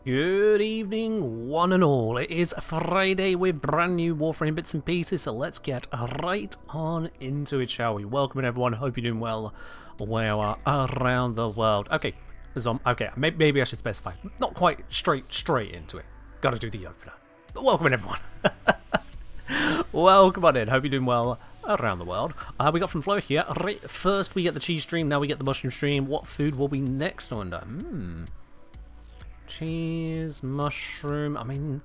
Good evening, one and all. It is Friday with brand new Warframe bits and pieces, so let's get right on into it, shall we? Welcome everyone, hope you're doing well where you are around the world. Okay, okay, maybe I should specify. Not quite straight into it. Gotta do the opener. But welcome everyone. Welcome on in, hope you're doing well around the world. We got from Flo here. Right, first we get the cheese stream, now we get the mushroom stream. What food will be next, I wonder? Cheese, mushroom. I mean,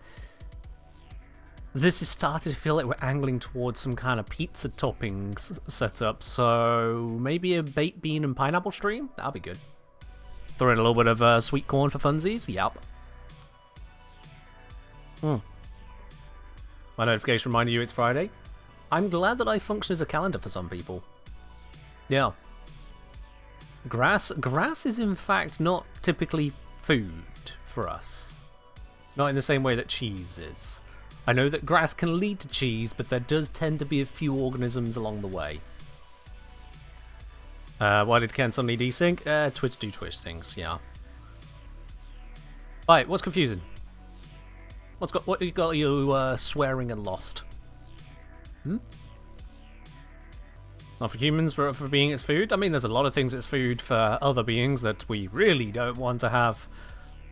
this is starting to feel like we're angling towards some kind of pizza toppings setup. So maybe a baked bean and pineapple stream. That'll be good. Throw in a little bit of sweet corn for funsies. Yep. My notification reminding you it's Friday. I'm glad that I function as a calendar for some people. Yeah. Grass is in fact not typically food for us. Not in the same way that cheese is. I know that grass can lead to cheese, but there does tend to be a few organisms along the way. Why did Ken suddenly desync? Twitch do Twitch things, yeah. Right, what's confusing? What you got you swearing and lost? Not for humans, but for being its food? I mean, there's a lot of things it's food for other beings that we really don't want to have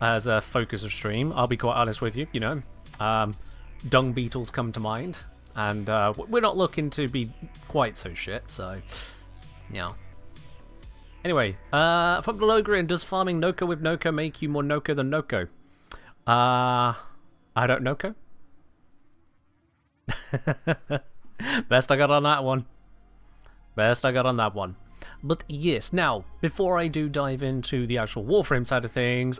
as a focus of stream. I'll be quite honest with you, you know. Dung beetles come to mind, and we're not looking to be quite so shit, so, yeah. Anyway, from the Logrin, does farming Nokko with Nokko make you more Nokko than Nokko? I don't Nokko. Best I got on that one. But yes, now, before I do dive into the actual Warframe side of things,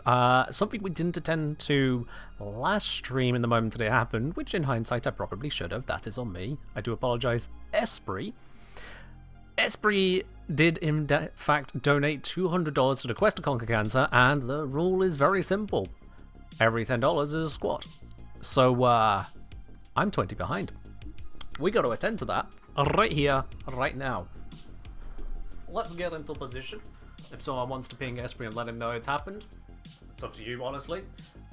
something we didn't attend to last stream in the moment that it happened, which in hindsight I probably should have, that is on me. I do apologise. Esprit did in fact donate $200 to the Quest to Conquer Cancer, and the rule is very simple. Every $10 is a squat. So, I'm 20 behind. We got to attend to that right here, right now. Let's get into position. If someone wants to ping Esprit and let him know it's happened, it's up to you, honestly.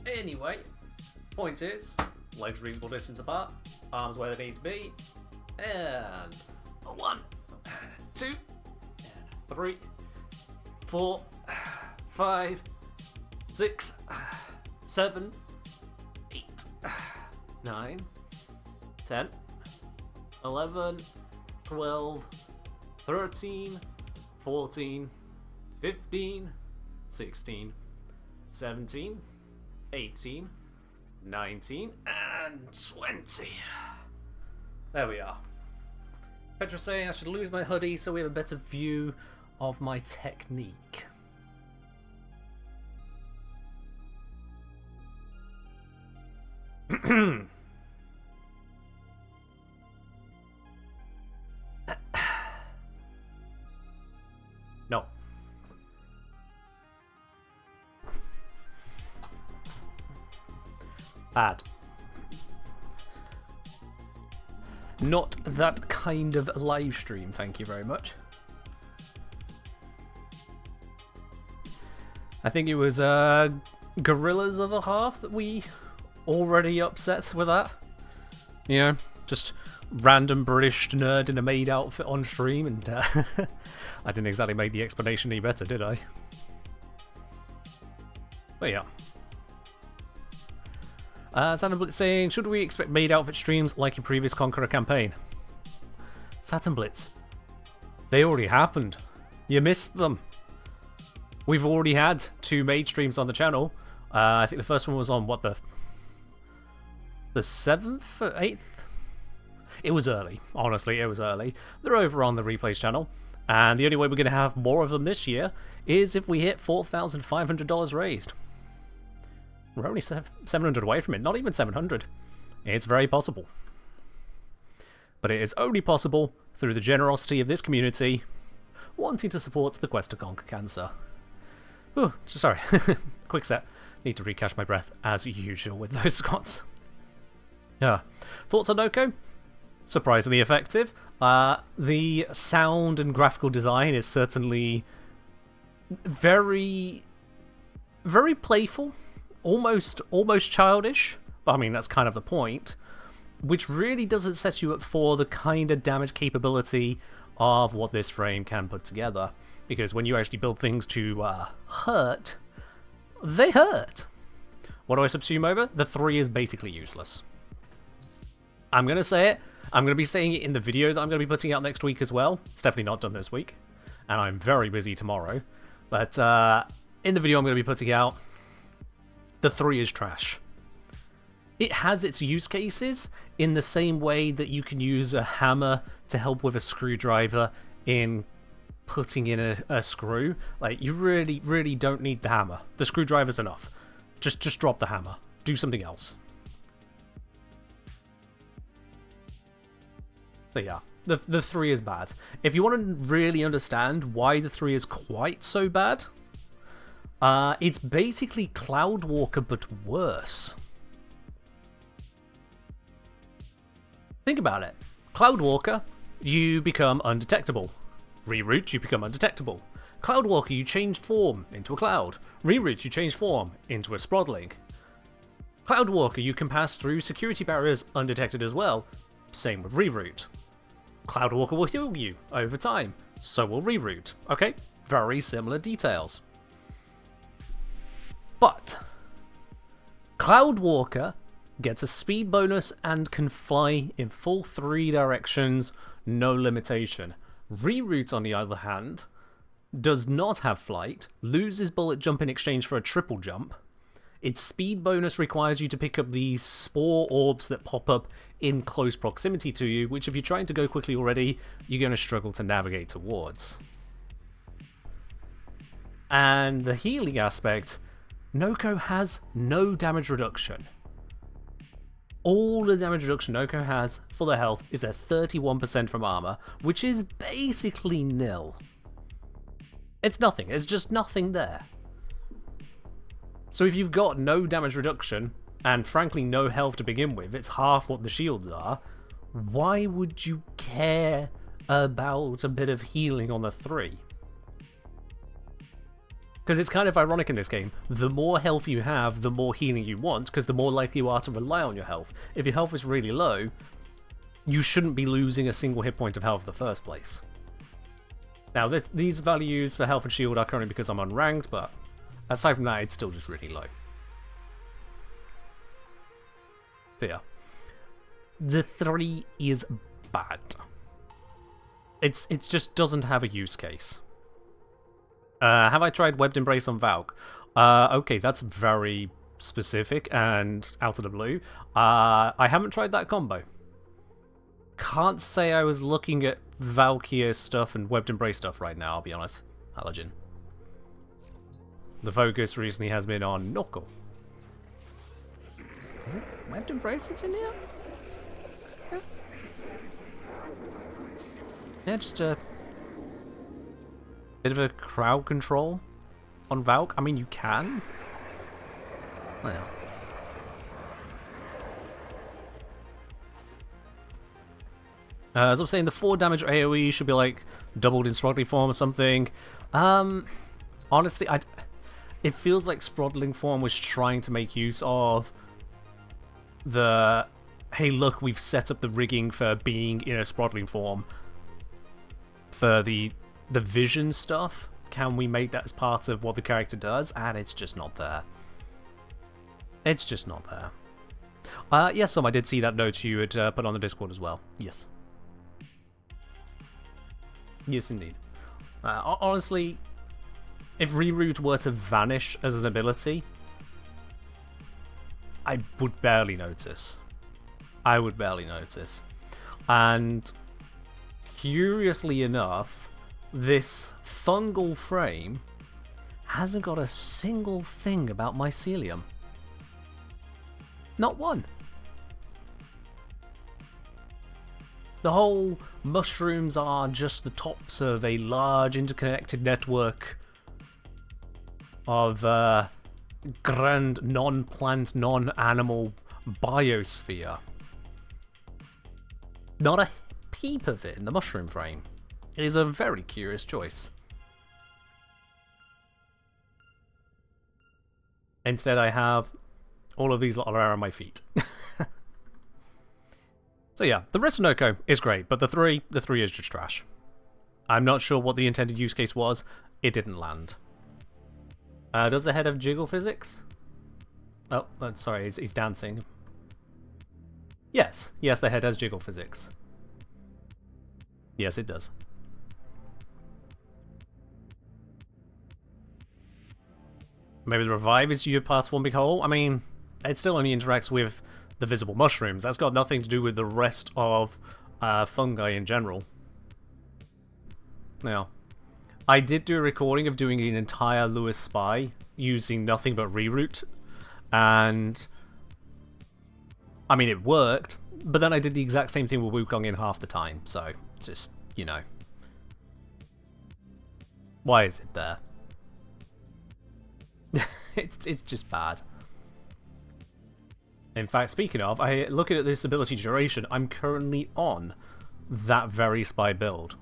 Anyway, point is, legs reasonable distance apart, arms where they need to be, and 1, 2, 3, 4, 5, 6, 7, 8, 9, 10, 11, 12, 13, 14, 15, 16, 17, 18, 19, and 20. There we are. Petra saying I should lose my hoodie so we have a better view of my technique. No. Bad. Not that kind of live stream, thank you very much. I think it was Gorillas of a Half that we already upset with that. You know, just random British nerd in a maid outfit on stream, and I didn't exactly make the explanation any better, did I? But yeah. Saturn Blitz saying, should we expect maid outfit streams like in previous Conqueror campaign? Saturn Blitz, they already happened. You missed them. We've already had 2 maid streams on the channel. I think the first one was on, what, the 7th or 8th? It was early. Honestly, it was early. They're over on the replays channel. And the only way we're going to have more of them this year is if we hit $4,500 raised. We're only 700 away from it. Not even 700. It's very possible. But it is only possible through the generosity of this community wanting to support the Quest to Conquer Cancer. Oh, sorry. Quick set. Need to recache my breath as usual with those squats. Yeah. Thoughts on Nokko? Surprisingly effective. The sound and graphical design is certainly very, very playful. almost childish, but I mean, that's kind of the point, which really doesn't set you up for the kind of damage capability of what this frame can put together, because when you actually build things to hurt, they hurt. What do I subsume over? The 3 is basically useless. I'm going to say it. I'm going to be saying it in the video that I'm going to be putting out next week as well. It's definitely not done this week, and I'm very busy tomorrow. But in the video I'm going to be putting out, the 3 is trash. It has its use cases in the same way that you can use a hammer to help with a screwdriver in putting in a screw. Like, you really, really don't need the hammer. The screwdriver's enough. Just drop the hammer. Do something else. So yeah, the 3 is bad. If you want to really understand why the 3 is quite so bad, it's basically Cloudwalker but worse. Think about it. Cloudwalker, you become undetectable. Reroute, you become undetectable. Cloudwalker, you change form into a cloud. Reroute, you change form into a Sprodling. Cloudwalker, you can pass through security barriers undetected as well. Same with Reroute. Cloudwalker will heal you over time. So will Reroute. Okay, very similar details. But Cloudwalker gets a speed bonus and can fly in full 3 directions, no limitation. Reroute, on the other hand, does not have flight, loses bullet jump in exchange for a triple jump. Its speed bonus requires you to pick up these spore orbs that pop up in close proximity to you, which if you're trying to go quickly already, you're going to struggle to navigate towards. And the healing aspect, Nokko has no damage reduction. All the damage reduction Nokko has for the health is a 31% from armor, which is basically nil. It's nothing, it's just nothing there. So if you've got no damage reduction, and frankly no health to begin with, it's half what the shields are, why would you care about a bit of healing on the 3? Because it's kind of ironic in this game. The more health you have, the more healing you want, because the more likely you are to rely on your health. If your health is really low, you shouldn't be losing a single hit point of health in the first place. Now, these values for health and shield are currently because I'm unranked, but aside from that, it's still just really low. So yeah. The 3 is bad. It just doesn't have a use case. Have I tried Webbed Embrace on Valk? Okay, that's very specific and out of the blue. I haven't tried that combo. Can't say I was looking at Valkyrie stuff and Webbed Embrace stuff right now, I'll be honest. Halogen. The focus recently has been on Nokko. Is it Webbed Embrace that's in here? Yeah, just a bit of a crowd control on Valk. I mean, you can. Well. As I was saying, the 4 damage AoE should be like doubled in Sprodling form or something. Honestly, it feels like Sprodling form was trying to make use of the, hey look, we've set up the rigging for being in a Sprodling form for the vision stuff. Can we make that as part of what the character does? And it's just not there. It's just not there. Yes, Sam, I did see that note you had put on the Discord as well. Yes. Yes, indeed. Honestly, if Reroute were to vanish as an ability, I would barely notice. I would barely notice. And curiously enough, this fungal frame hasn't got a single thing about mycelium. Not one. The whole mushrooms are just the tops of a large interconnected network of grand non-plant, non-animal biosphere. Not a peep of it in the mushroom frame. It is a very curious choice. Instead, I have all of these little around my feet. So yeah, the rest of Nokko is great, but the three is just trash. I'm not sure what the intended use case was. It didn't land. Does the head have jiggle physics? Oh, sorry, he's dancing. Yes, the head has jiggle physics. Yes, it does. Maybe the revive is you pass one big hole? I mean, it still only interacts with the visible mushrooms. That's got nothing to do with the rest of fungi in general. Now, I did do a recording of doing an entire Lewis spy using nothing but reroute, and I mean, it worked, but then I did the exact same thing with Wukong in half the time, so just, you know. Why is it there? it's just bad. In fact, speaking of, looking at this ability duration, I'm currently on that very spy build.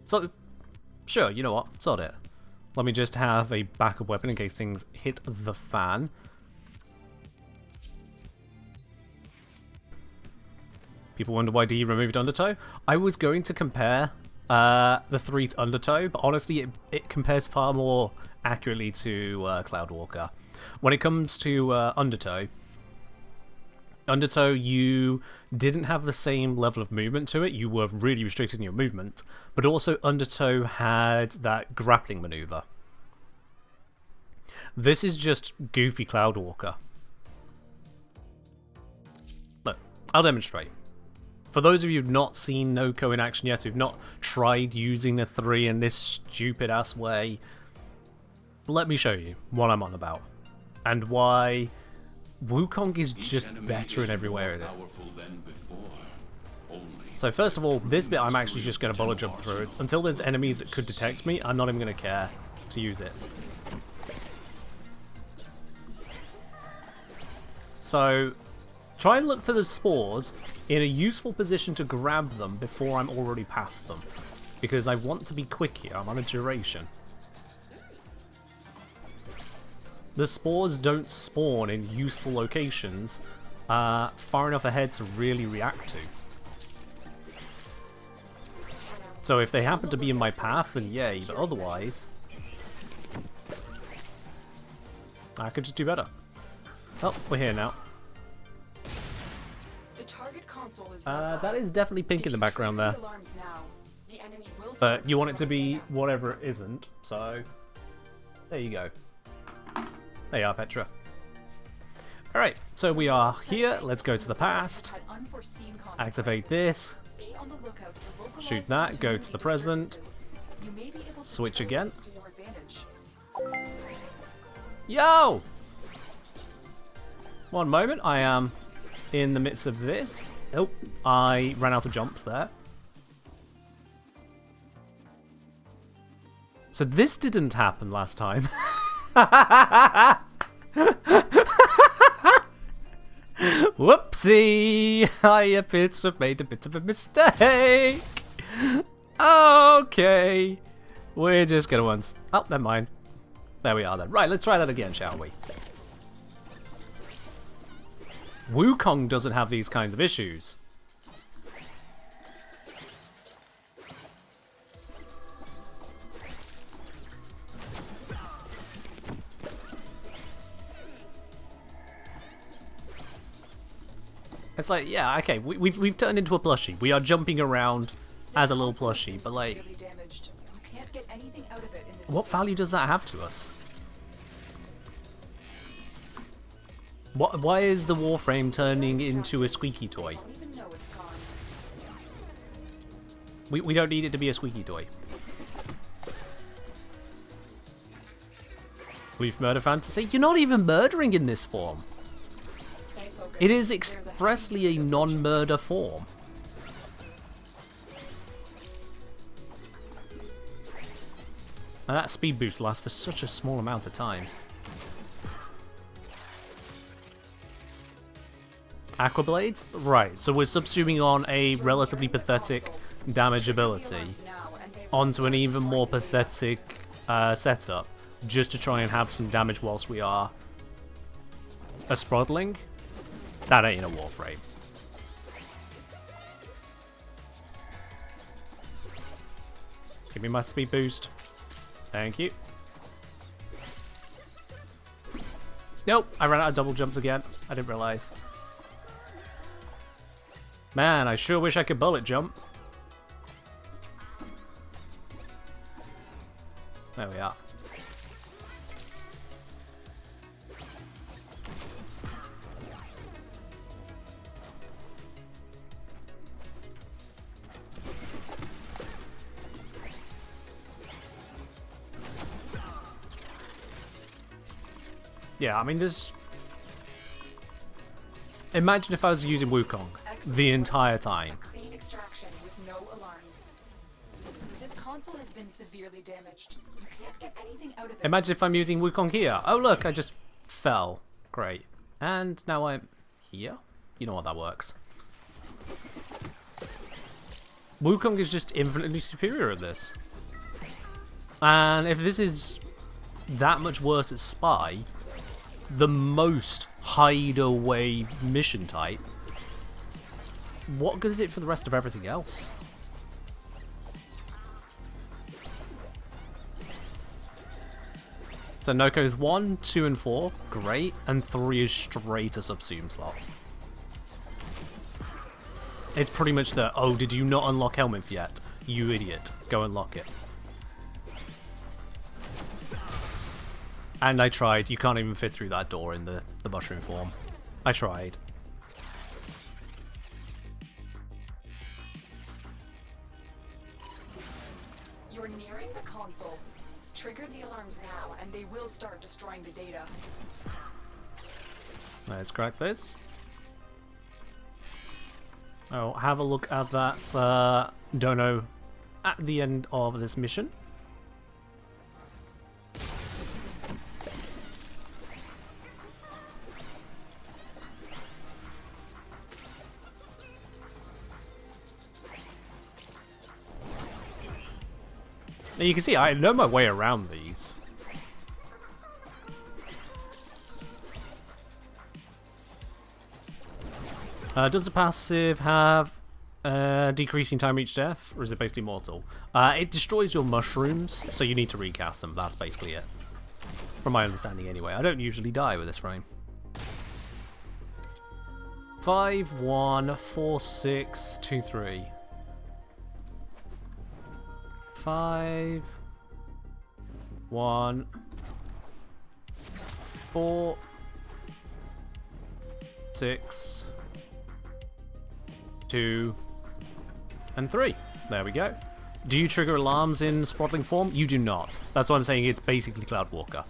So, sure, you know what? Sod it. Let me just have a backup weapon in case things hit the fan. People wonder why D removed Undertow. I was going to compare the 3 to Undertow, but honestly, it compares far more accurately to Cloudwalker. When it comes to Undertow, you didn't have the same level of movement to it. You were really restricted in your movement, but also Undertow had that grappling maneuver. This is just goofy Cloudwalker. Look, I'll demonstrate. For those of you who've not seen Nokko in action yet, who've not tried using the 3 in this stupid-ass way, let me show you what I'm on about. And why Wukong is just better in every way in it. So first of all, this bit I'm actually just going to bullet jump through. Until there's enemies that could detect me, I'm not even going to care to use it. So, try and look for the spores in a useful position to grab them before I'm already past them. Because I want to be quick here, I'm on a duration. The spores don't spawn in useful locations far enough ahead to really react to. So if they happen to be in my path, then yay, but otherwise I could just do better. Oh, we're here now. That is definitely pink in the background there. But you want it to be whatever it isn't, so there you go. There you are, Petra. Alright, so we are here. Let's go to the past. Activate this. Shoot that. Go to the present. Switch again. Yo! One moment, I am in the midst of this. Oh, I ran out of jumps there. So this didn't happen last time. Whoopsie! I appear to have made a bit of a mistake. Okay. We're just gonna once. Oh, never mind. There we are then. Right, let's try that again, shall we? Wukong doesn't have these kinds of issues. It's like, yeah, okay, we've turned into a plushie. We are jumping around as a little plushie, but like, what value does that have to us? Why is the Warframe turning into a squeaky toy? We don't need it to be a squeaky toy. We've murder fantasy. You're not even murdering in this form. It is expressly a non-murder form. And that speed boost lasts for such a small amount of time. Aqua Blades? Right, so we're subsuming on a relatively pathetic damage ability onto an even more pathetic setup just to try and have some damage whilst we are a Sprodling, that ain't a Warframe. Give me my speed boost. Thank you. Nope, I ran out of double jumps again. I didn't realize. Man, I sure wish I could bullet jump. There we are. Yeah, I mean, there's... Imagine if I was using Wukong the entire time. A clean extraction with no alarms. This console has been severely damaged. You can't get anything out of it. Imagine if I'm using Wukong here. Oh, look, I just fell. Great. And now I'm here? You know how that works. Wukong is just infinitely superior at this. And if this is that much worse at Spy, the most hideaway mission type, what good is it for the rest of everything else? So Nokko's 1, 2, and 4, great, and 3 is straight a subsume slot. It's pretty much the, oh, did you not unlock Helminth yet? You idiot. Go unlock it. And I tried. You can't even fit through that door in the mushroom form. I tried. You're nearing the console. Trigger the alarms now, and they will start destroying the data. Let's crack this. Oh, have a look at that dono at the end of this mission. Now you can see I know my way around these. Does the passive have decreasing time each death, or is it basically mortal? It destroys your mushrooms, so you need to recast them. That's basically it. From my understanding anyway. I don't usually die with this frame. 5, 1, 4, 6, 2, 3. 5, 1, 4, 6, 2, and 3. There we go. Do you trigger alarms in Sprodling form? You do not. That's why I'm saying it's basically Cloudwalker.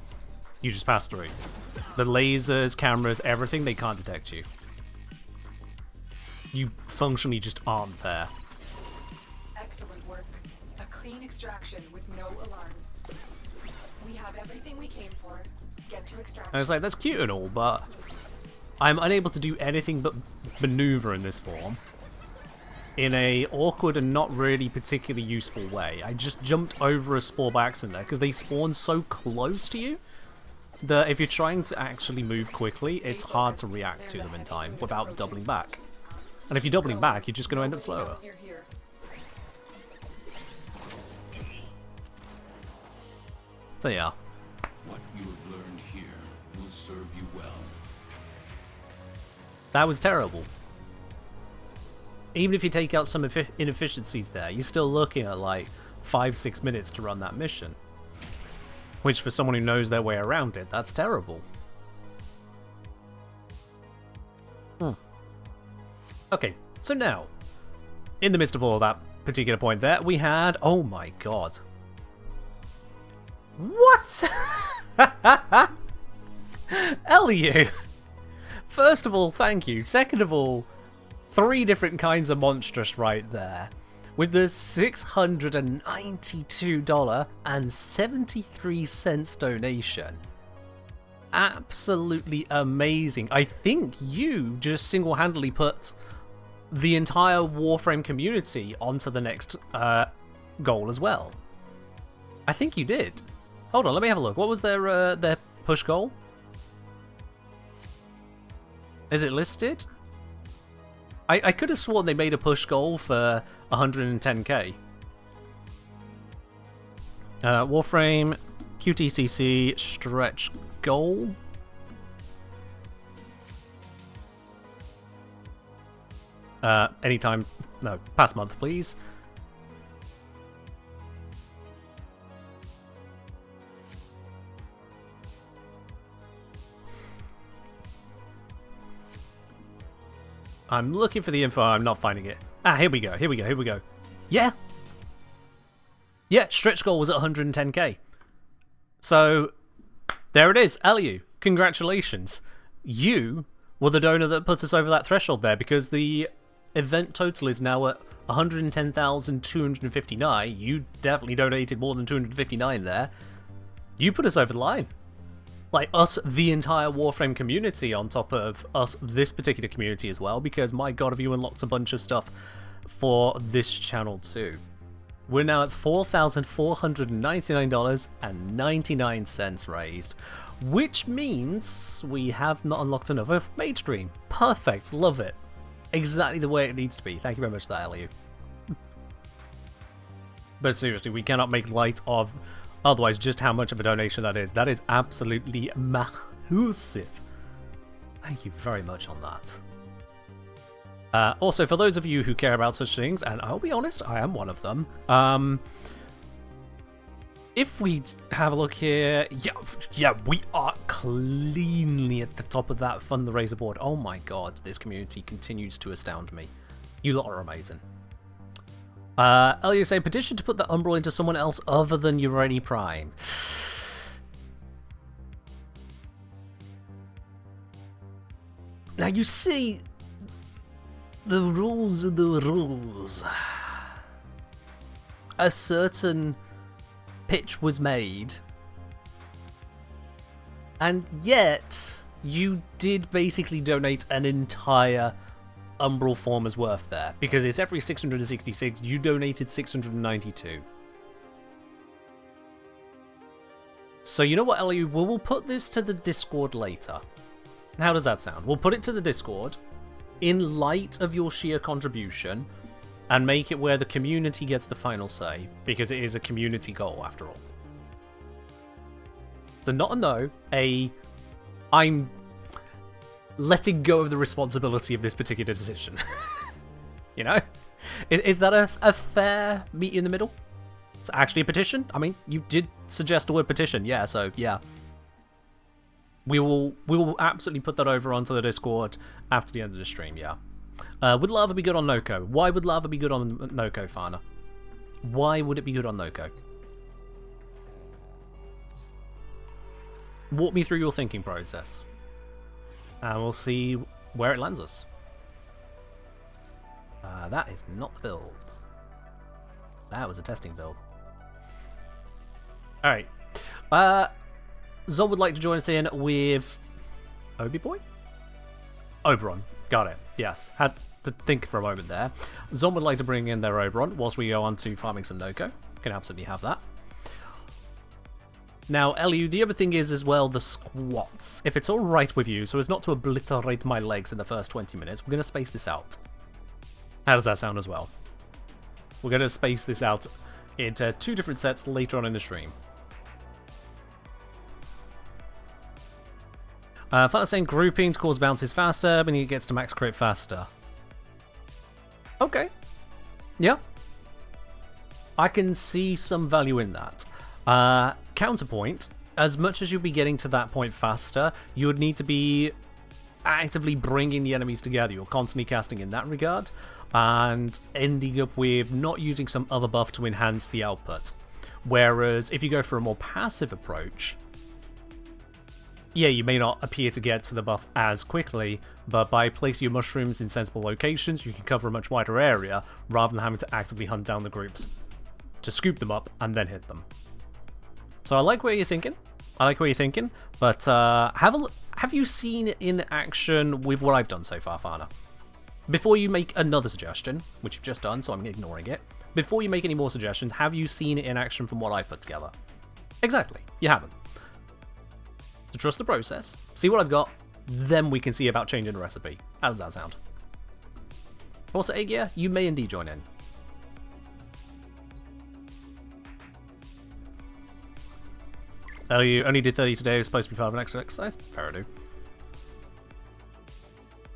You just pass through. The lasers, cameras, everything, they can't detect you. You functionally just aren't there. Excellent work. A clean extraction with no alarms. We have everything we came for. Get to extraction. And it's like, that's cute and all, but I'm unable to do anything but maneuver in this form in a awkward and not really particularly useful way. I just jumped over a spore by accident there because they spawn so close to you that if you're trying to actually move quickly, it's hard to react to them in time without doubling back. And if you're doubling back, you're just going to end up slower. So yeah. What you have learned here will serve you well. That was terrible. Even if you take out some inefficiencies there, you're still looking at like 5-6 minutes to run that mission. Which for someone who knows their way around it, that's terrible. Okay, so now, in the midst of all that particular point there, we had, oh my god. What? Elliot! First of all, thank you. Second of all, 3 different kinds of monstrous right there. With the $692.73 donation. Absolutely amazing. I think you just single-handedly put the entire Warframe community onto the next goal as well. I think you did. Hold on, let me have a look. What was their push goal? Is it listed? I could have sworn they made a push goal for 110k. Warframe, QTCC, stretch goal. Anytime, no, past month, please. I'm looking for the info, I'm not finding it. Ah, here we go, here we go, here we go. Yeah! Yeah, stretch goal was at 110k. So, there it is, Eliu. Congratulations. You were the donor that put us over that threshold there, because the event total is now at 110,259. You definitely donated more than 259 there. You put us over the line. Like, us, the entire Warframe community, on top of us, this particular community as well, because my god, have you unlocked a bunch of stuff for this channel too. We're now at $4,499.99 raised, which means we have not unlocked another mage stream. Perfect, love it. Exactly the way it needs to be. Thank you very much for that, Eliu. But seriously, we cannot make light of otherwise just how much of a donation that is. That is absolutely massive. Thank you very much on that. Also, for those of you who care about such things, and I'll be honest, I am one of them, if we have a look here, yeah, we are cleanly at the top of that fundraiser board. Oh my god, this community continues to astound me. You lot are amazing. Elliot say, petition to put the Umbral into someone else other than Urani Prime. Now you see, the rules are the rules. A certain pitch was made, and yet you did basically donate an entire Umbral former's worth there, because it's every 666, you donated 692. So you know what, Ellie, we'll put this to the Discord later. How does that sound? We'll put it to the Discord in light of your sheer contribution and make it where the community gets the final say, because it is a community goal after all. So not a no, I'm letting go of the responsibility of this particular decision. You know? Is that a fair meet in the middle? It's actually a petition? I mean, you did suggest the word petition, yeah, so yeah. We will absolutely put that over onto the Discord after the end of the stream, yeah. Would lava be good on Nokko? Why would lava be good on Nokko, Fana? Why would it be good on Nokko? Walk me through your thinking process. And we'll see where it lands us. That is not the build. That was a testing build. Alright. Zon would like to join us in with Obi Boy? Oberon. Got it. Yes. Had to think for a moment there. Zon would like to bring in their Oberon whilst we go on to farming some Nokko. Can absolutely have that. Now, Eliu, the other thing is as well the squats. If it's alright with you, so as not to obliterate my legs in the first 20 minutes, we're going to space this out. How does that sound as well? We're going to space this out into 2 different sets later on in the stream. Fun saying grouping to cause bounces faster, but he gets to max crit faster. Okay. Yeah. I can see some value in that. Counterpoint, as much as you'll be getting to that point faster, you would need to be actively bringing the enemies together. You're constantly casting in that regard, and ending up with not using some other buff to enhance the output. Whereas if you go for a more passive approach, yeah, you may not appear to get to the buff as quickly, but by placing your mushrooms in sensible locations, you can cover a much wider area, rather than having to actively hunt down the groups to scoop them up and then hit them. So I like where you're thinking. But have you seen it in action with what I've done so far, Fana? Before you make another suggestion, which you've just done, so I'm ignoring it. Before you make any more suggestions, have you seen it in action from what I put together? Exactly, you haven't. So trust the process, see what I've got, then we can see about changing the recipe. How does that sound? Also, Agia, you may indeed join in. Oh, you only did 30 today. It was supposed to be part of an extra exercise. Fair ado.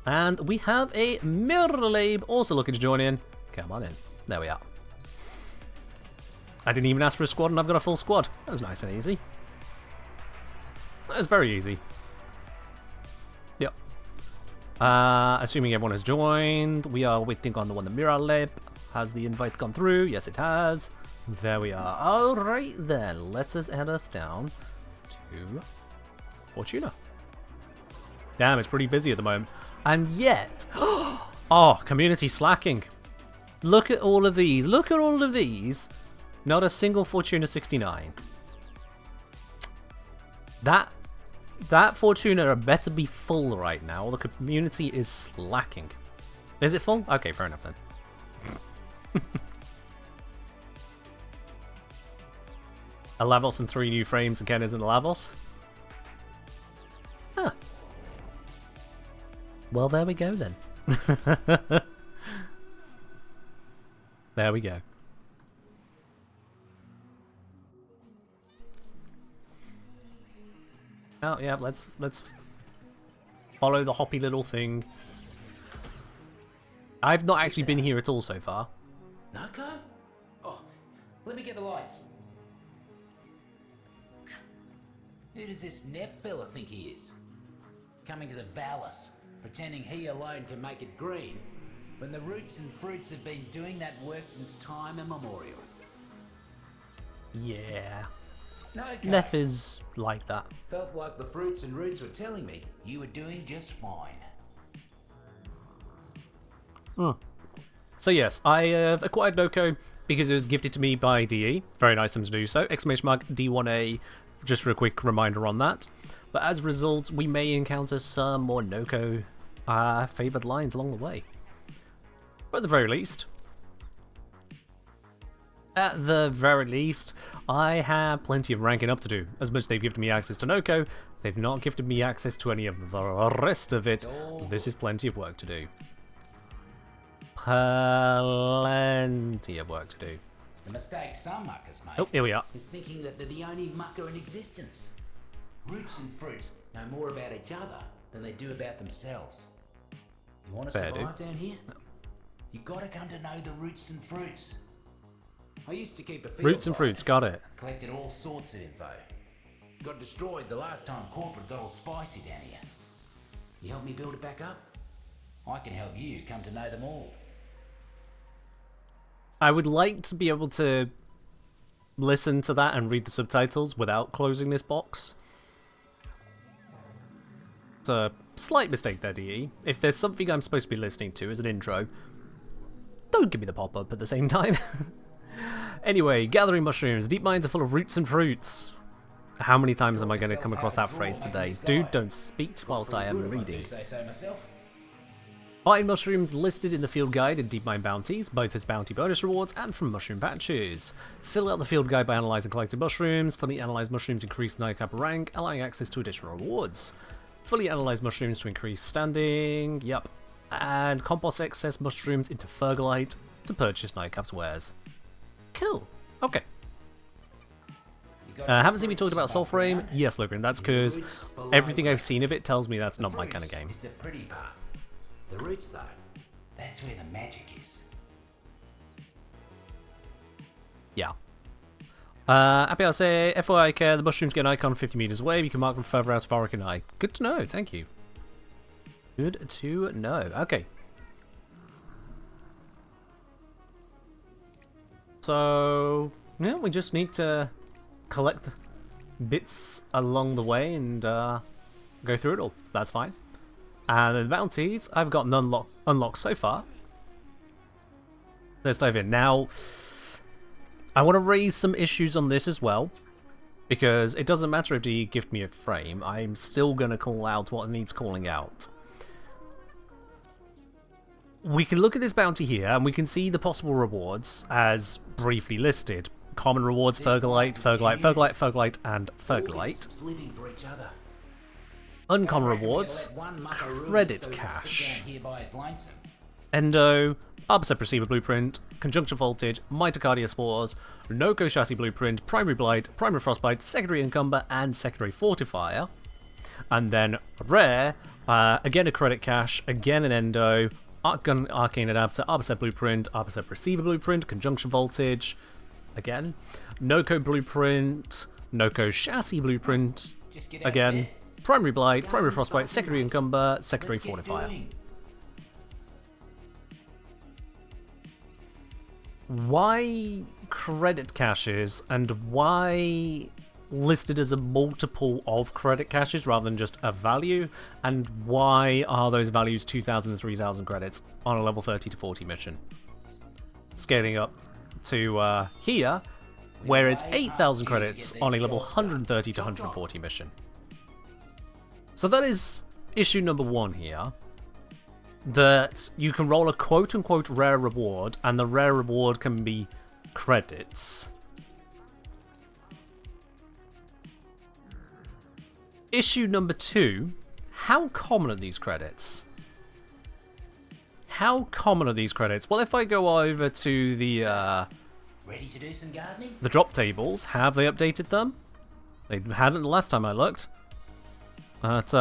And we have a Mirrorlabe also looking to join in. Come on in. There we are. I didn't even ask for a squad and I've got a full squad. That was nice and easy. That was very easy. Yep. Assuming everyone has joined, we are waiting on the one, the Mirrorlabe. Has the invite gone through? Yes, it has. There we are. Alright then, let us add us down to Fortuna. Damn, it's pretty busy at the moment. And yet, oh, community slacking. Look at all of these. Look at all of these. Not a single Fortuna 69. That Fortuna better be full right now. The community is slacking. Is it full? Okay, fair enough then. A Lavos and 3 new frames again isn't a Lavos? Huh. Well, there we go then. There we go. Oh yeah, let's follow the hoppy little thing. I've not actually been here at all so far. Nokko? Oh, let me get the lights. Who does this Neff fella think he is? Coming to the Valis, pretending he alone can make it green, when the roots and fruits have been doing that work since time immemorial. Yeah. Nokko. Neff is like that. Felt like the fruits and roots were telling me you were doing just fine. So yes, I acquired Nokko because it was gifted to me by DE. Very nice of them to do so. Exclamation mark D1A, just for a quick reminder on that. But as a result, we may encounter some more Nokko favoured lines along the way. But at the very least, I have plenty of ranking up to do. As much as they've given me access to Nokko, they've not gifted me access to any of the rest of it. This is plenty of work to do. Plenty of work to do. The mistake some muckers make Oh, here we are. is thinking that they're the only mucker in existence. Roots and fruits know more about each other than they do about themselves. You want to Fair, survive dude. down here? You gotta come to know the roots and fruits. I used to keep a field Roots and guide. fruits, got it. Collected all sorts of info. Got destroyed the last time corporate got all spicy down here. You help me build it back up? I can help you come to know them all. I would like to be able to listen to that and read the subtitles without closing this box. It's a slight mistake there, DE. If there's something I'm supposed to be listening to as an intro, don't give me the pop-up at the same time. Anyway, gathering mushrooms. Deep mines are full of roots and fruits. How many times am I going to come across that phrase today? Dude, don't speak whilst I am reading. Say so myself. Find mushrooms listed in the field guide and deep mine bounties, both as bounty bonus rewards and from mushroom patches. Fill out the field guide by analysing collected mushrooms. Fully analysed mushrooms increase nightcap rank, allowing access to additional rewards. Fully analysed mushrooms to increase standing, yep. And compost excess mushrooms into Fergalite to purchase nightcap's wares. Cool. Okay. Haven't seen me talked about Warframe? Yes, Logan, that's because everything I've seen of it tells me that's not my kind of game. It's the pretty part. The roots, though, that's where the magic is. Yeah. Happy I'll say, FYI care, the mushrooms get an icon 50 meters away. You can mark them further out as far as you can eye. Good to know, thank you. Good to know. Okay. So, yeah, we just need to collect bits along the way and go through it all. That's fine. And the bounties, I've got none unlocked so far. Let's dive in. Now, I want to raise some issues on this as well, because it doesn't matter if you gift me a frame, I'm still going to call out what needs calling out. We can look at this bounty here, and we can see the possible rewards as briefly listed. Common rewards, Fergalite, Fergalite, Fergalite, Fergalite, and Fergalite. Living for each other. Uncommon I reckon we're gonna rewards, let one muckaroo credit so he can cash. sit down here by his lonesome. Endo, Arbicep Receiver Blueprint, Conjunction Voltage, Mitocardia Spores, Nokko Chassis Blueprint, Primary Blight, Primary Frostbite, Secondary Encumber, and Secondary Fortifier. And then rare, again a credit cache, again an Endo, Arc Gun Arcane Adapter, Arbicep Blueprint, Arbicep Receiver Blueprint, Conjunction Voltage, again, Nokko Blueprint, Nokko Chassis Blueprint, Just get out again, there. Primary Blight, Primary Guns, Frostbite, fucking Secondary right. Encumber, Secondary Let's get Fortifier. doing. Why credit caches and why listed as a multiple of credit caches rather than just a value, and why are those values 2,000 and 3,000 credits on a level 30 to 40 mission? Scaling up to here, where it's 8,000 credits on a level 130 to 140 mission. So that is issue number 1 here. That you can roll a quote-unquote rare reward, and the rare reward can be credits. Issue number 2, how common are these credits? How common are these credits? Well, if I go over to the Ready to do some gardening? drop tables, have they updated them? They hadn't the last time I looked. But,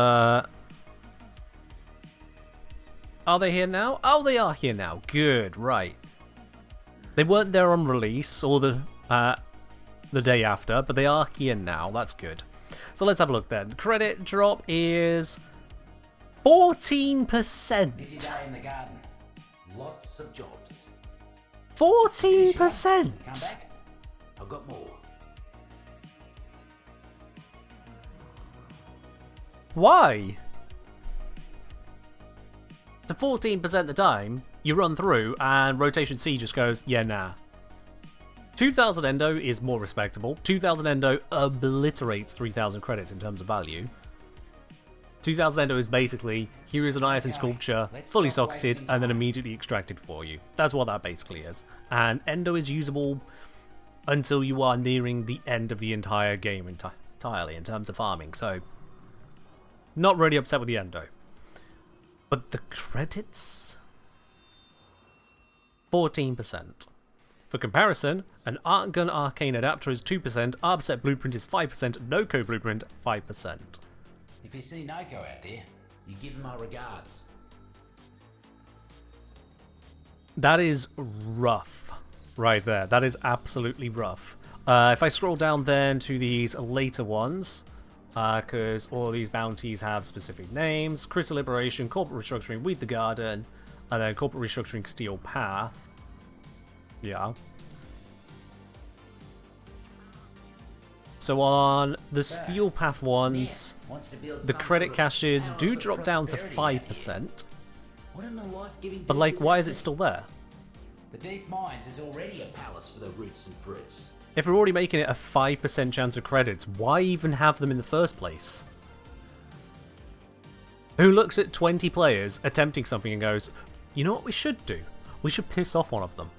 are they here now? Oh, they are here now. Good, right. They weren't there on release or the day after, but they are here now. That's good. So let's have a look then. Credit drop is 14%. Busy day in the garden. Lots of jobs. 14%. Come back. I've got more. Why? To 14% of the time, you run through and Rotation C just goes, yeah, nah. 2,000 Endo is more respectable. 2,000 Endo obliterates 3,000 credits in terms of value. 2,000 Endo is basically, here is an iron sculpture, fully socketed, and then immediately extracted for you. That's what that basically is. And Endo is usable until you are nearing the end of the entire game entirely in terms of farming. So, not really upset with the Endo. But the credits? 14%. For comparison, an Arc Gun Arcane Adapter is 2%, Arbicep Blueprint is 5%, Nokko Blueprint 5%. If you see Nokko out there, you give him my regards. That is rough, right there. That is absolutely rough. If I scroll down then to these later ones, because all these bounties have specific names: Crystal Liberation, Corporate Restructuring, Weed the Garden, and then Corporate Restructuring Steel Path. Yeah. So on the Steel Path ones, the credit caches do drop down to 5%. What in the life-giving But like, why is it still there? The Deep Mines is already a palace for the roots and fruits. If we're already making it a 5% chance of credits, why even have them in the first place? Who looks at 20 players attempting something and goes, you know what we should do? We should piss off one of them.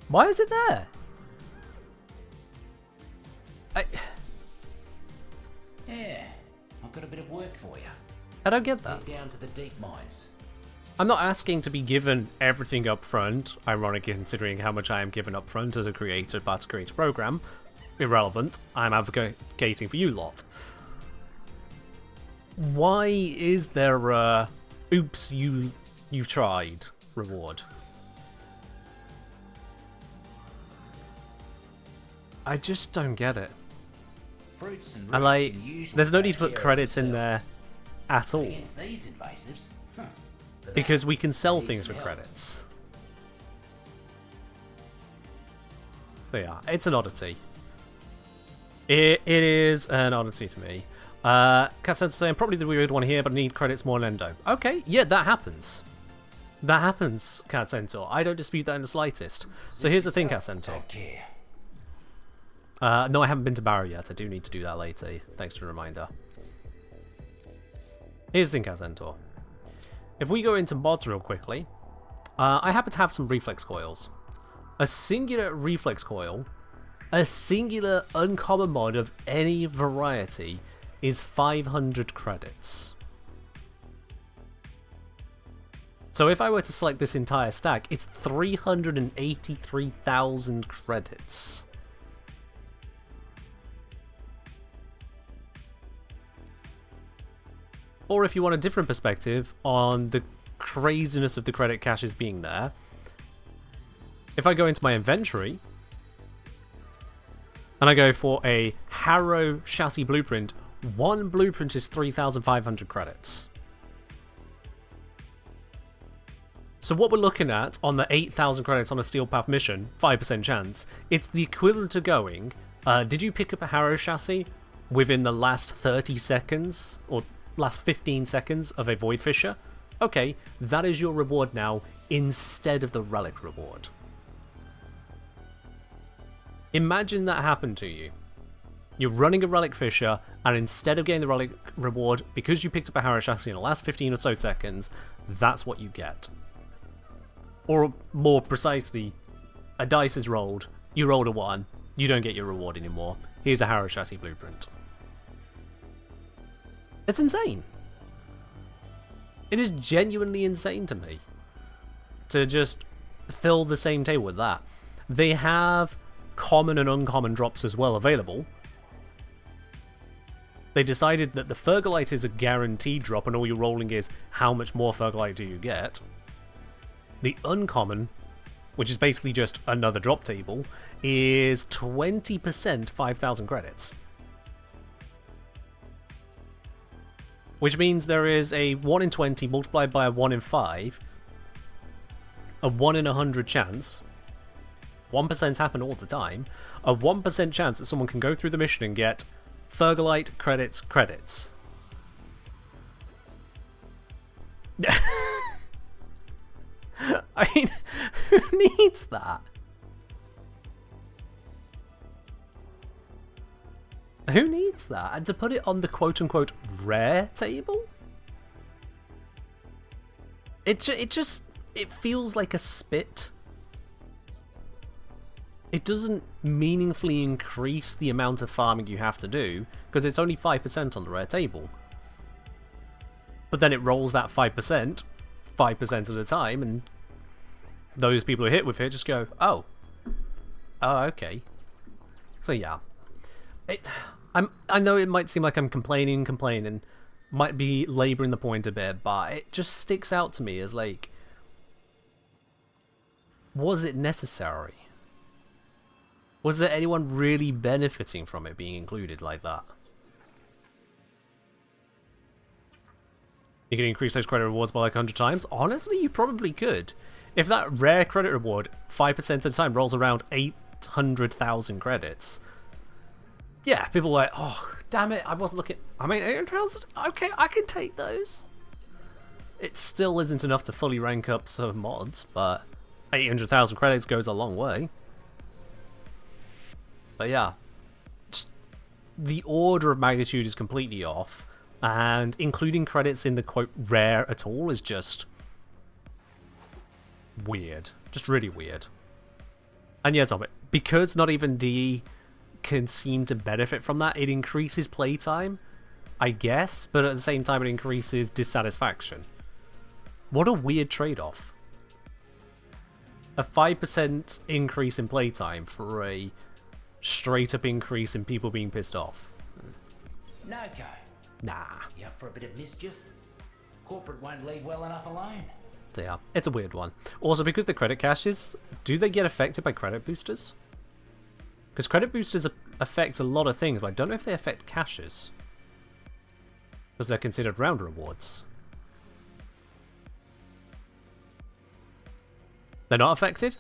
Why is it there? Yeah, I've got a bit of work for you. I don't get that. Head down to the Deep Mines. I'm not asking to be given everything up front, ironically considering how much I am given up front as a creator about to create a program. Irrelevant. I'm advocating for you lot. Why is there a oops, you've tried reward? I just don't get it. Fruits and And like, roots usually there's no take need to put care of credits in there themselves. at all. Against these invasives, for that, Because we can sell I need things some for help. credits. But yeah, it's an oddity. It is an oddity to me. Catsen's saying, probably the weird one here, but I need credits more than Endo. Okay, yeah, that happens. That happens, Cat Centaur. I don't dispute that in the slightest. So here's the thing, Cat Centaur. Take care. No, I haven't been to Barrow yet. I do need to do that later. Thanks for the reminder. Here's the thing, Cat Centaur. If we go into mods real quickly, I happen to have some reflex coils. A singular reflex coil A singular uncommon mod of any variety is 500 credits. So if I were to select this entire stack, it's 383,000 credits. Or if you want a different perspective on the craziness of the credit caches being there, if I go into my inventory and I go for a Harrow chassis blueprint, one blueprint is 3,500 credits. So what we're looking at on the 8,000 credits on a Steel Path mission, 5% chance, it's the equivalent to going, did you pick up a Harrow chassis within the last 30 seconds, or last 15 seconds of a Void Fisher? Okay, that is your reward now, instead of the Relic reward. Imagine that happened to you. You're running a Relic Fisher, and instead of getting the Relic reward, because you picked up a Harrow chassis in the last 15 or so seconds, that's what you get. Or more precisely, a dice is rolled, you rolled a 1, you don't get your reward anymore. Here's a Harrow chassis blueprint. It's insane. It is genuinely insane to me to just fill the same table with that. They have common and uncommon drops as well available. They decided that the Fergalite is a guaranteed drop and all you're rolling is how much more Fergalite do you get. The uncommon, which is basically just another drop table, is 20% 5,000 credits. Which means there is a 1 in 20 multiplied by a 1 in 5, a 1 in 100 chance, 1% happen all the time, a 1% chance that someone can go through the mission and get Fergalite credits. I mean, who needs that? Who needs that? And to put it on the quote-unquote rare table? It feels like a spit. It doesn't meaningfully increase the amount of farming you have to do, because it's only 5% on the rare table. But then it rolls that 5% of the time, and those people who hit with it just go, oh, okay. So yeah. I know it might seem like I'm complaining, might be labouring the point a bit, but it just sticks out to me as like, was it necessary? Was there anyone really benefiting from it being included like that? You can increase those credit rewards by like 100 times? Honestly, you probably could. If that rare credit reward 5% of the time rolls around 800,000 credits, yeah, people are like, oh, damn it, I wasn't looking. I mean, 800,000? Okay, I can take those. It still isn't enough to fully rank up some mods, but 800,000 credits goes a long way. But yeah, just the order of magnitude is completely off, and including credits in the quote rare at all is just weird. Just really weird. And yes, because not even DE can seem to benefit from that, it increases playtime, I guess, but at the same time it increases dissatisfaction. What a weird trade-off. A 5% increase in playtime for a straight-up increase in people being pissed off. Nokko. Nah. You up for a bit of mischief? Corporate won't leave well enough alone. So yeah, it's a weird one. Also, because the credit caches, do they get affected by credit boosters? Because credit boosters affect a lot of things, but I don't know if they affect caches. Because they're considered round rewards. They're not affected?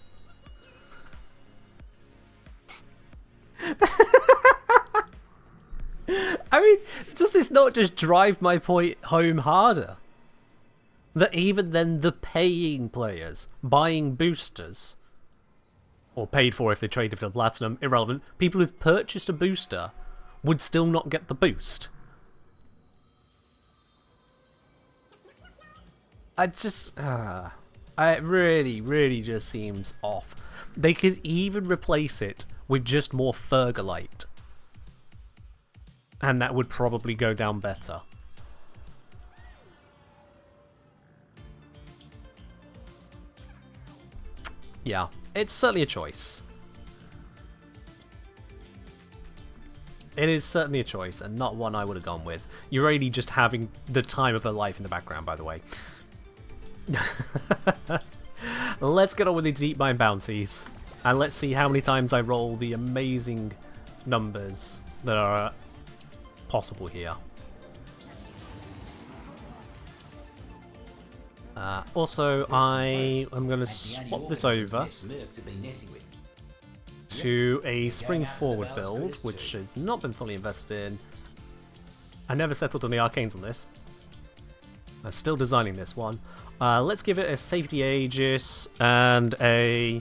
I mean, does this not just drive my point home harder? That even then the paying players, buying boosters, or paid for if they traded for platinum, irrelevant, people who've purchased a booster would still not get the boost. It really just seems off. They could even replace it with just more Fergalite. And that would probably go down better. Yeah, it's certainly a choice. It is certainly a choice, and not one I would have gone with. You're already just having the time of her life in the background, by the way. Let's get on with the deep mine bounties. And let's see how many times I roll the amazing numbers that are possible here. Also, I am going to swap this over to a spring forward build, which has not been fully invested in. I never settled on the arcanes on this. I'm still designing this one. Let's give it a safety aegis and a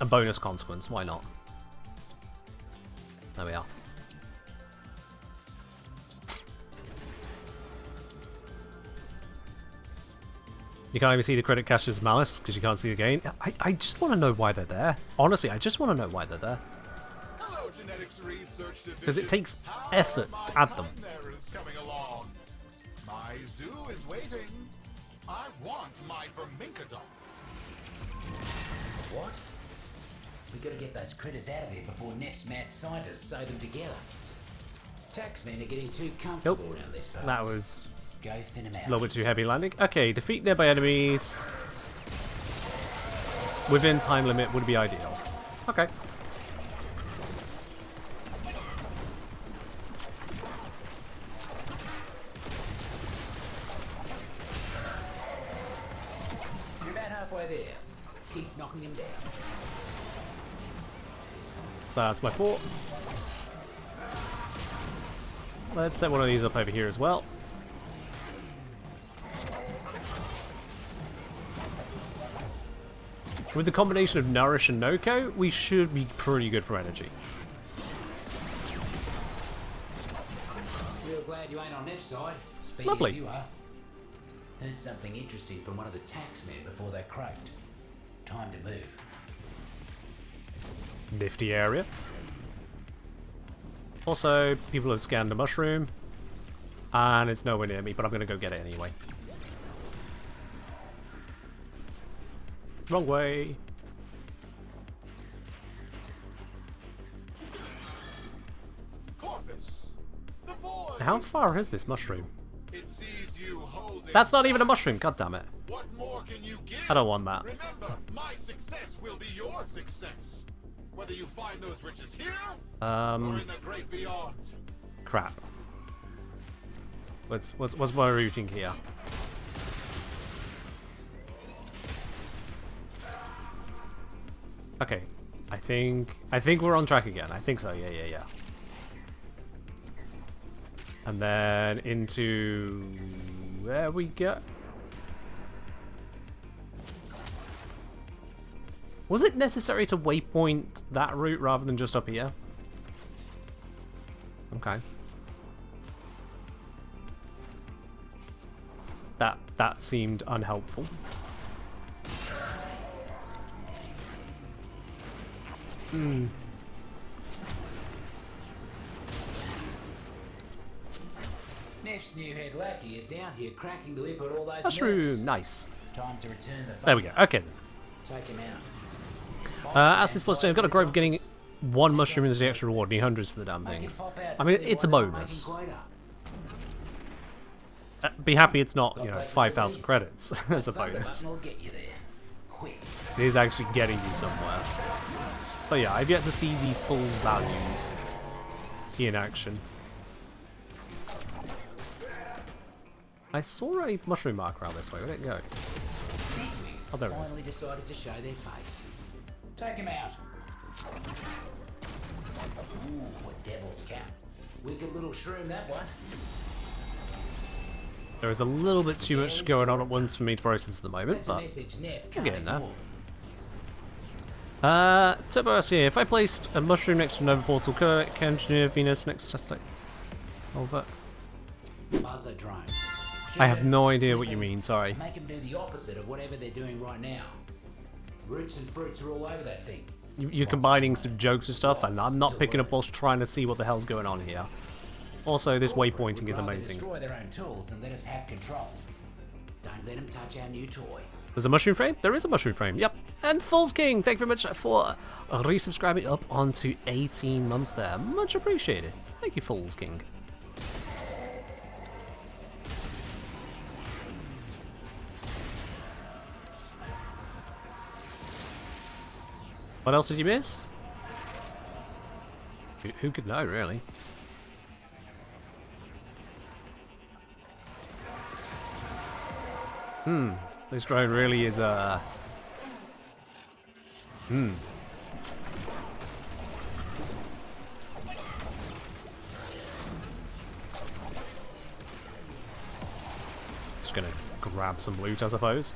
bonus consequence. Why not? There we are. You can't even see the credit cache's malice because you can't see the gain. I just want to know why they're there. Honestly, I just want to know why they're there. Because it takes effort to add them. My zoo is waiting. I want my vermincodon. What? We gotta get those critters out of here before Neff's mad scientists sew them together. Taxmen are getting too comfortable around this part. That was Go thin them out. a little bit too heavy landing. Okay, defeat nearby enemies within time limit would be ideal. Okay. You're about halfway there. Keep knocking them down. That's my fort. Let's set one of these up over here as well. With the combination of Nourish and Nokko, we should be pretty good for energy. Real glad you ain't on Neff's side. Speedy Lovely. as you are. Heard something interesting from one of the taxmen before they croaked. Time to move. Nifty area. Also, people have scanned the mushroom, and it's nowhere near me, but I'm going to go get it anyway. Wrong way. Corpus, the boy. How far is this mushroom? It sees you holding. That's not even a mushroom, god damn it. What more can you give? I don't want that. Remember, my success will be your success. Whether you find those riches here or in the great beyond. Crap. What's my routing here? Okay, I think we're on track again. I think so. Yeah. And then into there we go. Was it necessary to waypoint that route rather than just up here? Okay. That seemed unhelpful. Neff's new head lackey is down here cracking the whip at all those Mushroom, mercs. nice. Time to return the There we go. Okay. Take him out. As this plus, I've got a grove getting one mushroom is the extra reward. Need hundreds for the damn things. I mean, it's a bonus. Be happy it's not, 5,000 credits as a bonus. Will get you there. Quick. It is actually getting you somewhere. But yeah, I've yet to see the full values in action. I saw a mushroom mark around this way. Where'd it go? Oh, there it is. Finally decided to show their face. Take him out. Ooh, what devil's cap. Wicked little shroom, that one. There is a little bit too much going on at once for me to process at the moment, That's a but message Neff we're can't getting there. ignore. 17OCT25, if I placed a mushroom next to another portal, could I engineer Venus next to like over? Buzzer drones. I have no idea what you mean, sorry. Make them do the opposite of whatever they're doing right now. Roots and fruits are all over that thing. You're combining some jokes and stuff, and I'm not picking up whilst trying to see what the hell's going on here. Also, this waypointing is amazing. Destroy their own tools and let us have control. Don't let them touch our new toy. There's a mushroom frame? There is a mushroom frame, yep. And Fool's King, thank you very much for resubscribing up onto 18 months there. Much appreciated. Thank you, Fool's King. What else did you miss? Who could know, really? This drone really is Just gonna grab some loot, I suppose.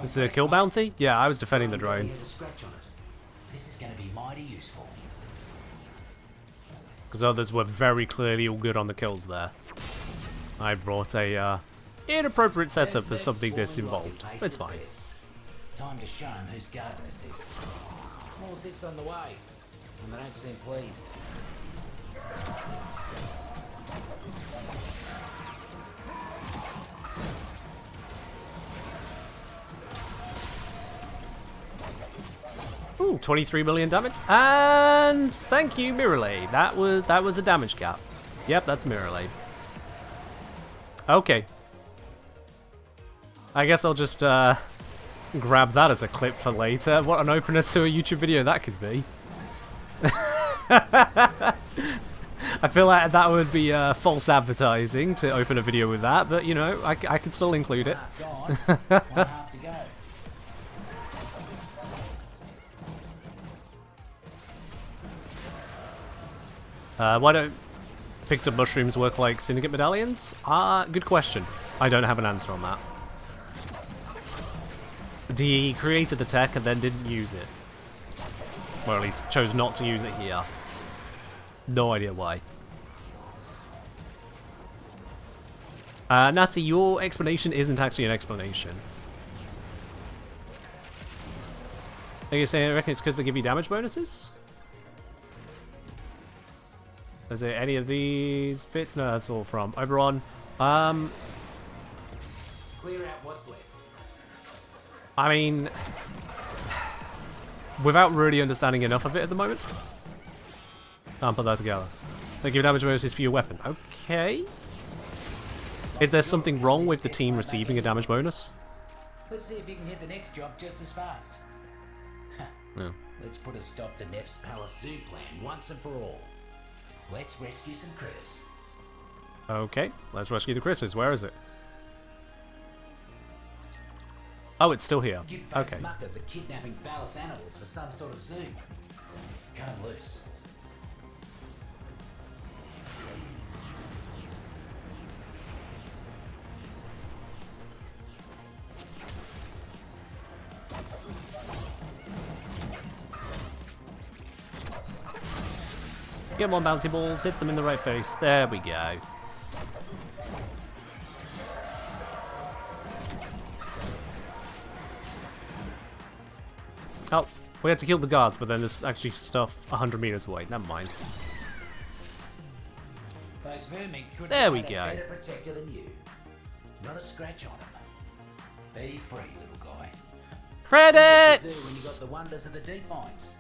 Is it a kill bounty? Yeah, I was defending the drone. Has a scratch on it. This is going to be mighty useful. Because others were very clearly all good on the kills there. I brought a inappropriate setup for something this involved. It's fine. Time to show them whose garden this is. More zits on the way, and they don't seem pleased. Ooh, 23 million damage. And thank you, Mirrorlade. That was a damage cap. Yep, that's Mirrorlade. Okay. I guess I'll just grab that as a clip for later. What an opener to a YouTube video that could be. I feel like that would be false advertising to open a video with that, but you know, I could still include it. One half to go. Why don't picked up mushrooms work like syndicate medallions? Good question. I don't have an answer on that. He created the tech and then didn't use it. Or at least chose not to use it here. No idea why. Natty, your explanation isn't actually an explanation. Are you saying I reckon it's because they give you damage bonuses? Is there any of these bits? No, that's all from Oberon. Clear out what's left. I mean, without really understanding enough of it at the moment, can't put that together. They give damage bonuses for your weapon. Okay. Is there something wrong with the team receiving a damage bonus? Let's see if you can hit the next job just as fast. No. Let's put a stop to Nef's Palace Zoo plan once and for all. Let's rescue some critters. Okay, let's rescue the critters. Where is it? Oh, it's still here. Okay. Muckers are kidnapping phallus animals for some sort of zoo. Cut them loose. Get them on bouncy balls, hit them in the right face. There we go. Oh, we had to kill the guards, but then there's actually stuff 100 meters away. Never mind. Those vermin could There we be go. a better protector than you. Not a scratch on them. Be free, little guy. Credits! When you got the wonders of the deep mines.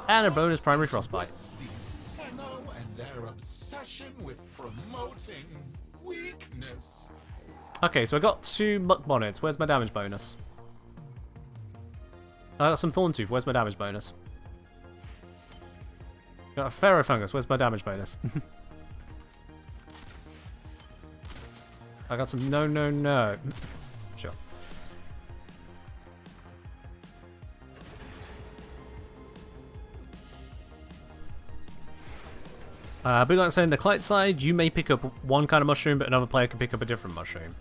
And a bonus primary frostbite. These Tenno and their obsession with promoting weakness. Okay, so I got 2 muck bonnets. Where's my damage bonus? I got some thorn tooth. Where's my damage bonus? Got a pharaoh fungus. Where's my damage bonus? I got some no. Sure. Bootlock saying the client side, you may pick up one kind of mushroom, but another player can pick up a different mushroom.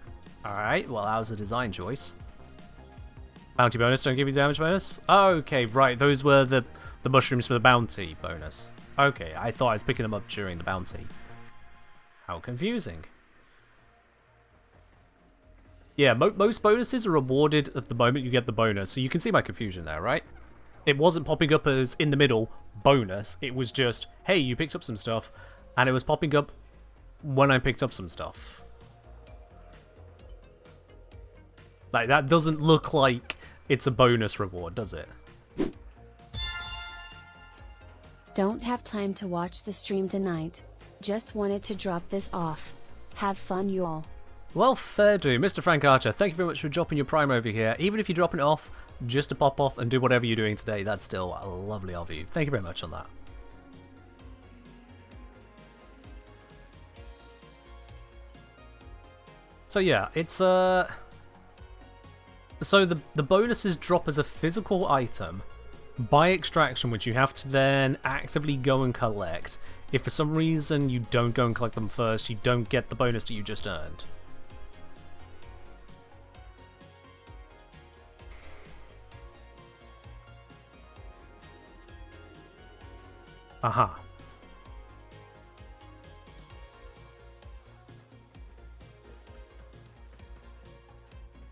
Alright, well that was a design choice. Bounty bonus, don't give you damage bonus? Okay, right, those were the The mushrooms for the bounty bonus. Okay, I thought I was picking them up during the bounty. How confusing. Yeah, most bonuses are rewarded at the moment you get the bonus, so you can see my confusion there, right? It wasn't popping up as in the middle bonus, it was just, hey, you picked up some stuff, and it was popping up when I picked up some stuff. Like, that doesn't look like it's a bonus reward, does it? Don't have time to watch the stream tonight. Just wanted to drop this off. Have fun, you all. Well, fair do. Mr. Frank Archer, thank you very much for dropping your Prime over here. Even if you're dropping it off just to pop off and do whatever you're doing today, that's still lovely of you. Thank you very much on that. So yeah, it's so the bonuses drop as a physical item by extraction, which you have to then actively go and collect. If for some reason you don't go and collect them first, you don't get the bonus that you just earned. Aha.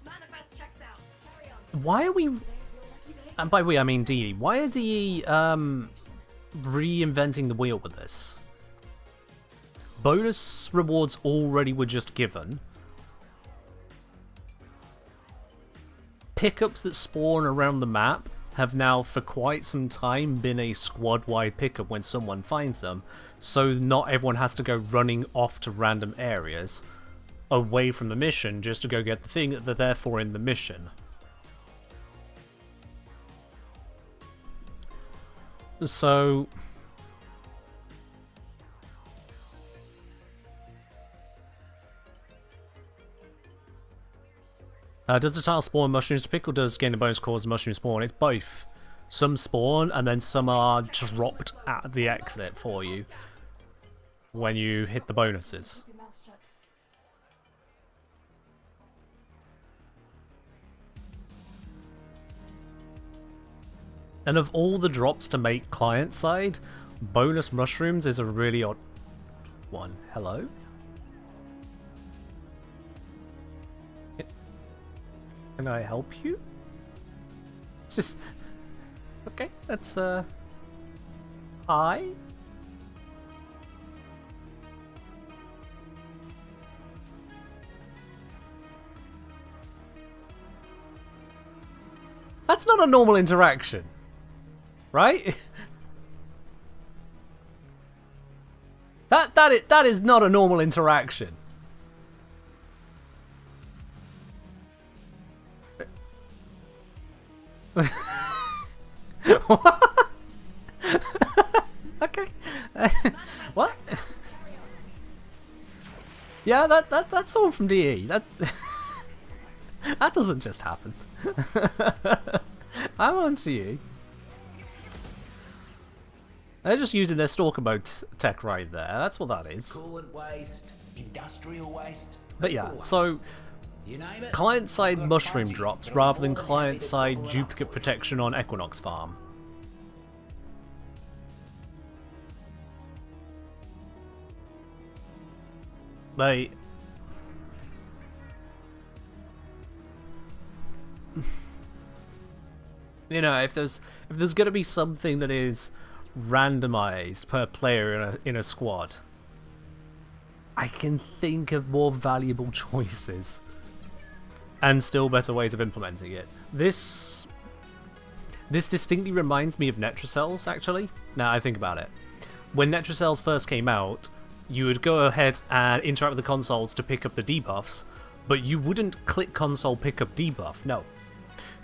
Manifest checks out. Carry on. Why are we... Today's your lucky day. And by we, I mean DE. Why are DE reinventing the wheel with this? Bonus rewards already were just given. Pickups that spawn around the map have now for quite some time been a squad-wide pickup when someone finds them, so not everyone has to go running off to random areas away from the mission just to go get the thing that they're there for in the mission. So... does the tile spawn mushrooms pick, or does gain a bonus cause mushroom spawn? It's both. Some spawn, and then some are dropped at the exit for you when you hit the bonuses. Keep your mouth shut. And of all the drops to make client side, bonus mushrooms is a really odd one. Hello? Can I help you? It's just... Okay, that's, Hi? That's not a normal interaction. Right? That is not a normal interaction. Okay. What? Yeah, that's all from DE. That that doesn't just happen. I'm on to you. They're just using their stalker mode tech right there. That's what that is. Coolant waste, industrial waste. But yeah, people so waste. You name it. client-side I've got mushroom budget, drops but I'm rather than more happy to client-side double it up duplicate for you. protection on Equinox Farm. Like... You know, if there's gonna be something that is randomized per player in a squad, I can think of more valuable choices and still better ways of implementing it. This distinctly reminds me of Netrocells, actually. Now I think about it. When Netrocells first came out, you would go ahead and interact with the consoles to pick up the debuffs, but you wouldn't click console pick up debuff, no.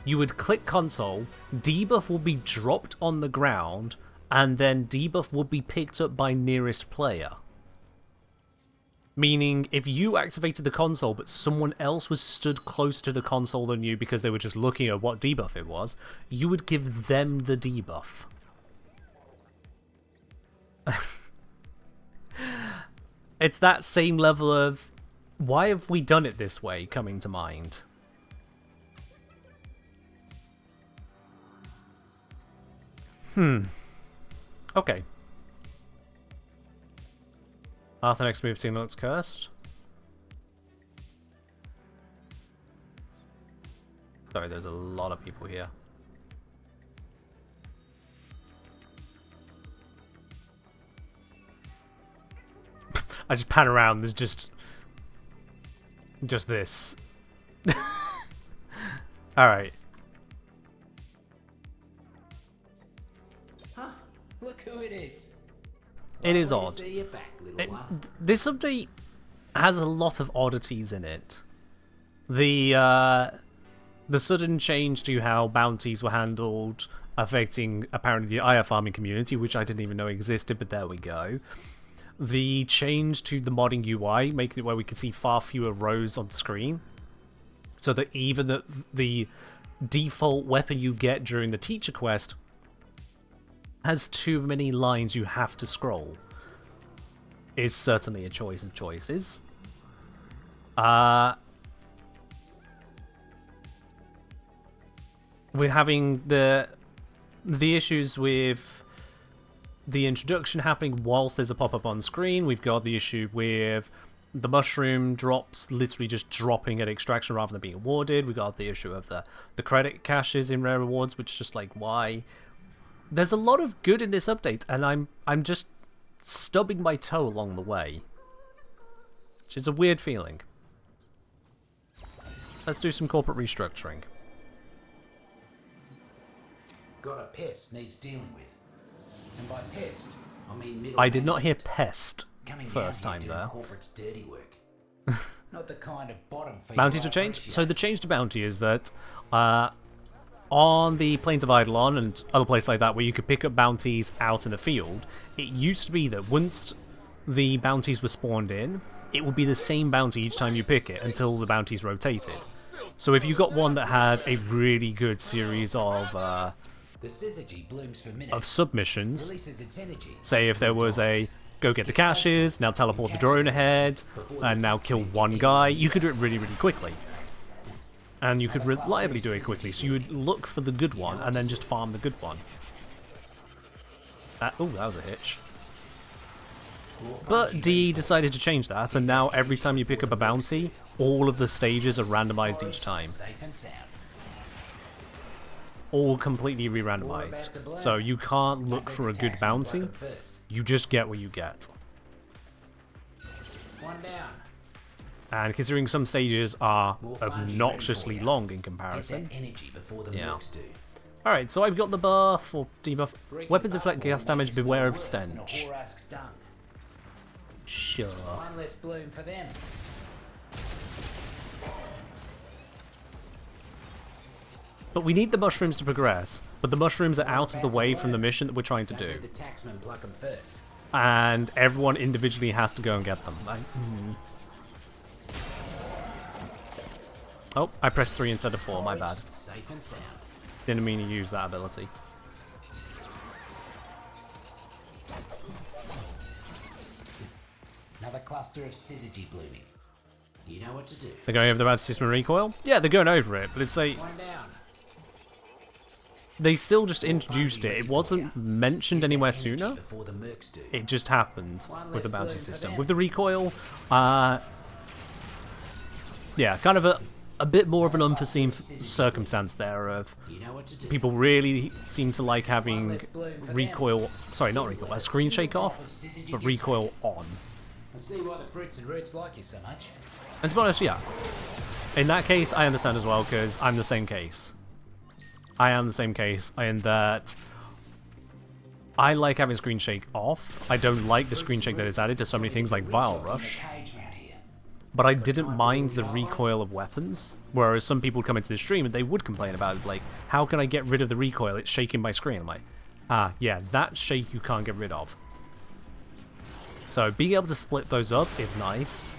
You would click console, debuff will be dropped on the ground, and then debuff will be picked up by nearest player. Meaning, if you activated the console but someone else was stood closer to the console than you because they were just looking at what debuff it was, you would give them the debuff. It's that same level of, why have we done it this way, coming to mind. Okay. After next move, scene looks cursed. Sorry, there's a lot of people here. I just pan around, there's just this. Alright. Huh? Look who it is. It is Lovely odd. to see you back, little one. This update has a lot of oddities in it. The sudden change to how bounties were handled, affecting apparently the IR farming community, which I didn't even know existed, but there we go. The change to the modding UI, making it where we can see far fewer rows on screen, so that even the default weapon you get during the teacher quest has too many lines you have to scroll, is certainly a choice of choices. We're having the issues with the introduction happening whilst there's a pop-up on screen. We've got the issue with the mushroom drops literally just dropping at extraction rather than being awarded. We got the issue of the credit caches in rare rewards, which is just like, why? There's a lot of good in this update, and I'm just stubbing my toe along the way, which is a weird feeling. Let's do some corporate restructuring. Got a pest needs dealing with. And by pest, I mean middle I did not hear management. pest Coming first down time here doing there. corporate's dirty work. Not the kind of bottom feeder Bounties I have changed. appreciate. So the change to bounty is that on the Plains of Eidolon and other places like that where you could pick up bounties out in the field, it used to be that once the bounties were spawned in, it would be the same bounty each time you pick it until the bounties rotated. So if you got one that had a really good series of The syzygy blooms for minutes. submissions, Releases its energy. say if there was a go get the caches, now teleport the drone ahead, and now kill one guy, you could do it really, really quickly. And you could reliably do it quickly, so you would look for the good one and then just farm the good one. Oh, that was a hitch. But DE decided to change that, and now every time you pick up a bounty, all of the stages are randomized each time. Safe and sound. All completely re-randomized. So you can't look for a good bounty, you just get what you get. One down. And considering some stages are We'll find you obnoxiously ready for ya. long in Get that comparison. energy before the Yeah. mercs do. Alright, so I've got the buff or debuff. Weapons inflict gas damage, beware of Worse than a stench. whore-ass stung. Sure. One less bloom for them. But we need the mushrooms to progress. But the mushrooms are out of the way from the mission that we're trying to Don't do. let the taxman pluck 'em first. And everyone individually has to go and get them. Oh, I pressed 3 instead of 4, my bad. Safe and sound. Didn't mean to use that ability. Another cluster of syzygy blooming. You know what to do. They're going over the bounty system recoil? Yeah, they're going over it, but it's like, One down. they still just introduced it. It wasn't mentioned anywhere Energy sooner. before the mercs do. It just happened One with the less bounty bloom for system. them. With the recoil, yeah, kind of a bit more of an unforeseen circumstance there of You know what to do. people really seem to like having less bloom for them. recoil, sorry, not recoil, a screen shake off, but recoil on. I see why the fruits and roots like you so much. And to be honest, yeah, in that case, I understand as well, because I'm the same case. I am the same case in that I like having screen shake off. I don't like the screen shake that is added to so many things like Vile Rush. Cage round here. But I didn't mind the recoil of weapons, whereas some people would come into the stream and they would complain about it, like, how can I get rid of the recoil? It's shaking my screen. I'm like, yeah, that shake you can't get rid of. So being able to split those up is nice.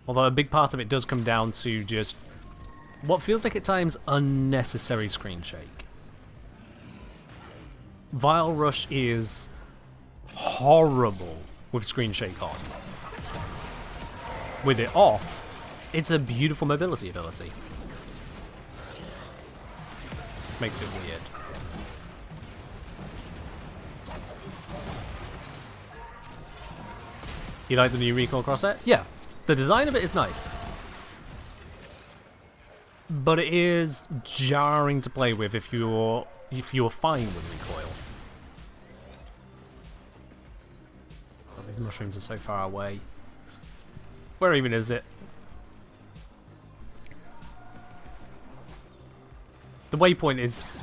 Although a big part of it does come down to just what feels like at times unnecessary screen shake. Vile Rush is horrible with screen shake on. With it off, it's a beautiful mobility ability. Makes it weird. You like the new recoil crosshair? Yeah. The design of it is nice. But it is jarring to play with if you're fine with recoil. Oh, these mushrooms are so far away. Where even is it? The waypoint is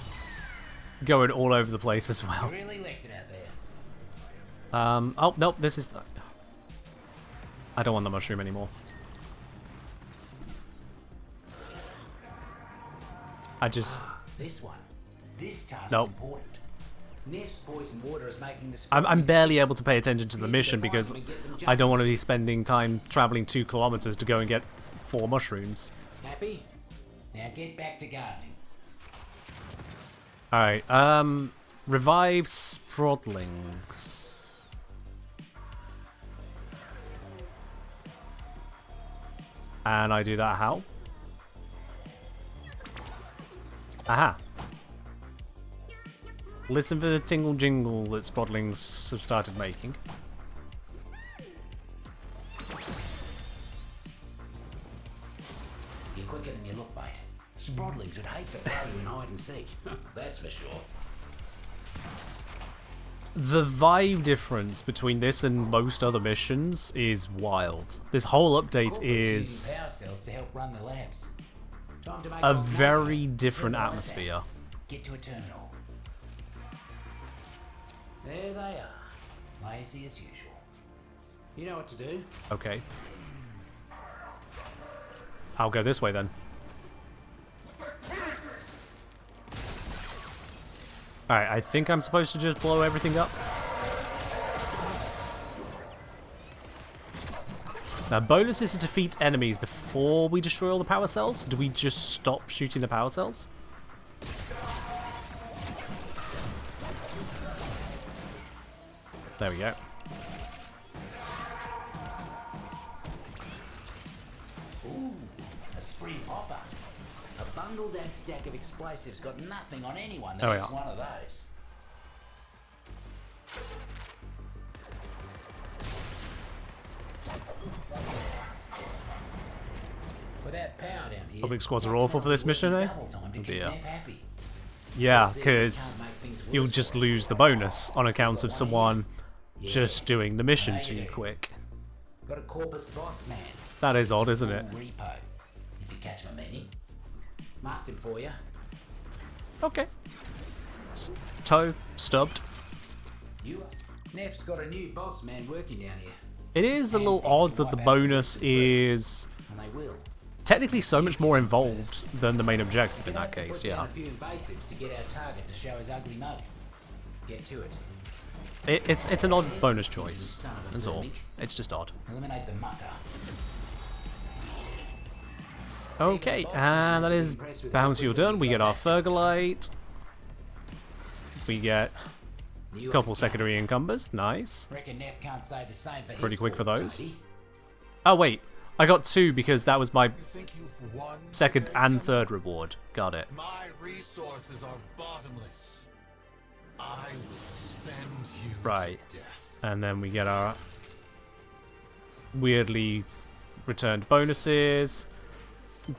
going all over the place as well. You really licked it out there. Oh, nope, this is... I don't want the mushroom anymore. I just... This one. This task Nope. is important. Neff's poison water is making the I'm barely able to pay attention to the mission because I don't want to be spending time traveling 2 kilometers to go and get 4 mushrooms. Happy? Now get back to gardening. Alright, revive Sprodlings. And I do that how? Aha. Listen for the tingle jingle that Sprodlings have started making. You're quicker than you look, mate. Sprodlings would hate to play you in hide and seek. That's for sure. The vibe difference between this and most other missions is wild. This whole update Corporate's is using power cells to help run the labs. Time to make a off very Nokko. different Then the lights atmosphere. out. Get to a terminal. There they are. Lazy as usual. You know what to do. Okay. I'll go this way then. Alright, I think I'm supposed to just blow everything up. Now, bonus is to defeat enemies before we destroy all the power cells. Do we just stop shooting the power cells? There we go. Ooh, a spring popper. A bundled out stack of explosives got nothing on anyone that Oh, has yeah. one of those. Without power down here, Public squads are that's awful for this gonna be mission, eh? double time to Oh keep dear. Neff happy. Yeah, See if we because can't make things worse you'll for just him. lose the bonus on account of someone Yeah. just doing the mission There too you go. quick. Got a Corpus boss man. That is odd, isn't it? Full repo, if you catch my meaning. Marked him for you. Okay. Toe stubbed. You. Neff's got a new boss man working down here, It is a little odd that the bonus is and they will. technically so much more involved than the main objective in Gonna that have to case, put down yeah. a few invasives to get our target to show his ugly mug. Get to it. It's an odd bonus You choice. son of a That's all. vermic. It's just odd. Eliminate the mucker. Okay, and that is bounty all done. We get our Fergalite. We get You a couple up secondary again. encumbers. Nice. Reckon Neff can't say the same for Pretty his quick for fork, those. Toady. Oh wait, I got 2 because that was my You think you've won? second today, and Timmy? third reward. Got it. My resources are bottomless. I will spend you Right. to death. And then we get our weirdly returned bonuses.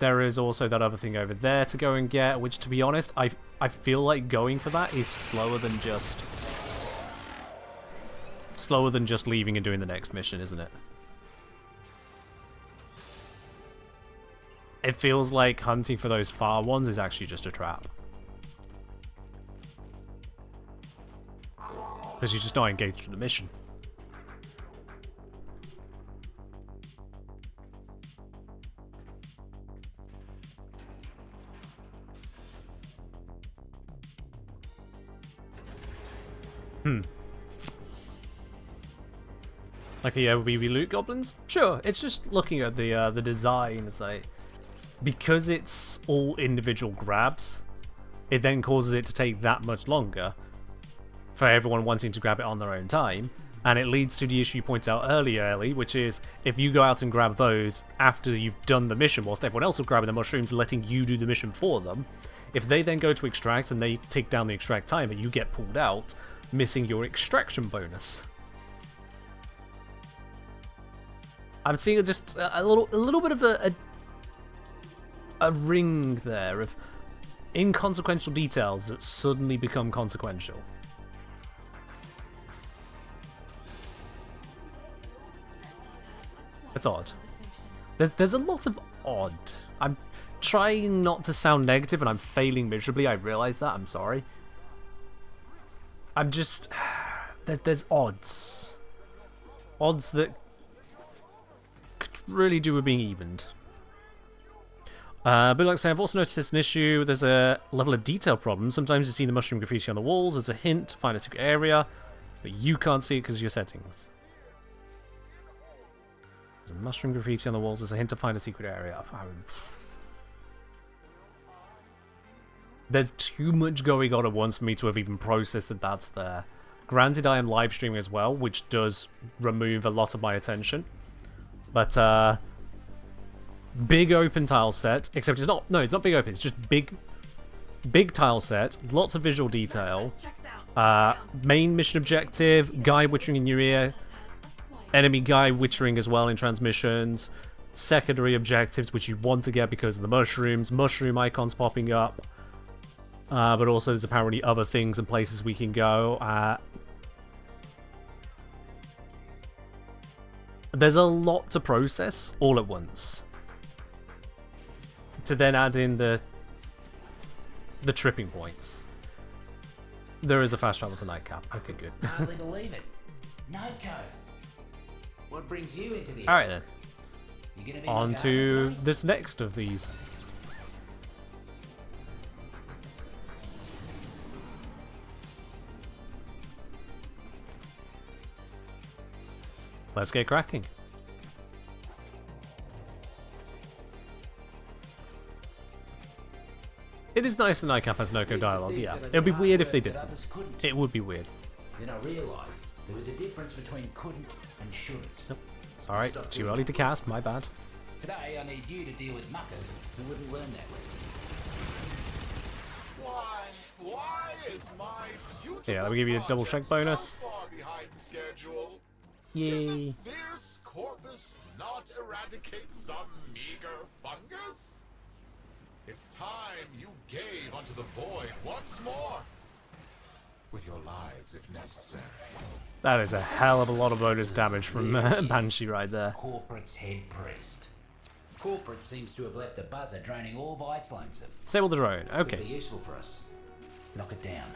There is also that other thing over there to go and get, which to be honest, I feel like going for that is slower than just leaving and doing the next mission, isn't it? It feels like hunting for those far ones is actually just a trap. Because you're just not engaged in the mission. Okay, yeah, we loot goblins? Sure, it's just looking at the design, it's like, because it's all individual grabs, it then causes it to take that much longer for everyone wanting to grab it on their own time, and it leads to the issue you pointed out earlier, Ellie, which is, if you go out and grab those after you've done the mission, whilst everyone else is grabbing the mushrooms, letting you do the mission for them, if they then go to extract and they take down the extract timer, you get pulled out, missing your extraction bonus. I'm seeing just a little bit of a ring there of inconsequential details that suddenly become consequential. It's odd. There's a lot of odd. I'm trying not to sound negative and I'm failing miserably. I realize that. I'm sorry. I'm just... There's odds. Odds that could really do with being evened. But like I say, I've also noticed it's an issue. There's a level of detail problem. Sometimes you see the mushroom graffiti on the walls as a hint to find a secret area, but you can't see it because of your settings. There's a mushroom graffiti on the walls as a hint to find a secret area. There's too much going on at once for me to have even processed that that's there. Granted, I am live streaming as well, which does remove a lot of my attention. But, big open tile set, except it's not, no, it's not big open, it's just big tile set, lots of visual detail, main mission objective, guy whittering in your ear, enemy guy whittering as well in transmissions, secondary objectives which you want to get because of the mushrooms, mushroom icons popping up, but also there's apparently other things and places we can go. There's a lot to process all at once. To then add in the tripping points. There is a fast travel to Nightcap. Okay, good. Hardly believe it. Nokko. What brings you into the... Alright then. You gonna be On my to guide today? this next of these. Let's get cracking. It is nice that Nightcap has Nokko dialogue, yeah. It would be weird if they didn't. It would be weird. Then I realised there was a difference between couldn't and shouldn't. Nope. Sorry, too early to cast, my bad. Today I need you to deal with muckers who wouldn't learn that lesson. Why is my beautiful Yeah, let me give you a double project check bonus. so far behind schedule? Yay. Did the fierce corpus not eradicate some meager fungus? It's time you gave unto the void once more. With your lives, if necessary. That is a hell of a lot of bonus damage from Banshee right there. Corporate's head priest. Corporate seems to have left a buzzer droning all by its lonesome. Disable the drone, Could be okay. useful for us. Knock it down.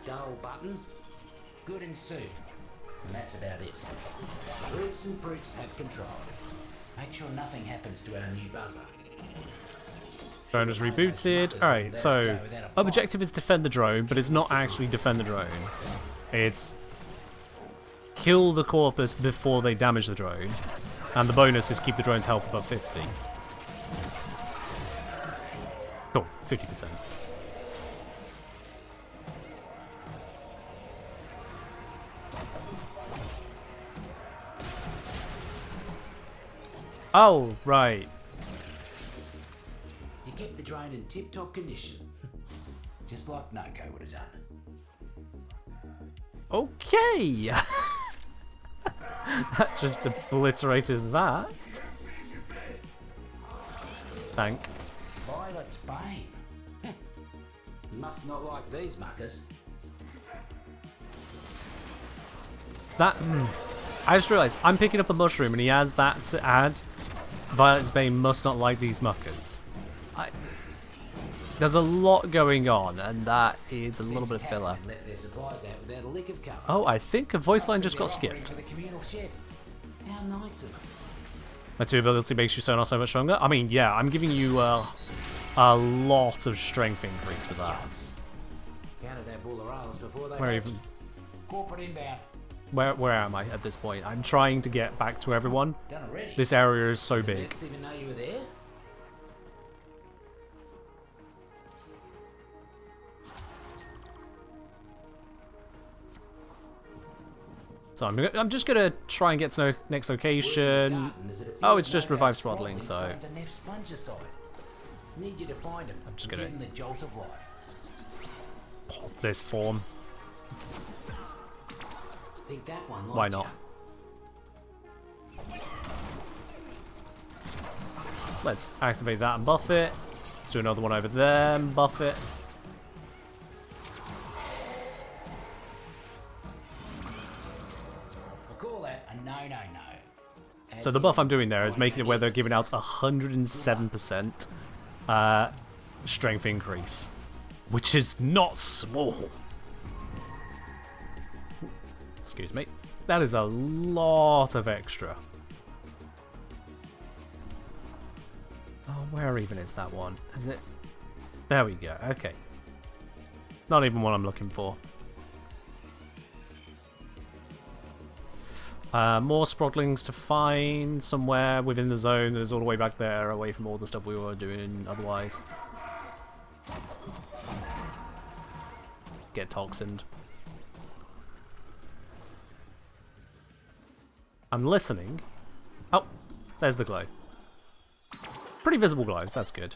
Dull button. Good and soon. And that's about it. Roots and fruits have control. Make sure nothing happens to our new buzzer. Drone is rebooted. Alright, so objective is defend the drone, but it's not actually defend the drone. It's kill the corpus before they damage the drone. And the bonus is keep the drone's health above 50. Cool, 50%. Oh, right. You kept the drone in tip-top condition. Just like Nokko would have done. Okay. That just obliterated that. Thank. Violet's bane. You must not like these muckers. That. I just realised I'm picking up a mushroom and he has that to add. Violet's Bane must not like these muckers. There's a lot going on, and that is a little bit of filler. Left their supplies out without a lick of cover. Oh, I think a voice line just got They're offering skipped. for the communal shed. How nice of them. My 2 ability makes you so not so much stronger. I mean, yeah, I'm giving you a lot of strength increase with that. Counted our bullerales before they Where hatched. even? Corporate inbound. Where am I at this point? I'm trying to get back to everyone. Done already. This area is so big. Mercs even know you were there? So I'm just gonna try and get to next location. Oh, it's just revived swaddling, so Need you to find him. I'm just and gonna- give him the jolt of life. pop this form. Think that one Why liked not? ya? Let's activate that and buff it. Let's do another one over there and buff it. We'll call that a no. So the buff I'm doing there is making it where they're giving out 107% strength increase, which is not small. Excuse me. That is a lot of extra. Oh, where even is that one? Is it? There we go. Okay. Not even what I'm looking for. More Sprotlings to find somewhere within the zone that is all the way back there, away from all the stuff we were doing otherwise. Get toxined. I'm listening. Oh, there's the glow. Pretty visible glows, that's good.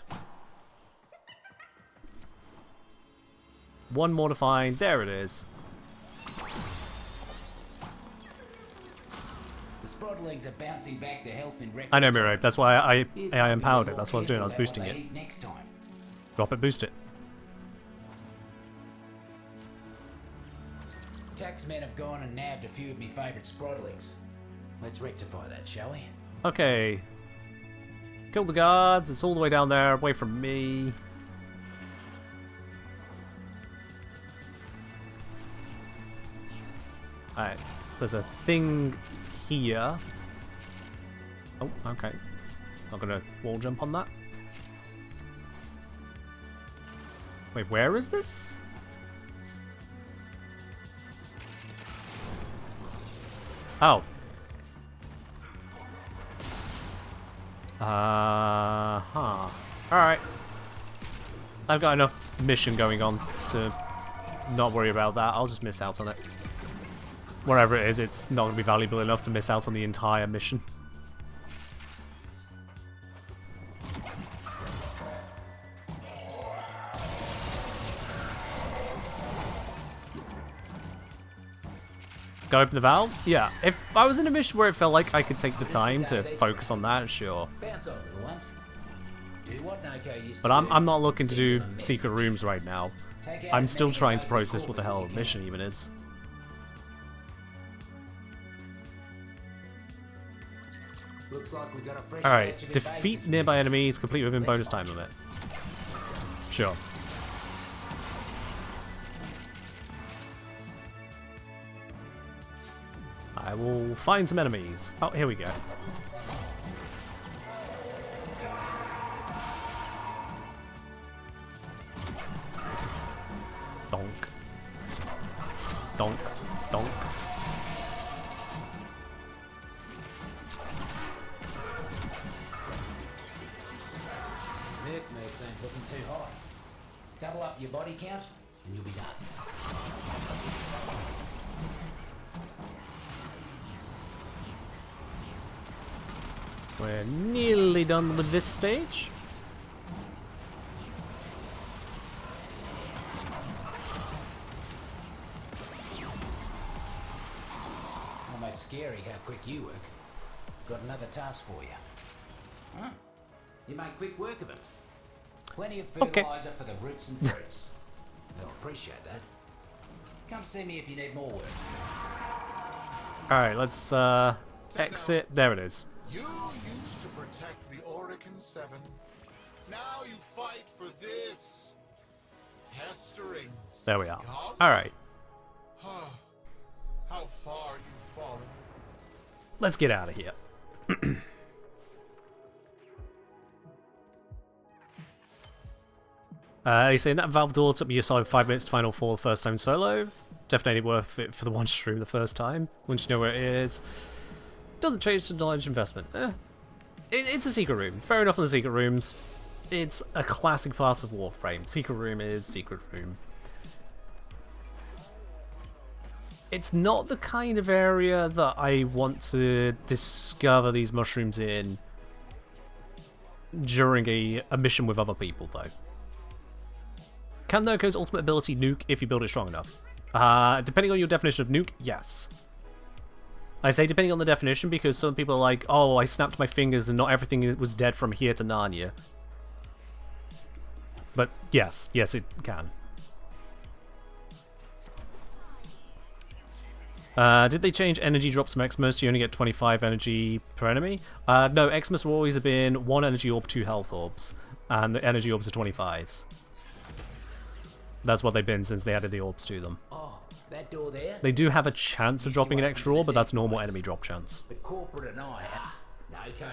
One more to find. There it is. The Sprotlings are bouncing back to health in record. I know, Miro. That's why I Here's AI hoping empowered you're it. more That's what I was doing. I was careful boosting about what it. they eat next time. Drop it, boost it. Taxmen have gone and nabbed a few of my favourite Sprotlings. Let's rectify that, shall we? Okay. Kill the guards. It's all the way down there, away from me. Alright. There's a thing here. Oh, okay. Not gonna wall jump on that. Wait, where is this? Oh. Huh. Alright. I've got enough mission going on to not worry about that. I'll just miss out on it. Wherever it is, it's not going to be valuable enough to miss out on the entire mission. Go open the valves? Yeah. If I was in a mission where it felt like I could take the time to focus on that, sure. Bounce on, little ones. Do what Nokko used But to I'm not and looking to send do them a message. secret rooms right now. Take out I'm as still many trying to guys process and what the corpses hell as a you mission can. even is. Looks like we got a fresh Alright, batch of defeat invasive nearby men. enemies, complete within Let's bonus time march. limit. Sure. I will find some enemies. Oh, here we go. Donk. Donk. Donk. Mercs ain't looking too hot. Double up your body count, and you'll be done. We're nearly done with this stage. Almost scary how quick you work. Got another task for you. Huh? You make quick work of it. Plenty of Okay. fertilizer for the roots and fruits. They'll appreciate that. Come see me if you need more work. Alright, let's exit. There it is. You used to protect the Oregon 7. Now you fight for this festering There we are. scum? Alright, How far you've fallen. let's get out of here. He's saying that valve door took me a solid 5 minutes to find all 4 the first time solo. Definitely worth it for the one stream the first time. Once you know where it is. Doesn't change the knowledge investment. It's a secret room. Fair enough on the secret rooms. It's a classic part of Warframe. Secret room is secret room. It's not the kind of area that I want to discover these mushrooms in during a mission with other people, though. Can Nokko's ultimate ability nuke if you build it strong enough? Depending on your definition of nuke, yes. I say depending on the definition because some people are like, oh, I snapped my fingers and not everything was dead from here to Narnia. But yes, it can. Did they change energy drops from Xmas? You only get 25 energy per enemy? No, Xmas will always have been 1 energy orb, 2 health orbs. And the energy orbs are 25s. That's what they've been since they added the orbs to them. Oh, that door there? They do have a chance of dropping an extra orb, but that's normal enemy drop chance. But corporate and I, Nokko,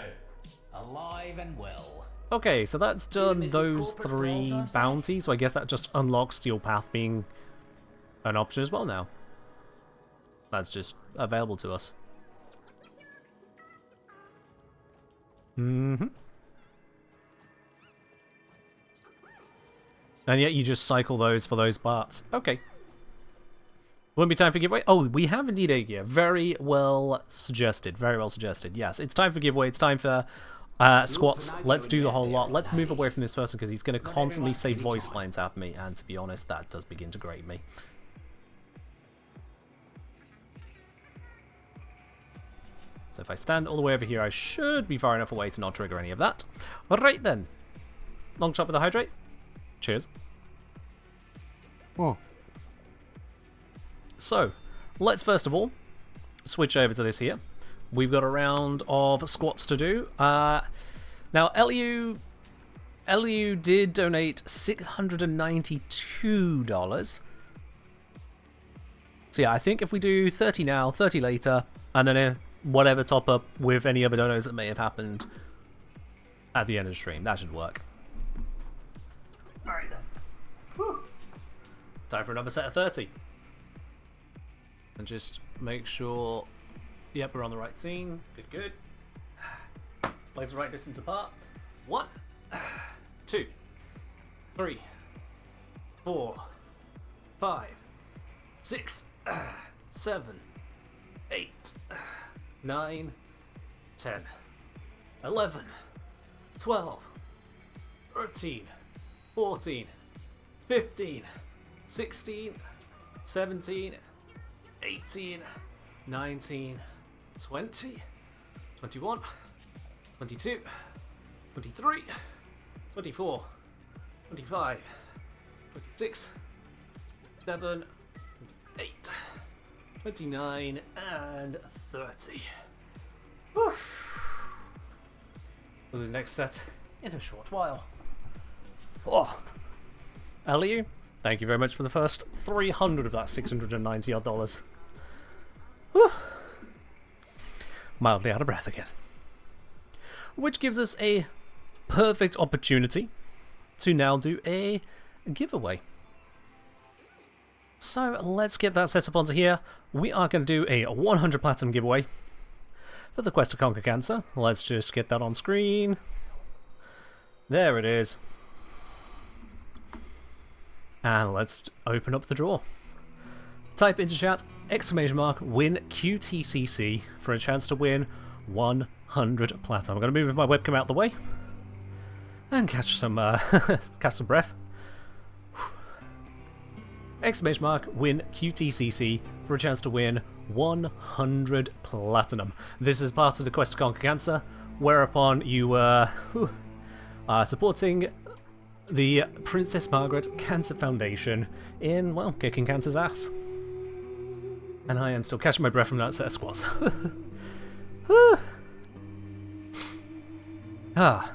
alive and well. Okay, so that's done those 3 bounties, so I guess that just unlocks Steel Path being an option as well now. That's just available to us. Mm-hmm. And yet you just cycle those for those parts. Okay. Wouldn't be time for giveaway? Oh, we have indeed a gear. Very well suggested. Very well suggested. Yes, it's time for giveaway. It's time for squats. Let's do the whole lot. Let's move away from this person because he's going to constantly say voice lines at me. And to be honest, that does begin to grate me. So if I stand all the way over here, I should be far enough away to not trigger any of that. Alright then. Long shot with the hydrate. Cheers. Oh. So, let's first of all switch over to this here. We've got a round of squats to do. Now, LU did donate $692. So yeah, I think if we do 30 now, 30 later, and then whatever top up with any other donos that may have happened at the end of the stream, that should work. Alright then. Whew. Time for another set of 30. And just make sure, yep, we're on the right scene. Good, good. Legs the right distance apart. 1, 2, 3, 4, 5, 6, 7, 8, 9, 10, 11, 12, 13, 14, 15, 16, 17, 18, 19, 20, 21, 22, 23, 24, 25, 26, 27, 28, 29, and 30. Whew. We'll do the next set in a short while. Oh. LU, thank you very much for the first 300 of that $690 odd. Whew. Mildly out of breath again. Which gives us a perfect opportunity to now do a giveaway. So let's get that set up onto here. We are going to do a 100 platinum giveaway for the Quest to Conquer Cancer. Let's just get that on screen. There it is. And let's open up the draw. Type into chat !win QTCC for a chance to win 100 platinum. I'm going to move my webcam out the way and catch some catch some breath. !win QTCC for a chance to win 100 platinum. This is part of the Quest to Conquer Cancer, whereupon you are supporting the Princess Margaret Cancer Foundation in, well, kicking cancer's ass. And I am still catching my breath from that set of squats. Alright.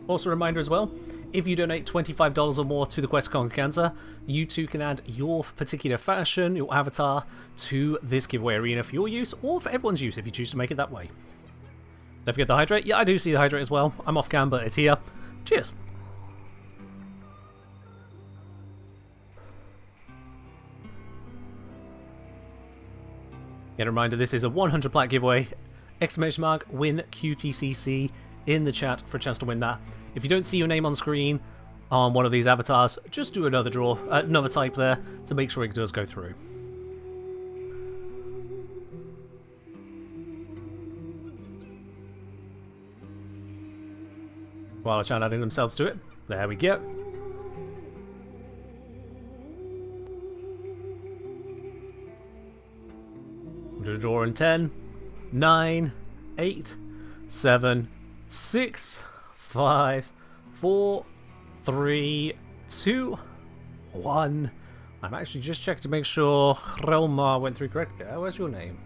Also a reminder as well, if you donate $25 or more to the Quest to Conquer Cancer, you too can add your particular fashion, your avatar, to this giveaway arena for your use, or for everyone's use if you choose to make it that way. Don't forget the hydrate. Yeah, I do see the hydrate as well. I'm off cam, but it's here. Cheers. Again, a reminder, this is a 100 plat giveaway. !win QTCC in the chat for a chance to win that. If you don't see your name on screen on one of these avatars, just do another draw, another type there to make sure it does go through. While the chat adding themselves to it, there we go. Do the draw in 10, 9, 8, 7, 6, 5, 4, 3, 2, 1. I'm actually just checking to make sure Relmar went through correctly. Where's your name?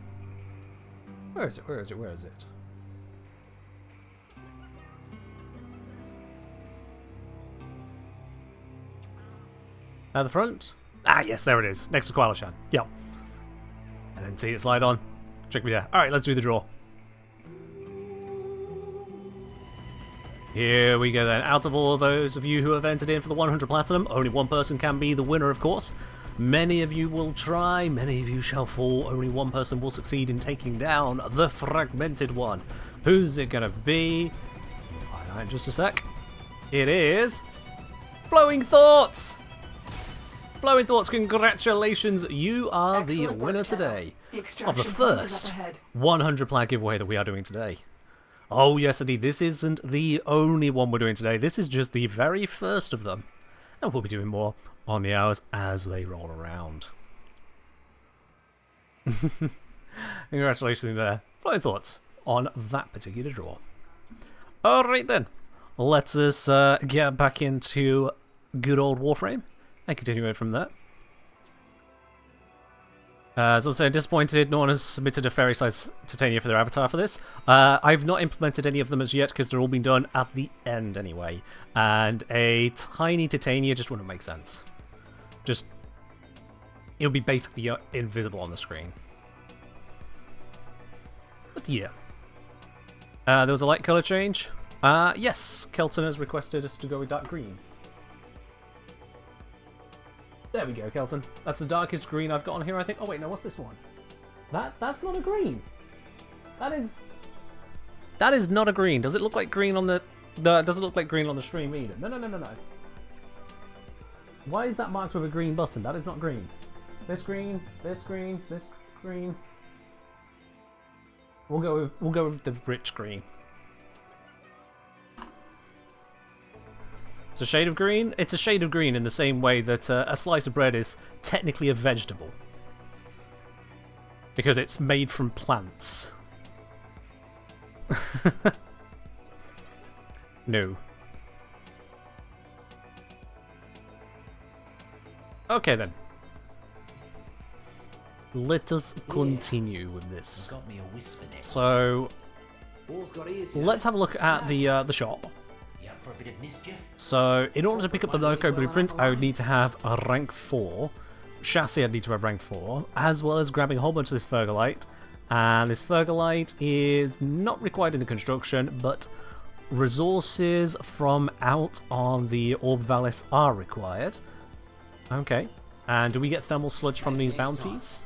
Where is it? Where is it? Where is it? At the front? Ah, yes, there it is. Next to Koala-chan. Yep. And then see it slide on. Trick me there. Alright, let's do the draw. Here we go then. Out of all those of you who have entered in for the 100 Platinum, only one person can be the winner, of course. Many of you will try, many of you shall fall. Only one person will succeed in taking down the Fragmented One. Who's it gonna be? We'll find out in just a sec. It is... Flowing Thoughts! Flowing Thoughts, congratulations, you are the winner today of the first 100 player giveaway that we are doing today. Oh yes indeed, this isn't the only one we're doing today, this is just the very first of them. And we'll be doing more on the hours as they roll around. Congratulations there. Flowing Thoughts on that particular draw. Alright then, let's us get back into good old Warframe. And continuing from there. As I was saying, disappointed no one has submitted a fairy size Titania for their avatar for this. I've not implemented any of them as yet because they're all been done at the end anyway. And a tiny Titania just wouldn't make sense. Just, it would be basically invisible on the screen. But yeah. There was a light colour change. Yes, Kelton has requested us to go with dark green. There we go, Kelton. That's the darkest green I've got on here, I think. Oh wait, no, what's this one? That's not a green. That is not a green. Does it look like green on the doesn't look like green on the stream either? No. Why is that marked with a green button? That is not green. This green, this green, this green. We'll go with the rich green. It's a shade of green? It's a shade of green in the same way that a slice of bread is technically a vegetable. Because it's made from plants. No. Okay then. Let us continue with this. So, let's have a look at the shop. For a bit of mischief? So, in order to pick up the Nokko blueprint, I would need to have a rank 4. Chassis, I'd need to have rank 4, as well as grabbing a whole bunch of this Fergalite. And this Fergalite is not required in the construction, but resources from out on the Orb Valis are required. Okay. And do we get thermal sludge from these bounties?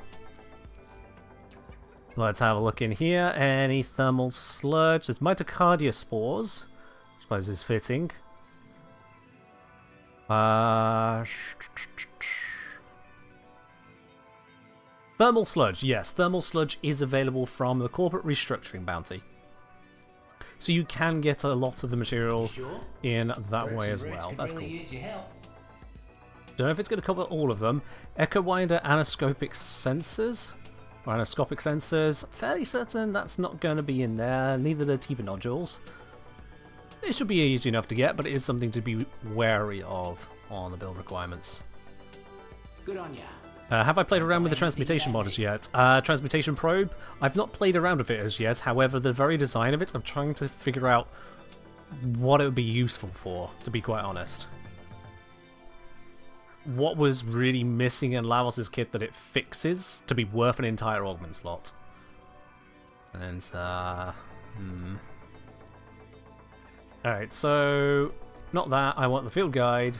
Let's have a look in here. Any thermal sludge? There's mitocardia spores. I suppose is fitting. Thermal sludge, yes, thermal sludge is available from the corporate restructuring bounty. So you can get a lot of the materials in that way as well. That's cool. Don't know if it's going to cover all of them. Echo Winder anoscopic sensors. Or anoscopic sensors. Fairly certain that's not going to be in there. Neither the Tiba nodules. It should be easy enough to get, but it is something to be wary of on the build requirements. Good on ya. Have I played around with the transmutation modders yet? Transmutation probe? I've not played around with it as yet. However, the very design of it, I'm trying to figure out what it would be useful for, to be quite honest. What was really missing in Lavos' kit that it fixes to be worth an entire augment slot? And, Alright, so not that. I want the field guide.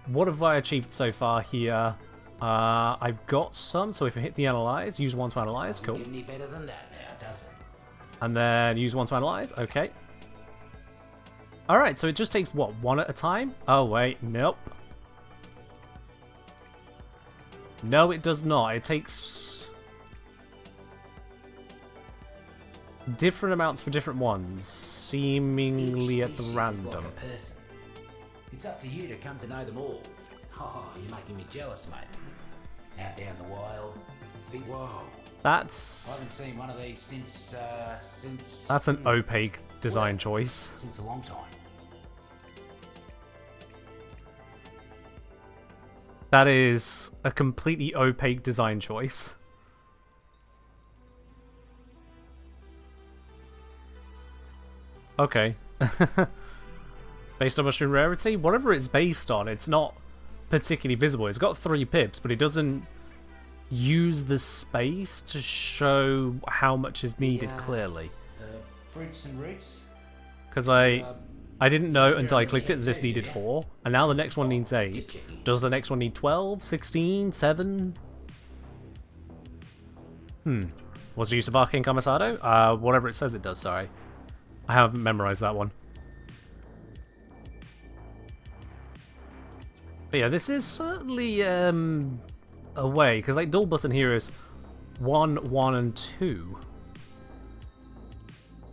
What have I achieved so far here? I've got some, so if I hit the analyze, use one to analyze, cool. Doesn't get any better than that now, does it? And then use one to analyze, okay. Alright, so it just takes, what, one at a time? Oh, wait, nope. No, it does not. It takes different amounts for different ones, seemingly at random. Like a person. It's up to you to come to know them all. Oh, you're making me jealous, mate. Out there in the wild, think, whoa, I That's haven't seen one of these since that's an opaque design choice. since a long time. That is a completely opaque design choice. Okay. Based on mushroom rarity? Whatever it's based on, it's not particularly visible. It's got 3 pips, but it doesn't use the space to show how much is needed clearly. The fruits and roots. Because I didn't know until I clicked it that this needed 4, and now the next one needs 8. Does the next one need 12, 16, 7? What's the use of Arcane Commissado? Whatever it says it does, sorry. I haven't memorized that one. But yeah, this is certainly a way, because like dual button here is 1, 1, and 2.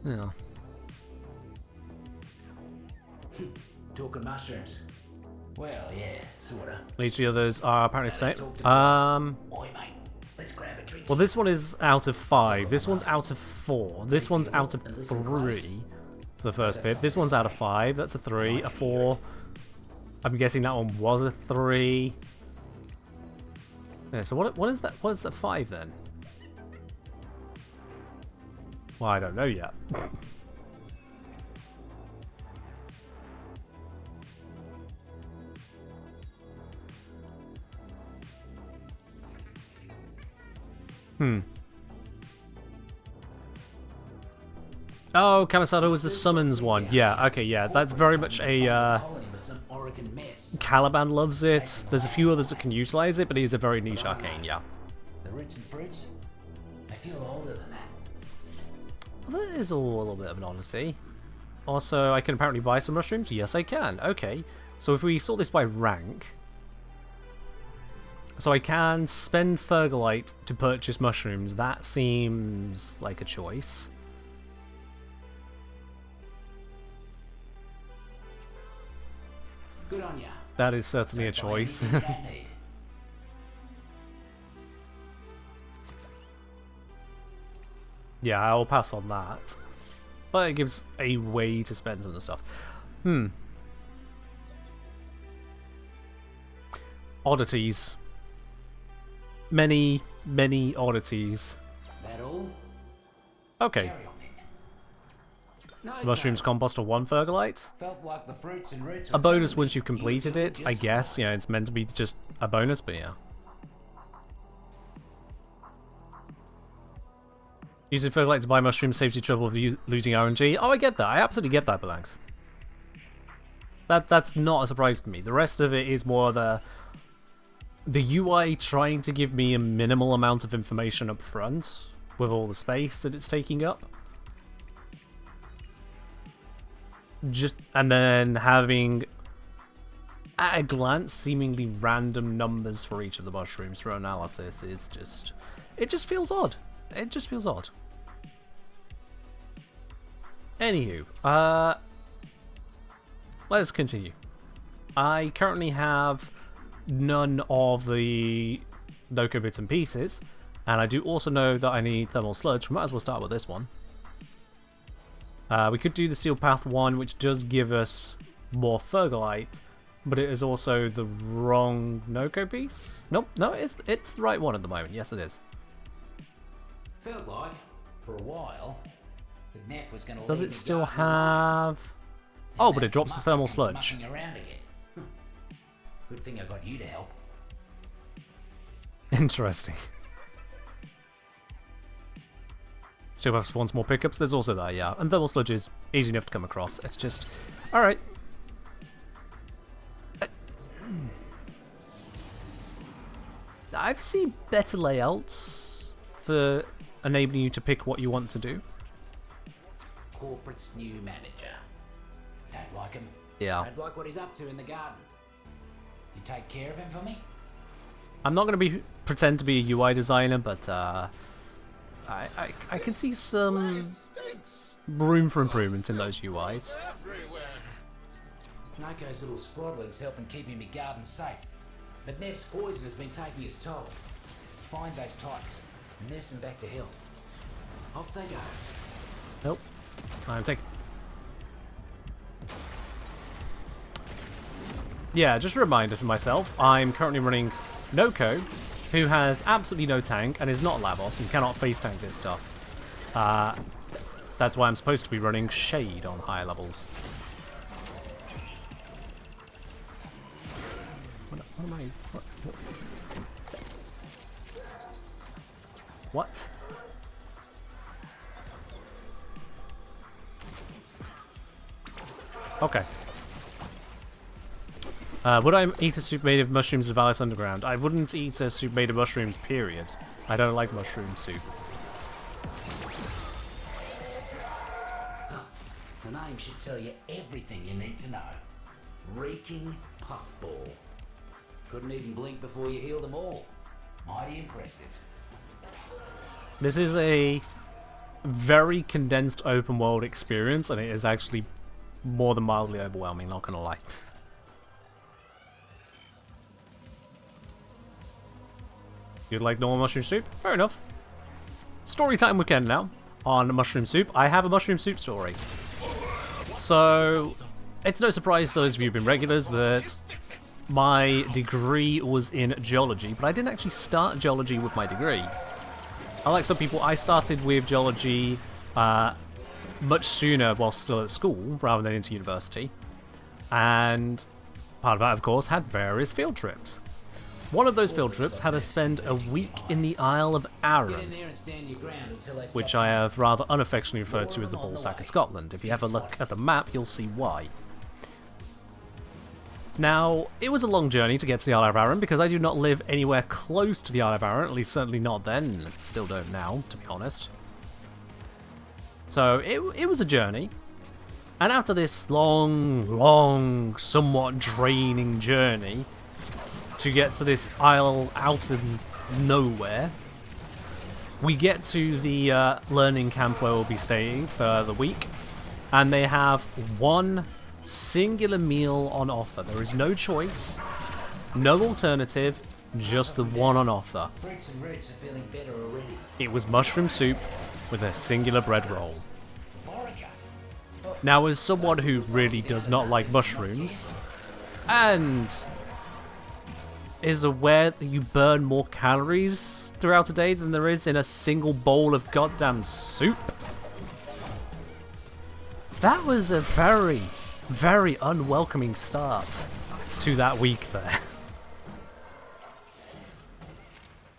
Yeah. Talking mushrooms. Well, yeah, sorta. Each of the others are apparently same. Oi, mate, let's grab a drink. Well, this one is out of 5. This one's out of 4. This one's out of 3 for the first bit. This one's out of 5. That's a 3, a 4. I'm guessing that one was a 3. Yeah, so what is that? What is that 5 then? Well, I don't know yet. Oh, Kamisado was the summons one. Yeah, okay, yeah. That's very much a, Caliban loves it. There's a few others that can utilize it, but he's a very niche arcane, yeah. The roots and fruits, I feel older than that. Well, that is all a little bit of an odyssey. Also, I can apparently buy some mushrooms? Yes, I can. Okay. So if we sort this by rank... So I can spend Fergalite to purchase mushrooms. That seems like a choice. Good on ya. That is certainly a Don't buy choice. anything you don't need. Yeah, I'll pass on that. But it gives a way to spend some of the stuff. Oddities. Many, many oddities. That all? Okay. Carry on then. No, Mushrooms compost for 1 Fergalite. felt like the fruits and roots A were bonus telling once me you've completed you're it, doing I just guess. fine. You know, it's meant to be just a bonus, but yeah. Using Fergalite to buy mushrooms saves you trouble of losing RNG. Oh, I get that. I absolutely get that, Balanx. That's not a surprise to me. The rest of it is more the UI trying to give me a minimal amount of information up front with all the space that it's taking up. And then having, at a glance, seemingly random numbers for each of the mushrooms for analysis is just... It just feels odd. It just feels odd. Anywho, let's continue. I currently have none of the Nokko bits and pieces, and I do also know that I need thermal sludge. We might as well start with this one. We could do the Steel Path one, which does give us more Fergalite, but it is also the wrong Nokko piece. Nope, no, it's the right one at the moment. Yes, it is. Felt like, for a while, that Neff was going to Does it still have... Oh, but it drops the thermal sludge. Around again. Good thing I got you to help. Interesting. Still have spawns more pickups. There's also that, yeah. And thermal sludge is easy enough to come across. It's just... Alright. I've seen better layouts for enabling you to pick what you want to do. Corporate's new manager. Don't like him. Yeah. Don't like what he's up to in the garden. You take care of him for me? I'm not going to pretend to be a UI designer, but I can see some room for improvement in those UIs. Nokko's little squadling's helping keeping me garden safe. But Neff's poison has been taking its toll. Find those types. nursing back to health. Off they go. Nope. I'm taking. Yeah, just a reminder for myself, I'm currently running Nokko, who has absolutely no tank and is not Lavos and cannot face tank this stuff. That's why I'm supposed to be running Shade on higher levels. What am I... What? Okay. Would I eat a soup made of mushrooms of Alice Underground? I wouldn't eat a soup made of mushrooms, period. I don't like mushroom soup. The name should tell you everything you need to know. Reeking puffball. Couldn't even blink before you healed them all. Mighty impressive. This is a very condensed open world experience, and it is actually more than mildly overwhelming, not gonna lie. You'd like normal mushroom soup? Fair enough. Story time weekend now on mushroom soup. I have a mushroom soup story. So, it's no surprise to those of you who've been regulars that my degree was in geology, but I didn't actually start geology with my degree. Unlike some people, I started with geology much sooner while still at school, rather than into university. And part of that, of course, had various field trips. One of those field trips had us spend a week in the Isle of Arran, which I have rather unaffectionately referred to as the ballsack of Scotland. If you have a look at the map, you'll see why. Now, it was a long journey to get to the Isle of Arran because I do not live anywhere close to the Isle of Arran, at least certainly not then, still don't now, to be honest. So, it was a journey. And after this long, somewhat draining journey, to get to this isle out of nowhere, we get to the learning camp where we'll be staying for the week, and they have one singular meal on offer. There is no choice, no alternative, just the one on offer. Fruits and roots are feeling better already. It was mushroom soup with a singular bread roll. Now, as someone who really does not like mushrooms, and is aware that you burn more calories throughout a day than there is in a single bowl of goddamn soup, that was a very, very unwelcoming start to that week there.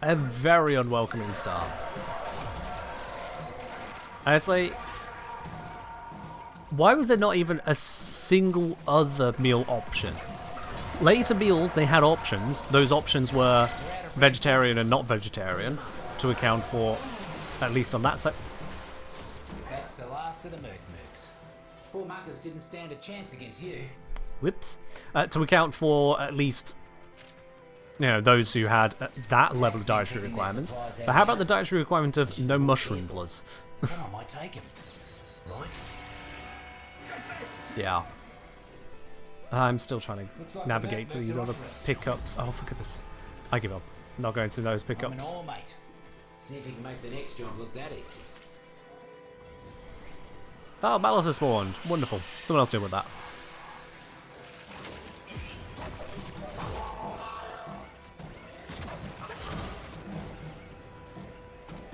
A very unwelcoming start. And it's like, why was there not even a single other meal option? Later meals, they had options. Those options were vegetarian and not vegetarian, to account for, at least on that side. That's the last of the Merc-Mercs. Poor muckers didn't stand a chance against you. Whoops. To account for at least, you know, those who had that level of dietary requirement. But how about the dietary requirement of no mushroom bloods? Someone might take him, right? Yeah. I'm still trying to navigate to these other pickups. Oh, for goodness. I give up. I'm not going to those I'm an pickups. all mate. See if you can make the next job look that easy. Oh, Battles have spawned. Wonderful. Someone else deal with that.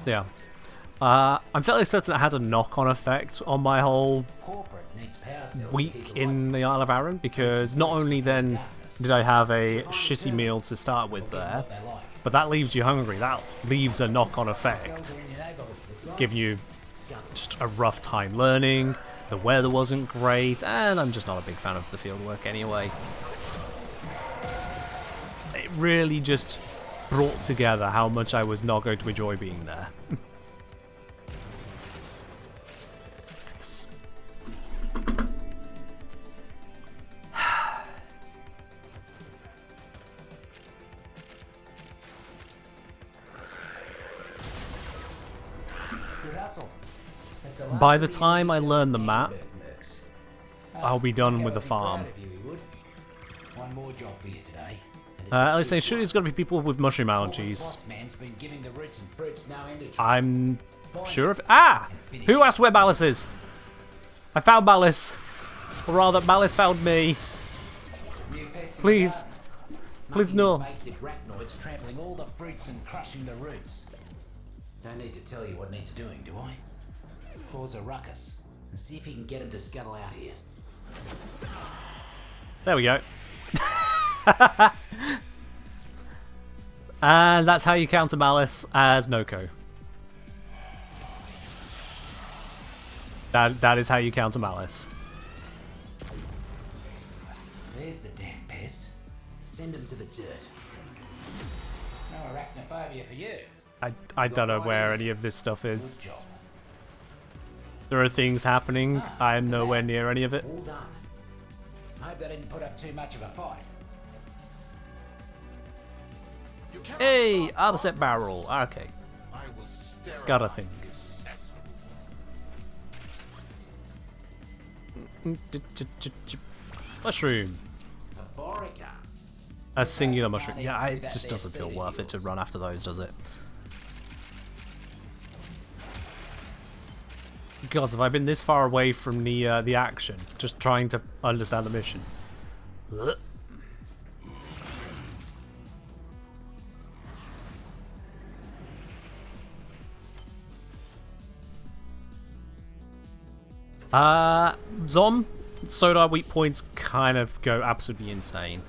Yeah. I'm fairly certain it had a knock-on effect on my whole Corporate needs power cells to keep week the lights in the Isle of Arran, because not only then did I have a shitty meal to start with there, but that leaves you hungry. That leaves a knock-on effect, on in your neighbourhood. Looks like giving you just a rough time learning. The weather wasn't great, and I'm just not a big fan of the fieldwork anyway. It really just brought together how much I was not going to enjoy being there. good hustle. That's the last By of the time I empty learn the cells map, and Merc-Mercs. I'll be done Nokko with the would be farm. proud of you, he would. one more job for you today. Let's say, surely there's got to be people with mushroom allergies. Boss man's been giving the roots and fruits no end of I'm sure of. Ah! Who asked where Malice is? I found Malice. Or rather, Malice found me. Please. Please, no. Invasive arachnoids trampling all the fruits and crushing the roots. Don't need to tell you what needs doing, do I? Cause a ruckus and see if you can get him to scuttle out here. There we go. And that's how you counter Malice as Nokko. That is how you counter Malice. There's the damn pest. Send him to the dirt. No arachnophobia for you. I don't know where any of this stuff is. There are things happening. I am nowhere near any of it. All done. Hope they didn't put up too much of a fight. Hey, opposite barrel. Okay. Got a thing. Mushroom. A singular mushroom. Yeah, it just doesn't feel worth it to run after those, does it? God, have I been this far away from the action, just trying to understand the mission? Ugh. Zom, Soda weak points kind of go absolutely insane.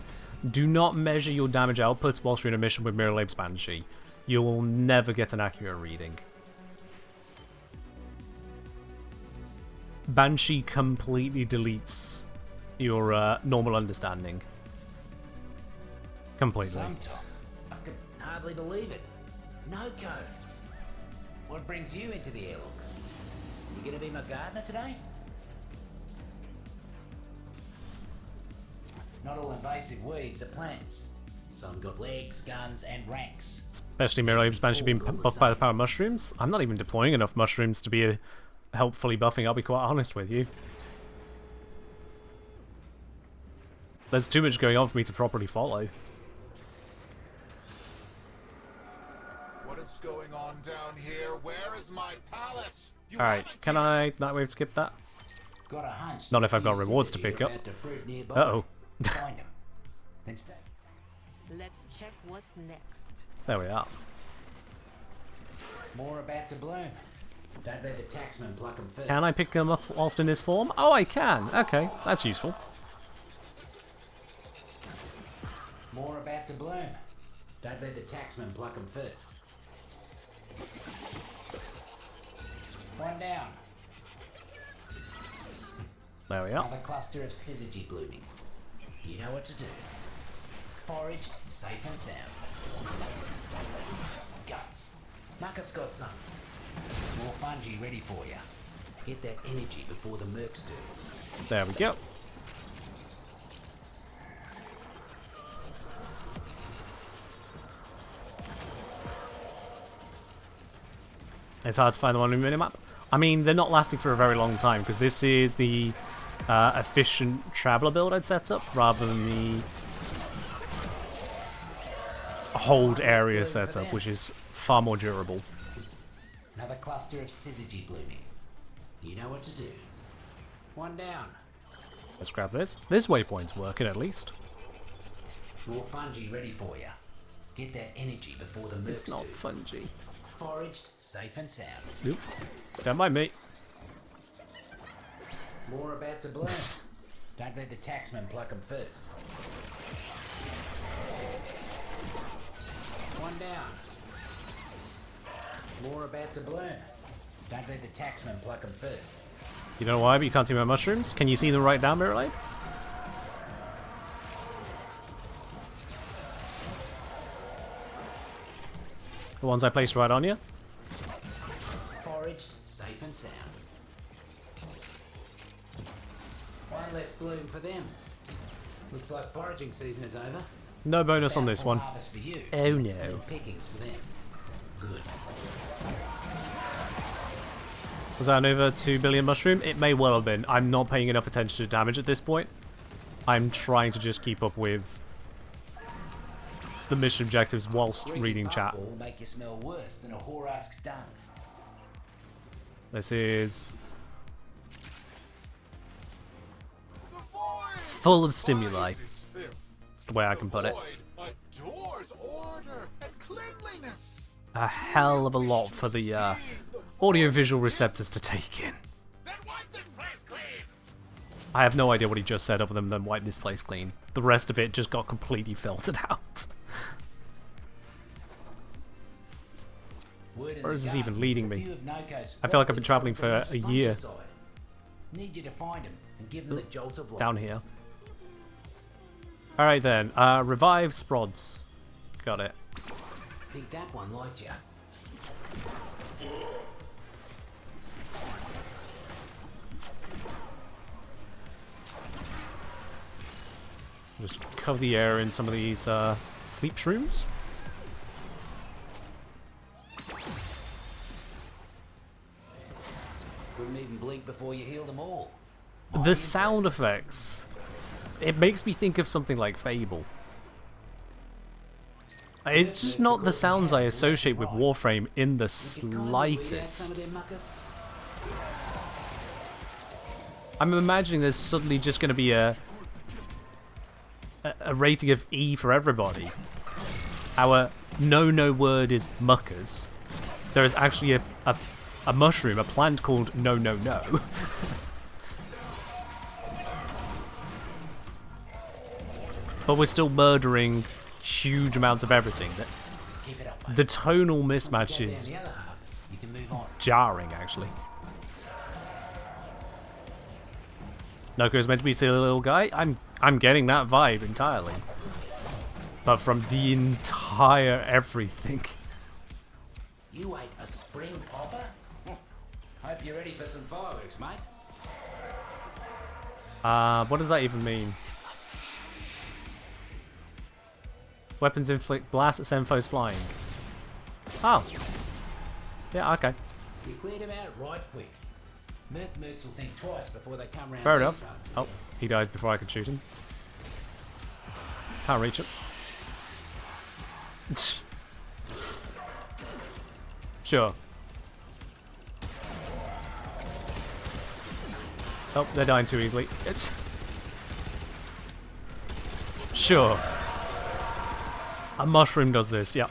Do not measure your damage output whilst you're in a mission with Mirror Labe's Banshee. You will never get an accurate reading. Banshee completely deletes your normal understanding. Completely. Sometimes I can hardly believe it. Nokko. What brings you into the airlock? You gonna be my gardener today? Not all invasive weeds are plants. Some got legs, guns, and ranks. Especially Mirror Labe's Banshee being buffed by the power of mushrooms. I'm not even deploying enough mushrooms to be helpfully buffing, I'll be quite honest with you. There's too much going on for me to properly follow. What is going on down here? Where is my palace? Alright, can I not wave skip that? Got a hunch. Not if I've got rewards to pick up. Uh-oh. Find him. Then stay. Let's check what's next. There we are. More about to bloom. Don't let the taxman pluck them first. Can I pick them up whilst in this form? Oh, I can. Okay, that's useful. More about to bloom. Don't let the taxman pluck them first. One down. There we are. Another cluster of syzygy blooming. You know what to do. Foraged, safe and sound. Guts. Marcus got some. More fungi ready for you. Get that energy before the mercs do. There we go. It's hard to find the one in the minimap. I mean, they're not lasting for a very long time because this is the efficient traveler build I'd set up rather than the hold area setup, which is far more durable. Another cluster of syzygy blooming. You know what to do. One down. Let's grab this. This waypoint's working at least. More fungi ready for you. Get that energy before the mercs It's not do. fungi. Foraged, safe and sound. Nope. Don't mind me. More about to bloom. Don't let the taxman pluck them first. One down. More about to bloom. Don't let the taxman pluck them first. You don't know why, but you can't see my mushrooms? Can you see them right down, Mirror Lane? The ones I placed right on you? Foraged, safe and sound. One less bloom for them. Looks like foraging season is over. No bonus on this Bountiful one. harvest for you. Oh and no. slim pickings for them. Good. Was that an over 2 billion mushroom? It may well have been. I'm not paying enough attention to damage at this point. I'm trying to just keep up with the mission objectives whilst reading chat. Will make you smell worse than a whore-ask's dung. This is The void full of stimuli. despises filth. That's the way I can put it. Void adores order and cleanliness. A hell of a lot for the audio-visual receptors to take in. Then wipe this place clean. I have no idea what he just said other than wipe this place clean. The rest of it just got completely filtered out. Word in Where is the this even gardens, leading a me? few of Nokko's I feel like I've been squad travelling leads for from a the year. countryside. Need you to find him and give him the jolt of life. Down here. Alright then, revive Sprods. Got it. Think that one liked you. Just cover the air in some of these sleep shrooms. Couldn't even blink before you healed them all. The sound effects. It makes me think of something like Fable. It's just not the sounds I associate with Warframe in the slightest. I'm imagining there's suddenly just going to be a rating of E for everybody. Our no word is muckers. There is actually a mushroom, a plant called no. But we're still murdering huge amounts of everything. Keep it up, mate. The tonal Once mismatch you get is down the other half, you can move on. jarring, actually. Nokko's meant to be a silly little guy. I'm getting that vibe entirely. But from the entire everything. You ate a spring popper? Hope you're ready for some fireworks, mate. What does that even mean? Weapons inflict blast that send foes flying. Oh. Yeah, okay. You cleared him out right quick. Mercs will think twice before they come round. Fair these enough. parts Oh, again. he died before I could shoot him. Can't reach him. Sure. Oh, they're dying too easily. Sure. A mushroom does this, yeah.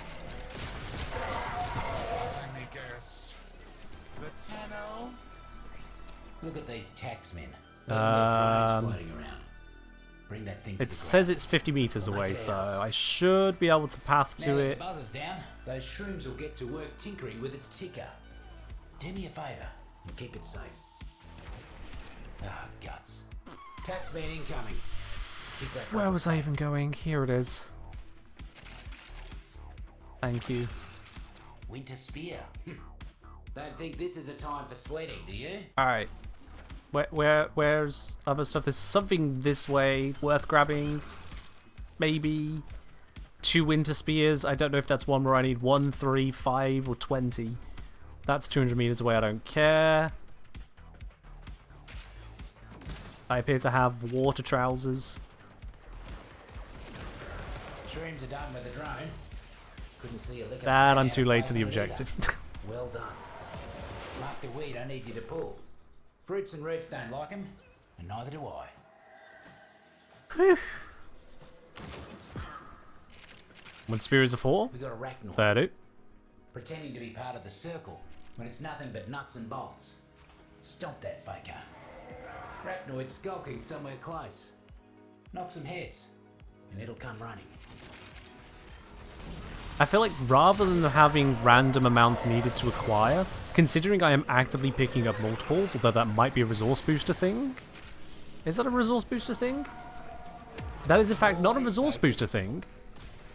Let me guess. The Tenno? Look at these taxmen. Drones floating around. Bring that thing to It the says ground. it's 50 meters We'll make away, it so ours. I should be able to path Now to that it. the buzzer's down, those shrooms will get to work tinkering with its ticker. Do me a favour and keep it safe. Ah, guts. Taxman incoming. Keep that Where buzzer was I safe. even going? Here it is. Thank you. Winter Spear. Don't think this is a time for sledding, do you? Alright. Where's other stuff? There's something this way worth grabbing. Maybe 2 winter spears. I don't know if that's one where I need 1, 3, 5, or 20. That's 200 meters away. I don't care. I appear to have water trousers. Shrooms are done with the drone. Couldn't see a lick of That pain I'm out too of late place to the on it either. objective. Well done. Mark the weed I need you to pull. Fruits and roots don't like 'em, and neither do I. When spear is a 4? We got a arachnoid Fair do. pretending to be part of the circle when it's nothing but nuts and bolts. Stomp that faker. Arachnoid skulking somewhere close. Knock some heads, and it'll come running. I feel like rather than having random amounts needed to acquire, considering I am actively picking up multiples, although that might be a resource booster thing. Is that a resource booster thing? That is in fact not a resource booster thing.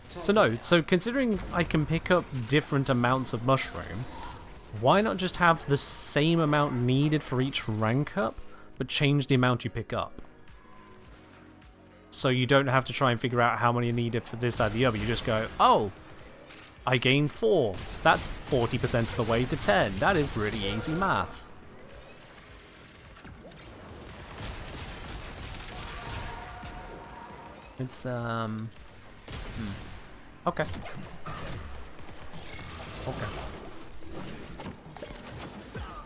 So no, so considering I can pick up different amounts of mushroom, why not just have the same amount needed for each rank up, but change the amount you pick up? So you don't have to try and figure out how many are needed for this, that, the other. You just go, oh, I gained 4. That's 40% of the way to 10. That is really easy math. It's Okay. Okay.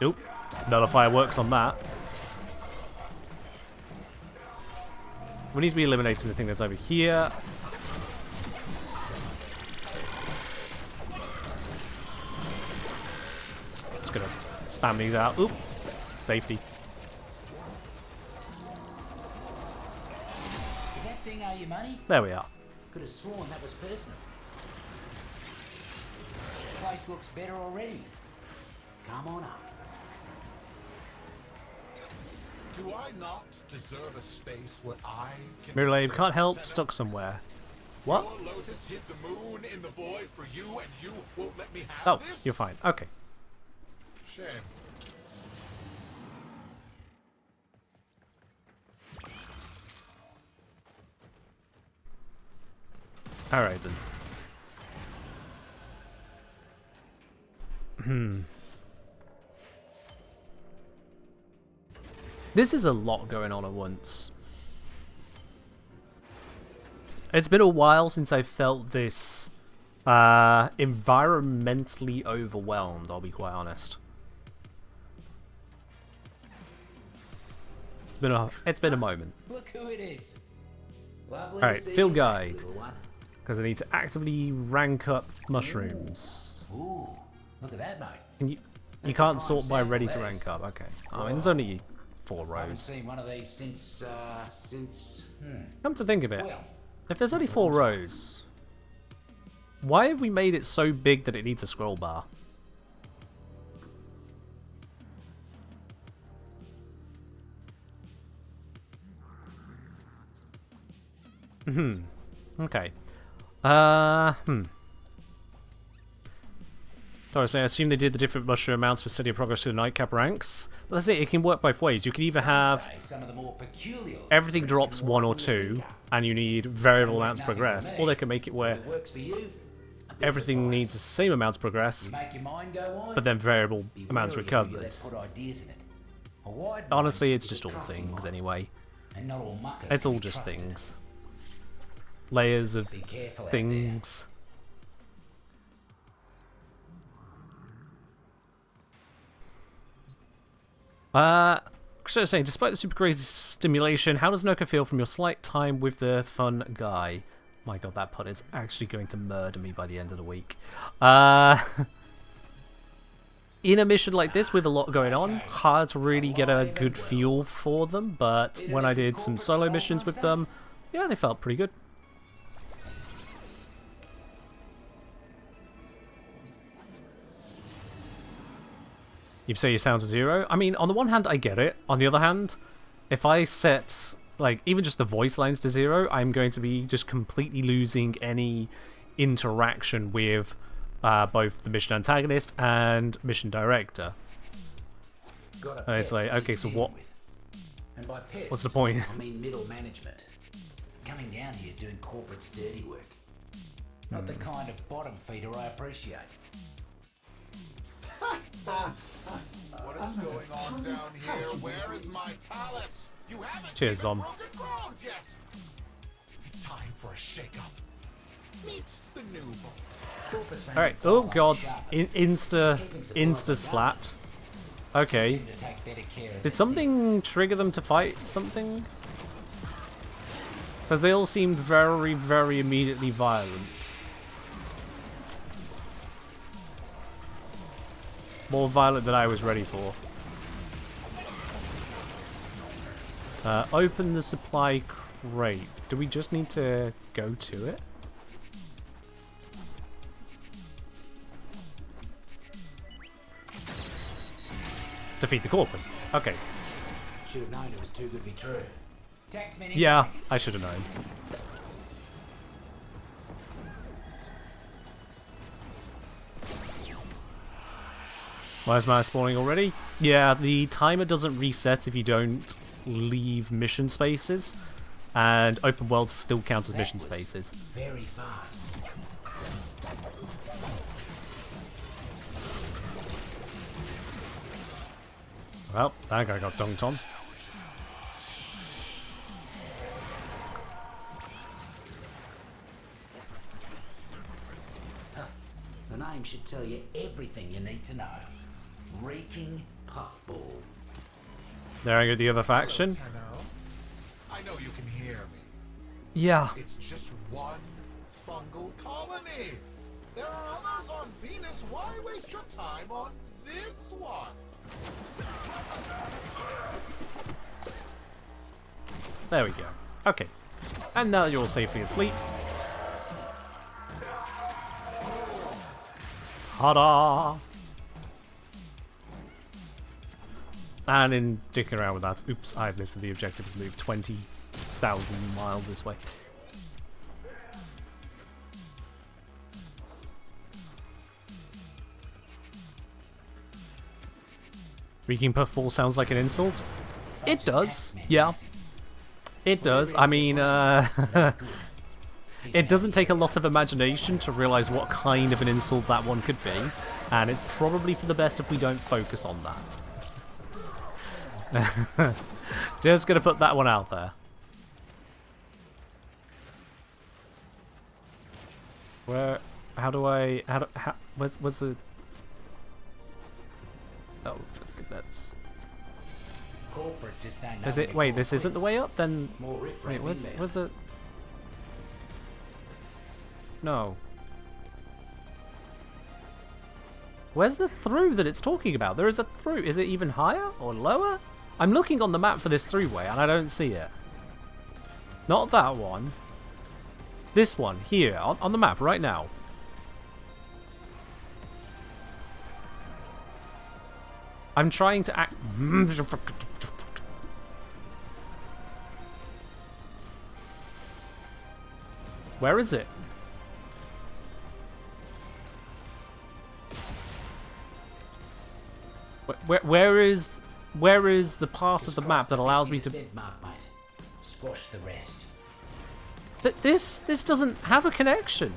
Nope. Another fireworks on that. We need to be eliminating the thing that's over here. Just gonna spam these out. Oop. Safety. Did that thing owe you money? There we are. Could have sworn that was personal. The place looks better already. Come on up. Do I not deserve a space where I can... Mirrorlave, serve can't help, Lieutenant? stuck somewhere. What? Your Lotus hid the moon in the void for you, and you won't let me have Oh, this? you're fine. Okay. Shame. Alright then. This is a lot going on at once. It's been a while since I felt this environmentally overwhelmed, I'll be quite honest. It's been a moment. Look who it is. Lovely Alright, to see field you, guide. little one. Because I need to actively rank up mushrooms. Ooh, look at that, mate. And you That's can't a sort prime by sample, ready to that rank is. up. Okay. I mean, there's only 4 I haven't rows. seen one of these since. Come to think of it, Well, if there's only 4 rows, why have we made it so big that it needs a scroll bar? Okay. I assume they did the different mushroom amounts for steady progress to the nightcap ranks. But that's it, it can work both ways. You can either have say some of the more peculiar everything drops can 1 or walk with 2, vigor. and you need variable amounts to Nothing for progress, me. or they can make it where If it works for you, a bit of everything advice. needs the same amount to progress, You make your mind go on, but then variable be amounts wary of who you recovered. let put ideas in it. A wide Honestly, mind it's is a just all trusting things mind, anyway. and not all muckers It's can all be just trusted. things. Layers of Be careful out things. So I was saying, despite the super crazy stimulation, how does Nokko feel from your slight time with the fun guy? My god, that pun is actually going to murder me by the end of the week. In a mission like this with a lot going on, hard to really get a good feel for them, but when I did some solo missions with them, yeah, they felt pretty good. You say your sound to 0. I mean, on the one hand, I get it. On the other hand, if I set, like, even just the voice lines to 0, I'm going to be just completely losing any interaction with both the mission antagonist and mission director. Got a And it's pest like, you okay, so deal what? with. And by pest, What's the point? I mean middle management. Coming down here doing corporate's dirty work. Not the kind of bottom feeder I appreciate. What is going on down here? Where is my palace? You haven't Cheers, even Zom. broken ground yet. It's time for a shake-up. Meet the noob. Corpus ran Alright, far oh like god, sharpers. insta slapped. Okay. Seem to take better care of Did their something things. trigger them to fight something? Because they all seemed very, very immediately violent. More violent than I was ready for. Open the supply crate. Do we just need to go to it? Defeat the corpus. Okay. Should have known it was too good to be true. Taxman Yeah, incoming. I should have known. Why is Maya spawning already? Yeah, the timer doesn't reset if you don't leave mission spaces, and open worlds still counts as That mission was spaces. Very fast. Well, that guy got dunked on. name should tell you everything you need to know. Reeking Puffball. There I go, the other faction. Tenno. I know you can hear me. Yeah. It's just one fungal colony. There are others on Venus. Why waste your time on this one? There we go. Okay. And now you're safely asleep. Ta-da! And in dicking around with that, oops, I've missed the objective has moved 20,000 miles this way. Reeking Puffball sounds like an insult. It does, yeah. It does. I mean, it doesn't take a lot of imagination to realise what kind of an insult that one could be, and it's probably for the best if we don't focus on that. Just gonna put that one out there. Where? How do I? Where's the? Oh, that's. Corporate just don't know Is when it? to Wait, call this isn't the quits. way up. Then. More riff Wait, raff where's in there. the? No. Where's the through that it's talking about? There is a through. Is it even higher or lower? I'm looking on the map for this throughway and I don't see it. Not that one. This one, here, on the map right now. I'm trying to act... Where is it? Where is the part of the map that allows me to... Mark, mate. Squash the rest. This doesn't have a connection.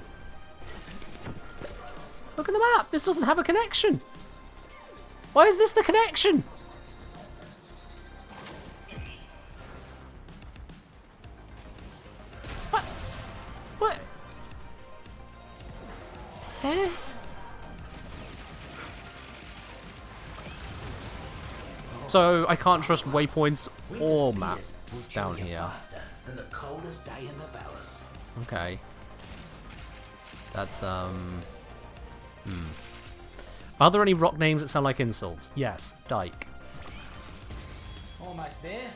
Look at the map. This doesn't have a connection. Why is this the connection? What? What? Eh? So I can't trust waypoints or maps down here. Than the coldest day in the Vallis. Okay. That's Are there any rock names that sound like insults? Yes, Dyke. Almost there.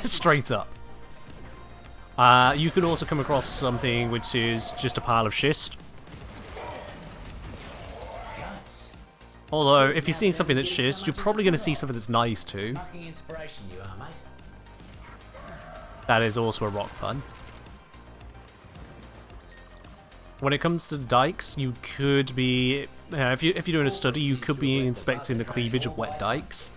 Straight up. You can also come across something which is just a pile of schist. Guts. Although, if you're seeing something that's schist, you're probably going to see something that's nice too. Fucking inspiration you are, mate. That is also a rock pun. When it comes to dikes, you could be... if you're doing a study, you could be inspecting the cleavage of wet dikes.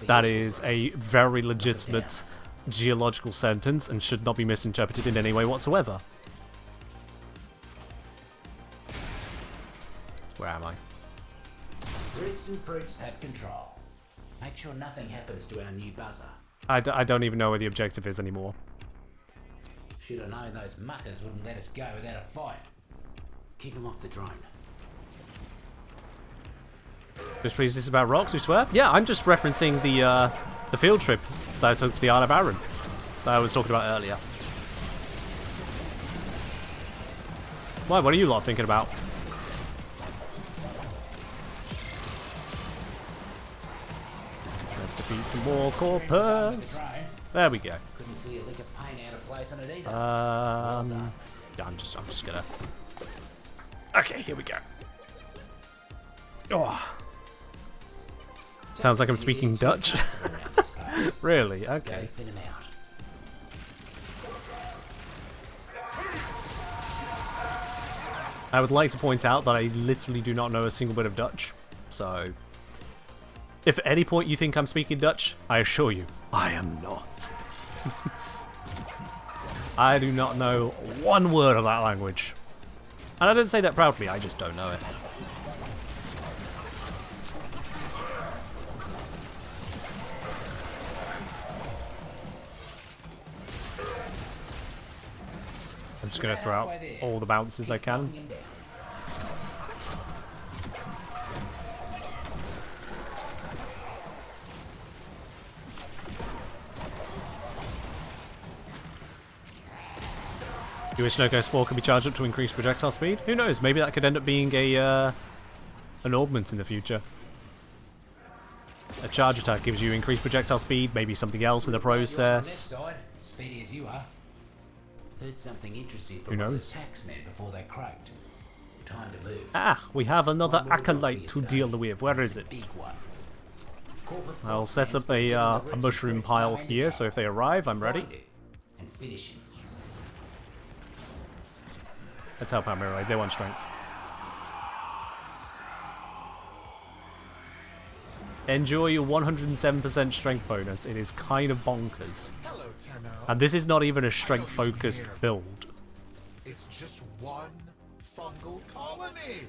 That is a very legitimate geological sentence and should not be misinterpreted in any way whatsoever. Where am I? Roots and fruits have control. Make sure nothing happens to our new buzzer. I don't even know where the objective is anymore. Should have known those muckers wouldn't let us go without a fight. Keep them off the drone. Just please, this is about rocks, we swear? Yeah, I'm just referencing the field trip that I took to the Isle of Arran that I was talking about earlier. Why, what are you lot thinking about? Let's defeat some more corpus. There we go. Couldn't see a lick of paint out of place on it either. Yeah, I'm just gonna... Okay, here we go. Oh. Sounds like I'm speaking Dutch. Really? Okay. Thin 'em out. I would like to point out that I literally do not know a single bit of Dutch, so... If at any point you think I'm speaking Dutch, I assure you, I am not. I do not know one word of that language. And I don't say that proudly, I just don't know it. I'm just going to throw out all the bounces I can. You wish Nokko's 4 could be charged up to increase projectile speed? Who knows? Maybe that could end up being a an augment in the future. A charge attack gives you increased projectile speed, maybe something else in the process. Side, speedy as you are. Heard something interesting from Who one of knows? the taxmen before they croaked. Time to move. Ah, we have another One more job for acolyte you to today. deal with. Where It's is a it? big one. Corpus I'll Boss set man's up been a given the roots and mushroom fruits pile no end of here, so trouble. if they arrive, I'm ready. Find it and finish him. Let's help out Mirai. They want strength. Enjoy your 107% strength bonus. It is kind of bonkers. Hello, Tenno. And this is not even a strength-focused build. It's just one fungal colony.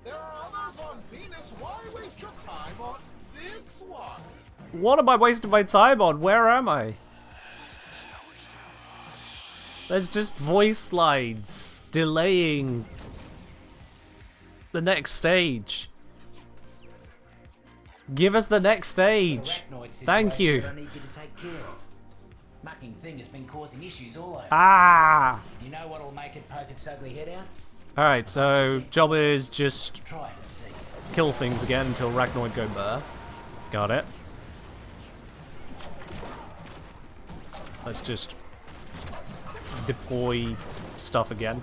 There are others on Venus. Why waste your time on this one? What am I wasting my time on? Where am I? There's just voice lines delaying the next stage. Give us the next stage. Arachnoid Thank situation you. that I need you to take care of. Mucking thing has been causing issues all over. Ah! You know what'll make it poke its ugly head out? Alright, so job is just Try it and see. kill things again until Arachnoid go burr. Got it. Let's just deploy stuff again.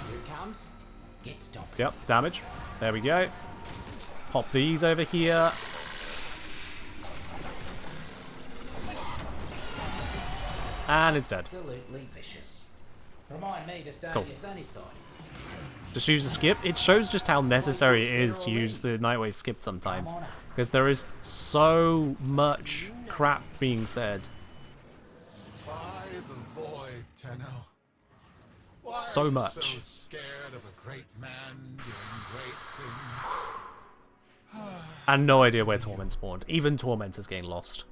Here it comes. Get stopped. Yep, damage. There we go. Pop these over here. And it's dead. Absolutely vicious. Remind me to stay Cool. on your sunny side. Just use the skip. It shows just how necessary it is to use the Nightwave skip sometimes. Because there is so much crap being said. By the void, Tenno. Why So are you much. so scared of a great man doing great things? And no idea where Torment spawned. Even Torment is getting lost.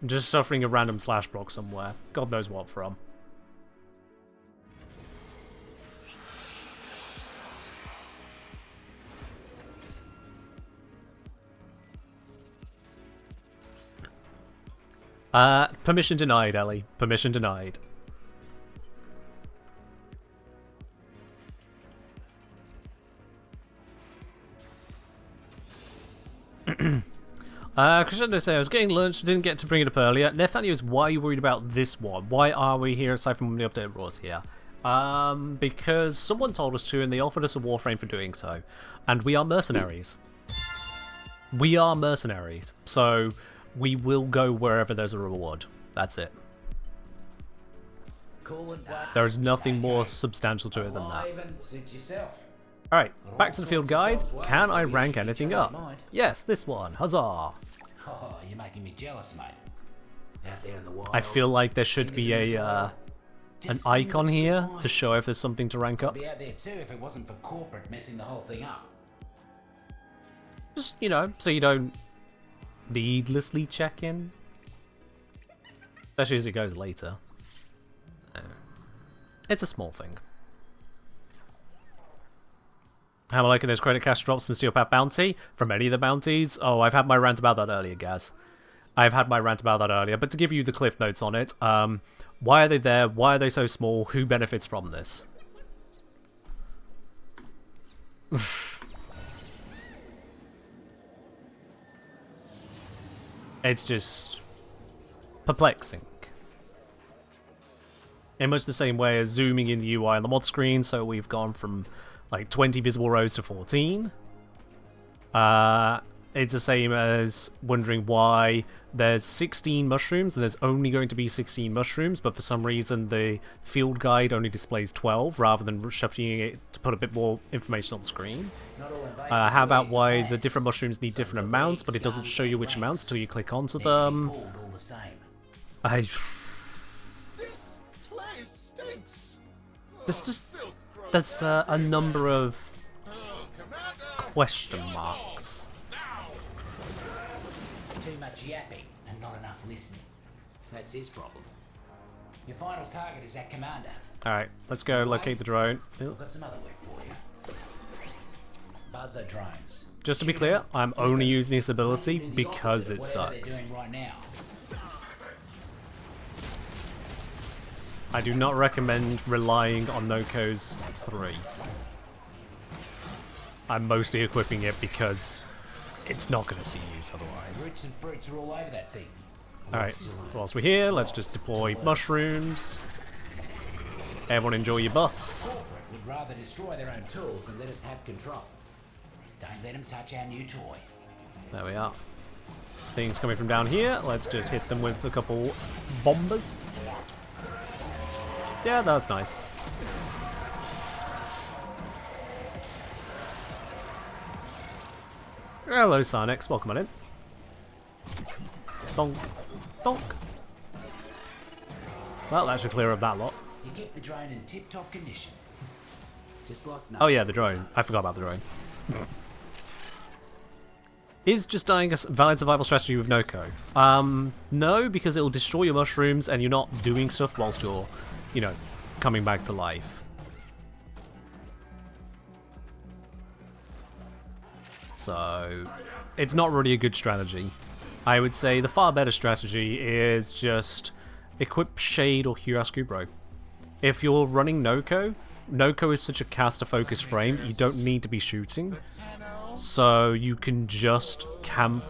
Just suffering a random slash block somewhere. God knows what from. Permission denied, Ellie. Permission denied. Crescendo says, I was getting lunch, didn't get to bring it up earlier. Nathaniel is, why are you worried about this one? Why are we here aside from when the update was here? Because someone told us to and they offered us a Warframe for doing so. And we are mercenaries. We are mercenaries. So we will go wherever there's a reward. That's it. Cool and black. There is nothing more substantial to it than that. Alive and suit yourself. Alright, back to the field guide. Can I rank anything up? Yes, this one. Huzzah! Oh, you're making me jealous, mate. Out there in the wild. I feel like there should be a an Just see icon what's here defined. to show if there's something to rank I'd up. be out there too if it wasn't for corporate messing the whole thing up. Just, you know, so you don't needlessly check in. Especially as it goes later. It's a small thing. How am I liking those credit cash drops from Steel Path Bounty? From any of the bounties? Oh, I've had my rant about that earlier, Gaz. I've had my rant about that earlier, but to give you the cliff notes on it, why are they there? Why are they so small? Who benefits from this? It's just perplexing. In much the same way as zooming in the UI on the mod screen, so we've gone from like 20 visible rows to 14. It's the same as wondering why there's 16 mushrooms and there's only going to be 16 mushrooms, but for some reason the field guide only displays 12 rather than shuffling it to put a bit more information on the screen. Not all invasive How about weeds why and the different plants. mushrooms need Some different of the amounts, weeds, but it doesn't guns, show you and which amounts ranks. till you click onto Need to be them. pulled all the same. This place stinks. There's just Filth grows there's a number of Oh, Commander, question kill us marks. all, now. Too much yapping and not enough listening. That's his problem. Your final target is that commander. Alright, let's go locate the drone. I've got some other work for you. Buzzer drones. Just to be clear, I'm only using this ability Do the because opposite it of whatever sucks. they're doing right now. I do not recommend relying on Nokko's 3. I'm mostly equipping it because it's not going to see use otherwise. Roots and fruits are all over that thing. Alright, whilst we're here, let's just deploy mushrooms. Everyone enjoy your buffs. Corporate would rather destroy their own tools than let us have control. Don't let them touch our new toy. There we are. Things coming from down here. Let's just hit them with a couple bombers. Yeah, that's nice. Hello, Sarnix. Welcome on in. Donk. Donk. Well, that should clear up that lot. You keep the drone in tip-top condition. Just like Oh yeah, the drone. I forgot about the drone. Is just dying a valid survival strategy with Nokko? No, because it'll destroy your mushrooms and you're not doing stuff whilst you're, you know, coming back to life. So, it's not really a good strategy. I would say the far better strategy is just equip Shade or Hurasku. If you're running Nokko, Nokko is such a caster-focused frame, you don't need to be shooting. So you can just camp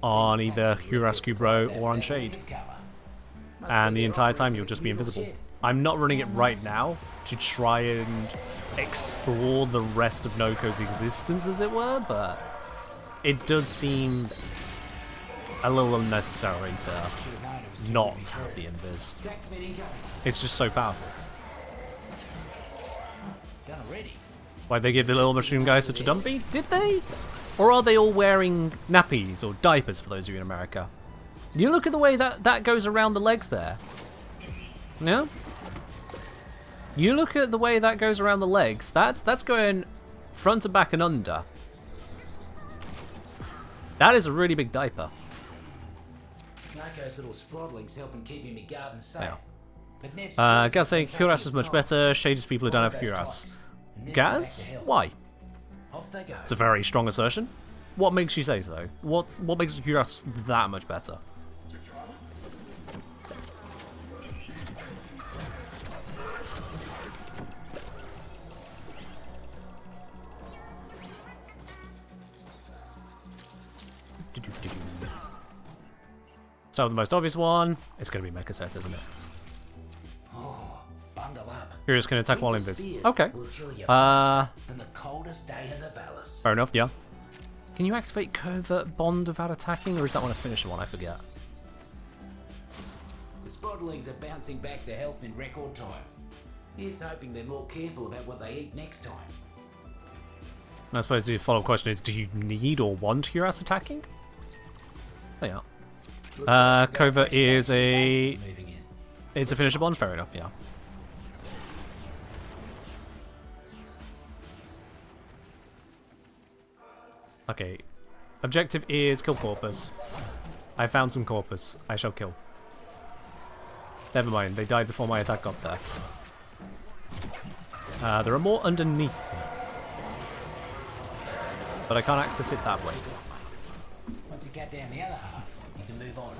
on either Hurasku or on Shade. And the entire time you'll just be invisible. I'm not running it right now to try and explore the rest of Nokko's existence, as it were, but it does seem a little unnecessary to not have the invis. It's just so powerful. Done already. Why'd they give the little mushroom guy such a dumpy? Did they? Or are they all wearing nappies or diapers, for those of you in America? You look at the way that goes around the legs there. Yeah? You look at the way that goes around the legs. That's going front to back and under. That is a really big diaper. Nokko's little sprodling's helping keeping me garden safe. Yeah. But Nev's Gaz saying Cuirass is much better. Shade is people who don't have Cuirass. Gaz? Why? Off they go. It's a very strong assertion. What makes you say so? What makes the Cuirass that much better? So the most obvious one, it's going to be Mecha Set, isn't it? Oh, bundle up. You're just going to attack while Winter invis. spears Okay. will chill you faster than the coldest day in the Valus. Fair enough, yeah. Can you activate Covert Bond without attacking, or is that one a finisher one? I forget. The sprodlings are bouncing back to health in record time. He's hoping they're more careful about what they eat next time. I suppose the follow-up question is, do you need or want Cuirass attacking? Oh, yeah. Covert is a... It's a finisher bond? Fair enough, yeah. Okay. Objective is kill Corpus. I found some Corpus. I shall kill. Never mind, they died before my attack got there. There are more underneath me. But I can't access it that way. Once you get down the other half, you can move on.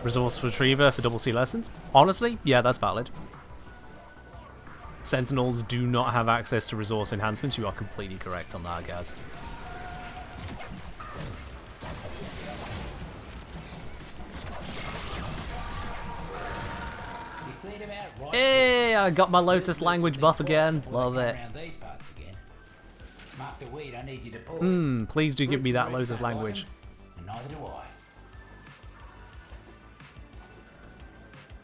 Resource Retriever for double C lessons? Honestly, yeah, that's valid. Sentinels do not have access to resource enhancements. You are completely correct on that, guys. Hey, I got my Lotus language buff again. Love it. Please do give me that Lotus language. Neither do I.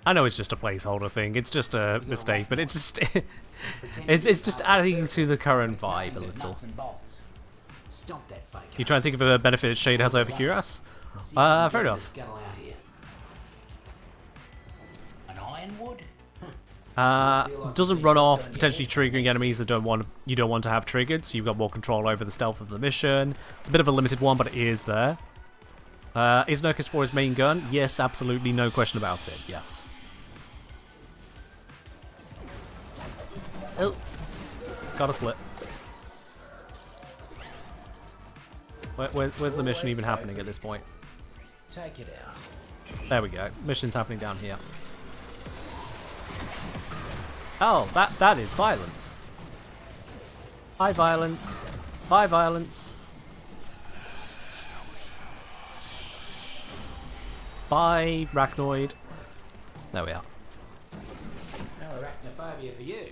I know it's just a placeholder thing. It's just a mistake, but it's just it's just adding to the current vibe a little. You try and think of a benefit Shade has over Cuirass? Fair enough. An ironwood? Doesn't run off, potentially triggering enemies that you don't want to have triggered, so you've got more control over the stealth of the mission. It's a bit of a limited one, but it is there. Is Nokko's 4 his main gun? Yes, absolutely, no question about it. Yes. Oh, got a split. Where's the mission even happening at this point? Take it out. There we go. Mission's happening down here. Oh, that is violence. High violence. High violence. Bye, Arachnoid. There we are. No arachnophobia for you.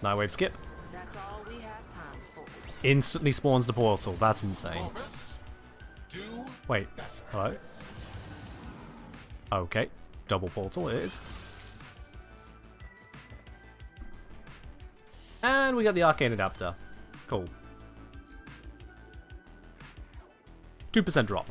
No wave skip. That's all we have time for. Instantly spawns the portal. That's insane. Corpus, do Wait. better. Hello? Okay. Double portal it is. And we got the arcane adapter. Cool. 2% drop.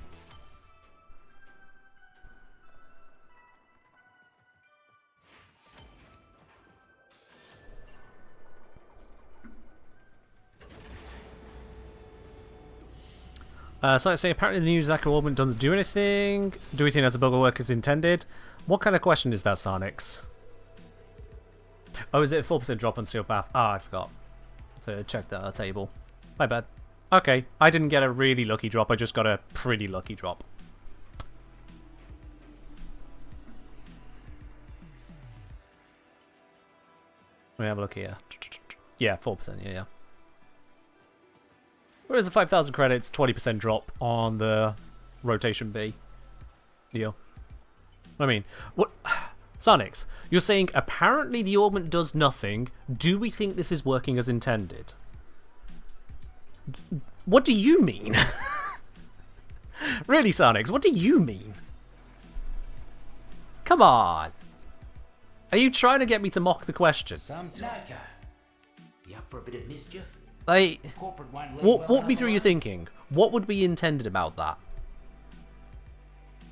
So let's say apparently the new Zakka orbit doesn't do anything. Do we think that's a bug will work as intended? What kind of question is that, Sarnix? Oh, is it a 4% drop on Steel Path? Ah, I forgot to check the table. My bad. Okay, I didn't get a really lucky drop, I just got a pretty lucky drop. Let me have a look here. Yeah, 4%, yeah. Whereas the 5,000 credits, 20% drop on the rotation B deal. I mean, what? Sarnix, you're saying apparently the augment does nothing. Do we think this is working as intended? What do you mean? Really, Sarnix, what do you mean? Come on. Are you trying to get me to mock the question? Nokko, you up for a bit of mischief? Like, Corporate won't leave well walk me through your otherwise. thinking. What would be intended about that?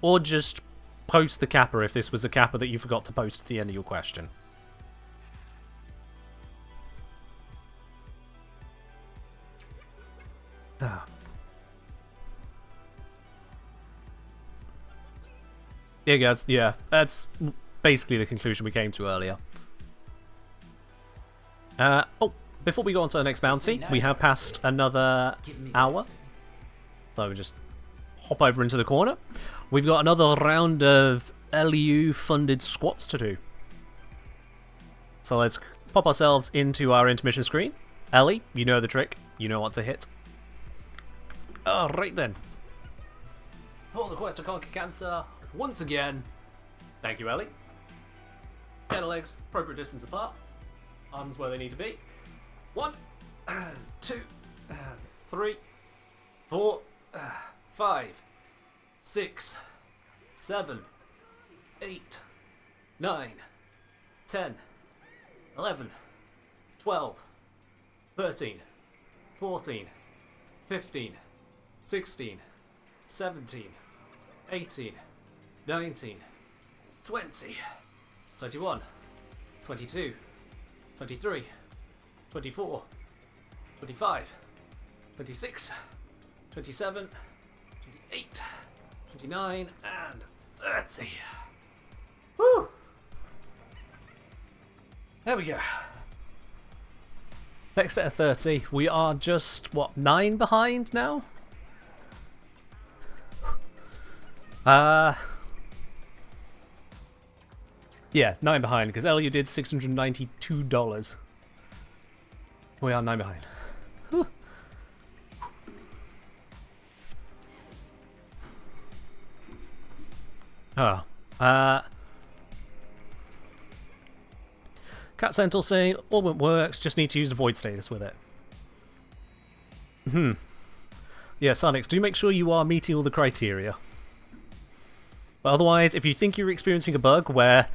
Or just post the kappa if this was a kappa that you forgot to post at the end of your question. Ah. Yeah, guys, yeah, that's basically the conclusion we came to earlier. Oh, before we go on to the next bounty, we have passed another hour. So we just hop over into the corner. We've got another round of LU funded squats to do. So let's pop ourselves into our intermission screen. Ellie, you know the trick. You know what to hit. Alright then. For the quest to conquer cancer, once again, thank you, Ellie. Head and legs, appropriate distance apart. Arms where they need to be. 1, 2, 3, 4, 5, 6, 7, 8, 9, 10, 11, 12, 13, 14, 15, 16, 17, 18, 19, 20, 21, 22, 23, 24, 25, 26, 27, 28, 29, and 30. Woo! There we go. Next set of 30. We are just, what, 9 behind now? Yeah, 9 behind, because Elia did $692. We are 9 behind. Whew. Oh. Cat Sentinel saying, augment works, just need to use the void status with it. Yeah, Sarnix, do make sure you are meeting all the criteria. But otherwise, if you think you're experiencing a bug where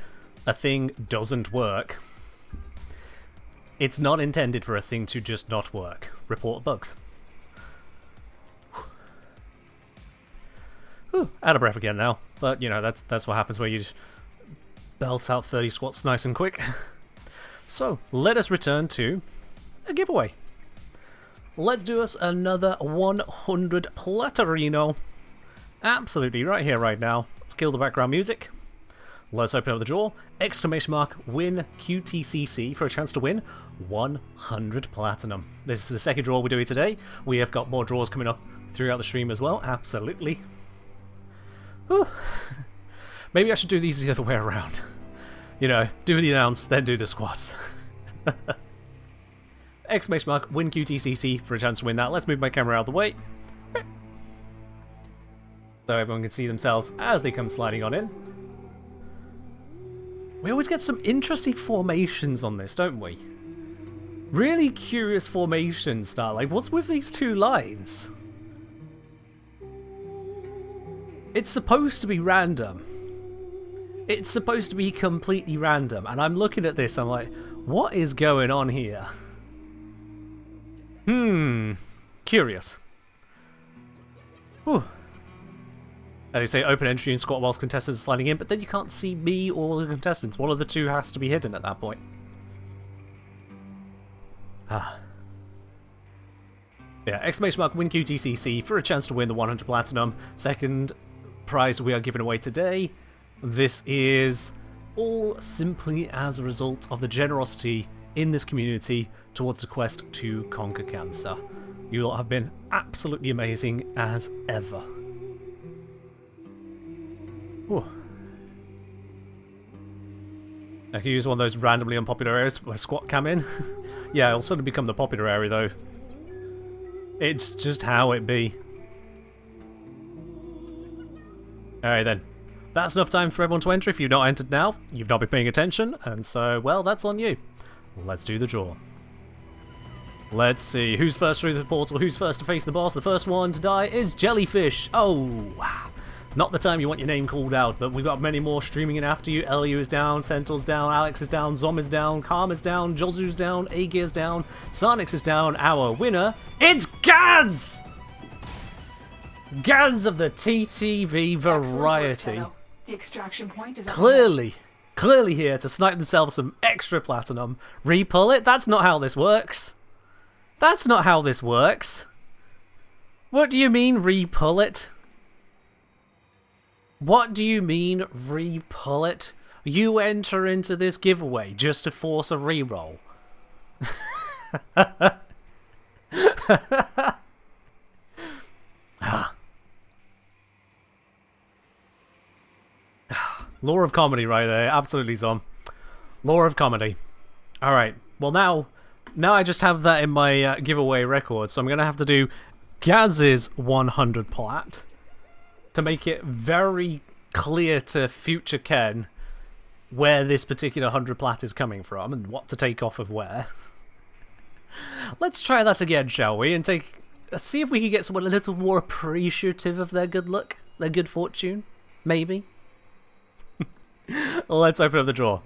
a thing doesn't work, it's not intended for a thing to just not work. Report bugs. Whew, out of breath again now. But, you know, that's what happens when you just belt out 30 squats nice and quick. So, let us return to a giveaway. Let's do us another 100 Platerino. Absolutely, right here, right now. Let's kill the background music. Let's open up the draw. Exclamation mark, win QTCC for a chance to win 100 Platinum. This is the second draw we're doing today. We have got more draws coming up throughout the stream as well. Absolutely. Whew. Maybe I should do these the other way around. You know, do the announce, then do the squats. Exclamation mark, win QTCC for a chance to win that. Let's move my camera out of the way. So everyone can see themselves as they come sliding on in. We always get some interesting formations on this, don't we? Really curious formations, start. Like, what's with these two lines? It's supposed to be random. It's supposed to be completely random. And I'm looking at this, I'm like, what is going on here? Curious. Whew. And they say open entry and squat whilst contestants are sliding in, but then you can't see me or the contestants. One of the two has to be hidden at that point. Yeah, exclamation mark win QTCC for a chance to win the 100 Platinum. Second prize we are giving away today. This is all simply as a result of the generosity in this community towards the quest to conquer cancer. You lot have been absolutely amazing as ever. Whew. I can use one of those randomly unpopular areas where squat cam in. Yeah, it'll suddenly become the popular area though. It's just how it be. Alright then. That's enough time for everyone to enter. If you've not entered now, you've not been paying attention, and so, well, that's on you. Let's do the draw. Let's see, who's first through the portal, who's first to face the boss. The first one to die is Jellyfish. Oh, not the time you want your name called out, but we've got many more streaming in after you. Elio is down, Centaur's down, Alex is down, Zom is down, Calm is down, Jozu's down, Aegir's down, Sarnix is down. Our winner, it's Gaz! Gaz of the TTV variety. The extraction point is Clearly here to snipe themselves some extra platinum. Repull it? That's not how this works. That's not how this works. What do you mean repull it? What do you mean repull it? You enter into this giveaway just to force a reroll. Lore of comedy right there, absolutely, Zom. Lore of comedy. Alright, well now I just have that in my giveaway record, so I'm going to have to do Gaz's 100 plat to make it very clear to future Ken where this particular 100 plat is coming from and what to take off of where. Let's try that again, shall we? And see if we can get someone a little more appreciative of their good luck, their good fortune, maybe. Let's open up the draw.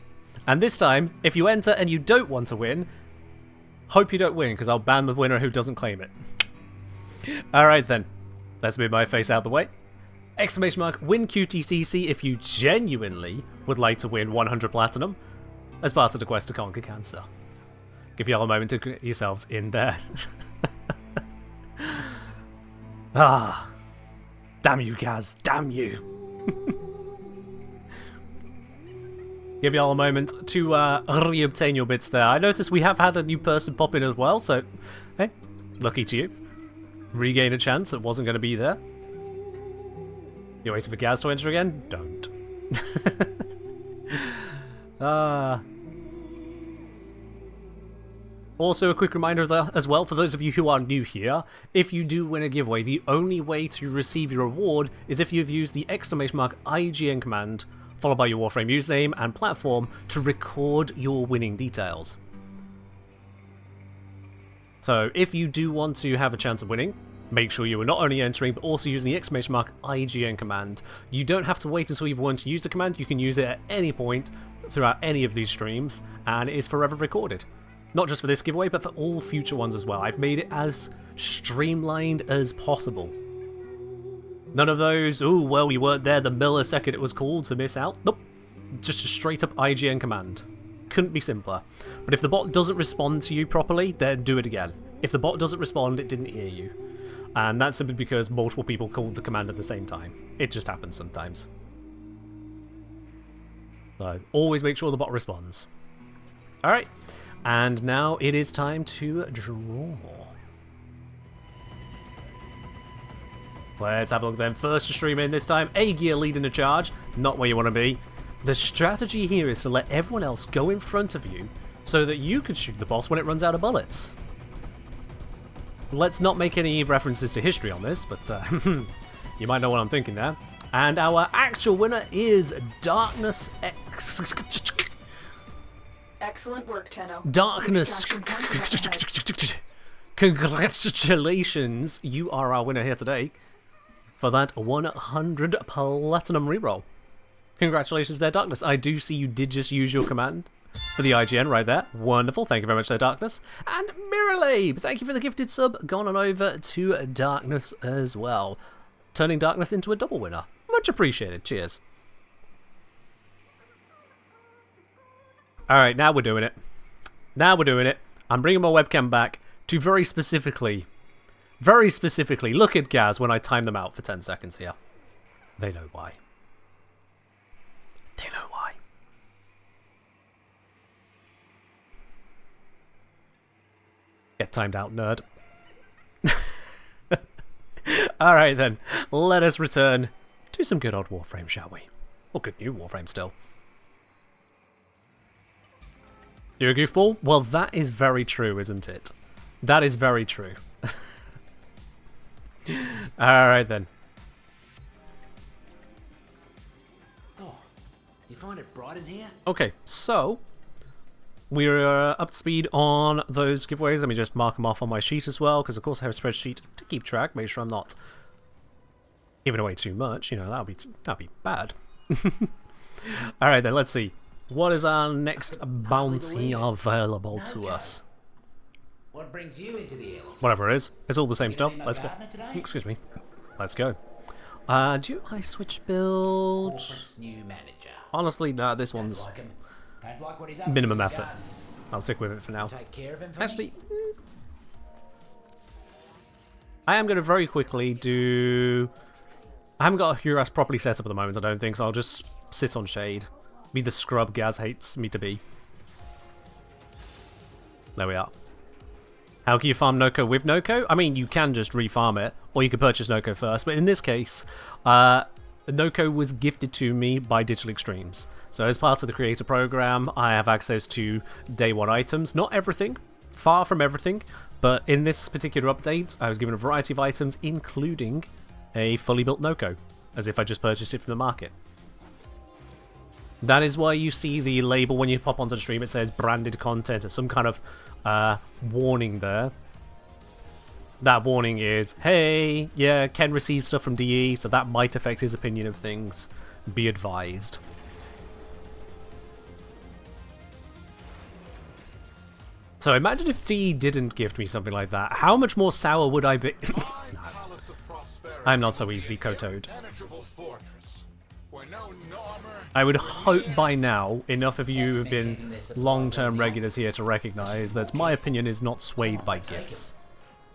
And this time, if you enter and you don't want to win, hope you don't win, because I'll ban the winner who doesn't claim it. Alright then, let's move my face out of the way. Exclamation mark win QTCC if you genuinely would like to win 100 platinum as part of the quest to conquer cancer. Give you all a moment to get yourselves in there. Ah, damn you, Gaz, damn you. Give y'all a moment to re-obtain your bits there. I noticed we have had a new person pop in as well, so hey, lucky to you. Regain a chance that wasn't going to be there. You're waiting for Gaz to enter again? Don't. Also, a quick reminder there as well, for those of you who are new here, if you do win a giveaway, the only way to receive your reward is if you've used the exclamation mark IGN command followed by your Warframe username and platform to record your winning details. So if you do want to have a chance of winning, make sure you are not only entering but also using the exclamation mark IGN command. You don't have to wait until you've won to use the command, you can use it at any point throughout any of these streams and it is forever recorded. Not just for this giveaway but for all future ones as well. I've made it as streamlined as possible. None of those, oh, well, you weren't there the millisecond it was called to miss out. Nope. Just a straight up IGN command. Couldn't be simpler. But if the bot doesn't respond to you properly, then do it again. If the bot doesn't respond, it didn't hear you. And that's simply because multiple people called the command at the same time. It just happens sometimes. So, always make sure the bot responds. Alright. And now it is time to draw. Let's have a look then. First to stream in this time, Aegir leading the charge. Not where you want to be. The strategy here is to let everyone else go in front of you so that you could shoot the boss when it runs out of bullets. Let's not make any references to history on this, but you might know what I'm thinking there. And our actual winner is Darkness X. Excellent work, Tenno. Darkness. Extraction content ahead. Congratulations, you are our winner here today for that 100 platinum reroll. Congratulations there, Darkness. I do see you did just use your command for the IGN right there. Wonderful. Thank you very much there, Darkness. And Miralabe, thank you for the gifted sub. Gone on over to Darkness as well. Turning Darkness into a double winner. Much appreciated. Cheers. Alright, now we're doing it. Now we're doing it. I'm bringing my webcam back to very specifically, look at Gaz when I time them out for 10 seconds here. They know why. They know why. Get timed out, nerd. Alright then, let us return to some good old Warframe, shall we? Or good new Warframe still. You're a goofball? Well, that is very true, isn't it? That is very true. Alright then. Oh, you find it bright in here? Okay, so we're up to speed on those giveaways. Let me just mark them off on my sheet as well, because of course I have a spreadsheet to keep track, make sure I'm not giving away too much. You know, that'd be bad. Alright then, let's see. What is our next bounty available to us? What brings you into the air? Whatever it is. It's all the same stuff. be my Let's go. gardener today? Excuse me. Let's go. Do I switch build? Corporate's new manager. Honestly, no, this one's Like him. Don't like what he's up to minimum in the effort. garden. I'll stick with it for now. Take care of him for me? Actually, I am going to very quickly do... I haven't got a Hurass properly set up at the moment, I don't think, so I'll just sit on Shade. Be the scrub Gaz hates me to be. There we are. How can you farm Nokko with Nokko? I mean, you can just refarm it, or you could purchase Nokko first, but in this case, Nokko was gifted to me by Digital Extremes. So as part of the creator program, I have access to day one items. Not everything, far from everything, but in this particular update, I was given a variety of items, including a fully built Nokko, as if I just purchased it from the market. That is why you see the label when you pop onto the stream, it says branded content, or some kind of warning there. That warning is, hey, yeah, Ken received stuff from DE, so that might affect his opinion of things. Be advised. So imagine if DE didn't gift me something like that. How much more sour would I be? No. I'm not so easily kotoed. I would hope by now enough of you have been long-term regulars here to recognise that my opinion is not swayed by gifts.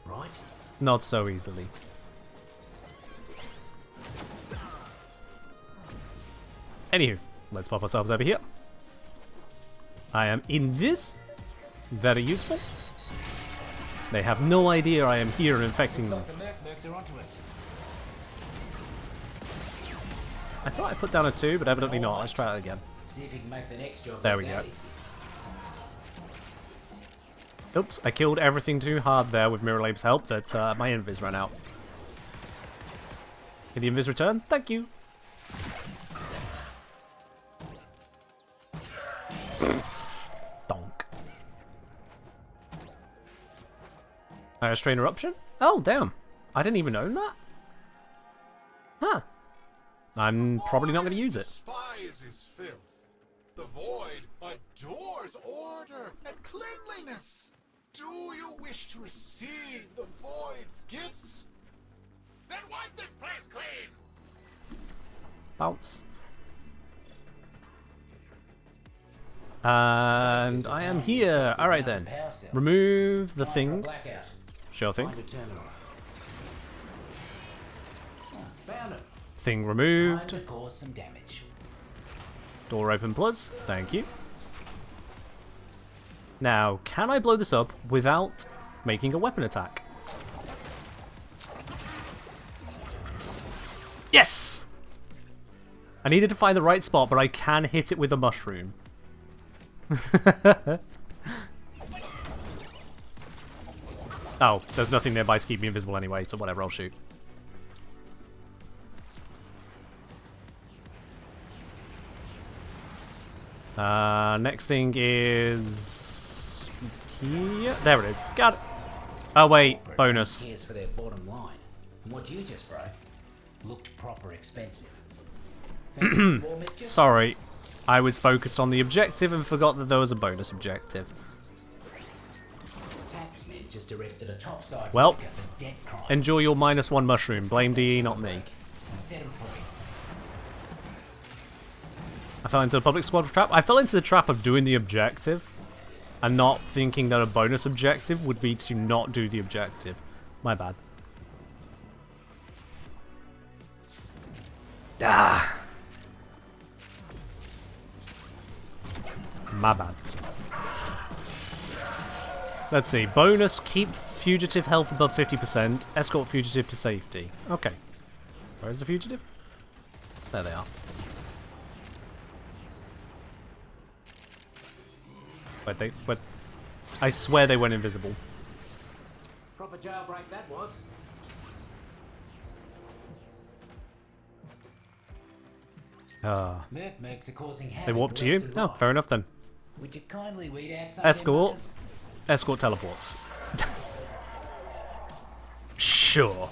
Right? Not so easily. Anywho, let's pop ourselves over here. I am invis. Very useful. They have no idea I am here infecting them. The Mercs are onto us. I thought I put down a 2, but evidently not. Let's try it again. See if you can make the next job There look we that go. easy. Oops, I killed everything too hard there with Miralabe's help that my invis ran out. Did the invis return? Thank you. Donk. Strain eruption? Oh, damn. I didn't even own that? Huh. I'm probably not going to use it. Despises his filth. The void adores order and cleanliness. Do you wish to receive the void's gifts? Then wipe this place clean. Bounce. And I am here. Alright then. Remove the thing. Blackout. Sure thing. Find a terminal. Found it. Thing Time removed. to cause some damage. Door open plus. Thank you. Now, can I blow this up without making a weapon attack? Yes! I needed to find the right spot, but I can hit it with a mushroom. Oh, there's nothing nearby to keep me invisible anyway, so whatever, I'll shoot. Next thing is... here. There it is. Got it. Oh, wait. Bonus. Cares for their bottom line. And what you just broke looked proper expensive. Fancy small mischief? Sorry. I was focused on the objective and forgot that there was a bonus objective. Taxmen just arrested a topside Well, worker for debt crimes. enjoy your -1 mushroom. Blame DE, not me. And set him free. I fell into the public squad trap. I fell into the trap of doing the objective and not thinking that a bonus objective would be to not do the objective. My bad. Ah. My bad. Let's see. Bonus, keep fugitive health above 50%. Escort fugitive to safety. Okay. Where's the fugitive? There they are. But I swear they went invisible. Proper jailbreak that was. Mercs are causing havoc. They warped to you? left and No, right. fair enough then. Would you kindly weed out some Escort. of them muckers? Escort teleports. Sure.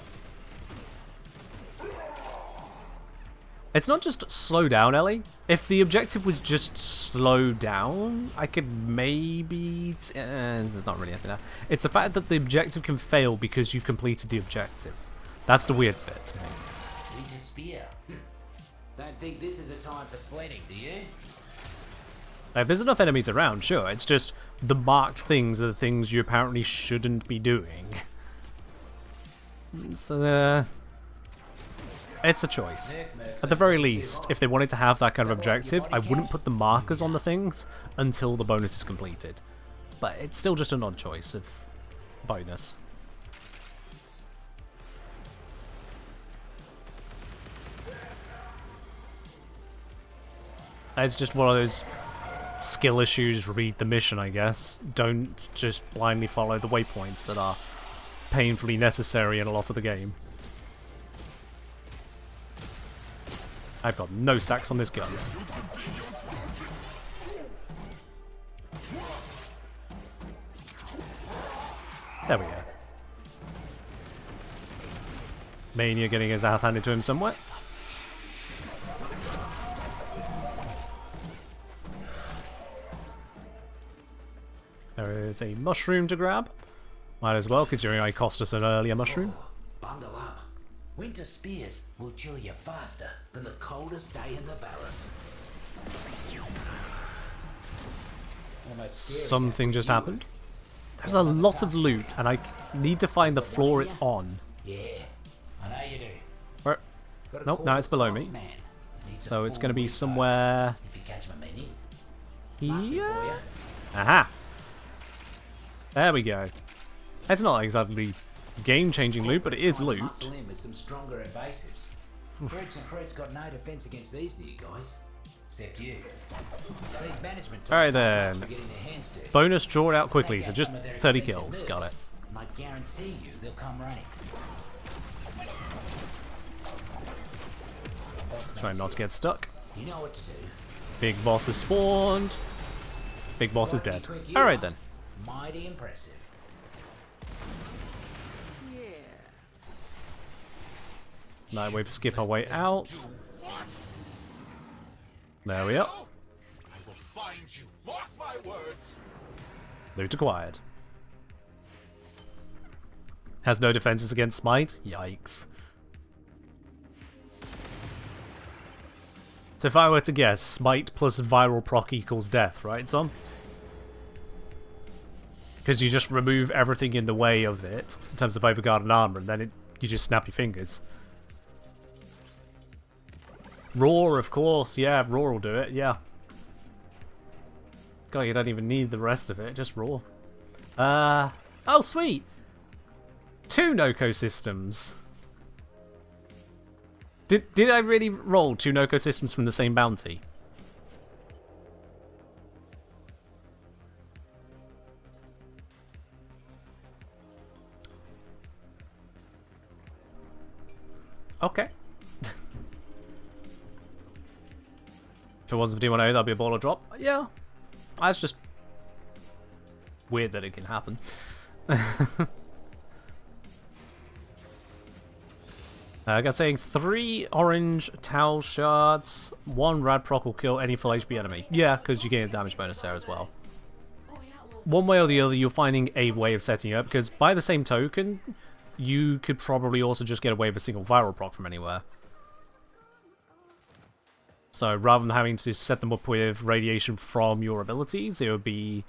It's not just slow down, Ellie. If the objective was just slow down, I could maybe... there's not really anything there. It's the fact that the objective can fail because you completed the objective. That's the weird bit to me. Winter Spear. Don't think this is a time for sledding, do you? Like, there's enough enemies around, sure. It's just the marked things are the things you apparently shouldn't be doing. So, it's a choice. At the very least, if they wanted to have that kind of objective, I wouldn't put the markers on the things until the bonus is completed. But it's still just an odd choice of bonus. It's just one of those skill issues, read the mission, I guess. Don't just blindly follow the waypoints that are painfully necessary in a lot of the game. I've got no stacks on this gun. There we go. Mania getting his ass handed to him somewhere. There is a mushroom to grab. Might as well, considering I cost us an earlier mushroom. Bundle up. Winter Spears will chill you faster than the coldest day in the Valus. Something just happened. There's a lot of loot, and I need to find the floor it's on. Yeah, I know you do. Where? Nope, now it's below me. So it's going to be somewhere If you catch my mini, here. for you. Aha! There we go. It's not exactly game-changing loot, but it is loot. Muscle in with some stronger invasives. Roots and Fruit's got no defense against these new guys. Except you. These management Alright types aren't much then. for getting their hands dirty. Bonus draw it out quickly, Take so out just some of their 30 expensive kills. moves, Got it. And I guarantee you they'll come running. Boss Try knows not to get stuck. You know what to do. Big boss is spawned. Big boss is dead. Quick you Alright are. then. Mighty impressive. Yeah. Now we skip our way out. There we are. I will find you. Mark my words. Loot acquired. Has no defenses against smite? Yikes. So if I were to guess, smite plus viral proc equals death, right, Tom? Because you just remove everything in the way of it, in terms of overguard and armor, and then you just snap your fingers. Roar, of course, yeah, Roar will do it, yeah. God, you don't even need the rest of it, just Roar. Oh, sweet! 2 Nokko systems. Did I really roll 2 Nokko systems from the same bounty? Okay. If it wasn't for D1A, that'd be a ball or drop. Yeah. That's just weird that it can happen. I got saying 3 orange towel shards, 1 rad proc will kill any full HP enemy. Yeah, because you gain a damage bonus there as well. One way or the other, you're finding a way of setting it up, because by the same token, you could probably also just get away with a single viral proc from anywhere. So rather than having to set them up with radiation from your abilities, it would be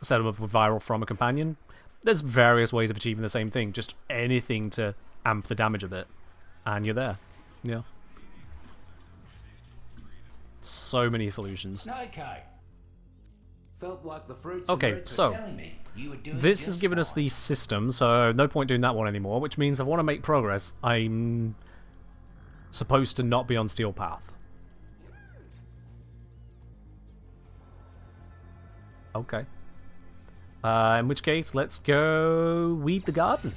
set them up with viral from a companion. There's various ways of achieving the same thing, just anything to amp the damage a bit. And you're there. Yeah. So many solutions. Nokko. Felt like the fruits Okay, and roots so were telling me you were doing this just has given us fine. the system, so no point doing that one anymore, which means if I want to make progress, I'm supposed to not be on Steel Path. Okay. In which case, let's go weed the garden.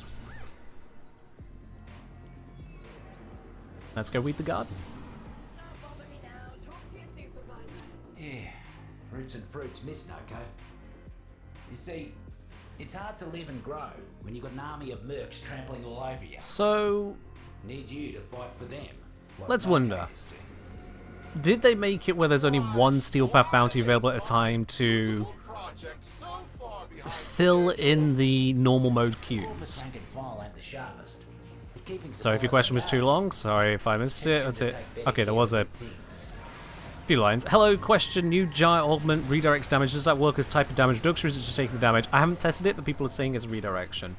Let's go weed the garden. Yeah, roots and fruits miss Nokko. You see, it's hard to live and grow when you've got an army of mercs trampling all over you. So, Need you to fight for them. Like let's Nokko wonder. used to. Did they make it where there's only one Steel Path bounty available at a time to Project so far behind fill in the normal mode Corpus queues? rank and file ain't the sharpest. But keeping So if your supplies question was on too go long, sorry if I missed it, that's tends it. to take better Okay, there care was of a good things. few lines. Hello, question, new giant augment redirects damage. Does that work as type of damage reduction or is it just taking the damage? I haven't tested it, but people are saying it's redirection.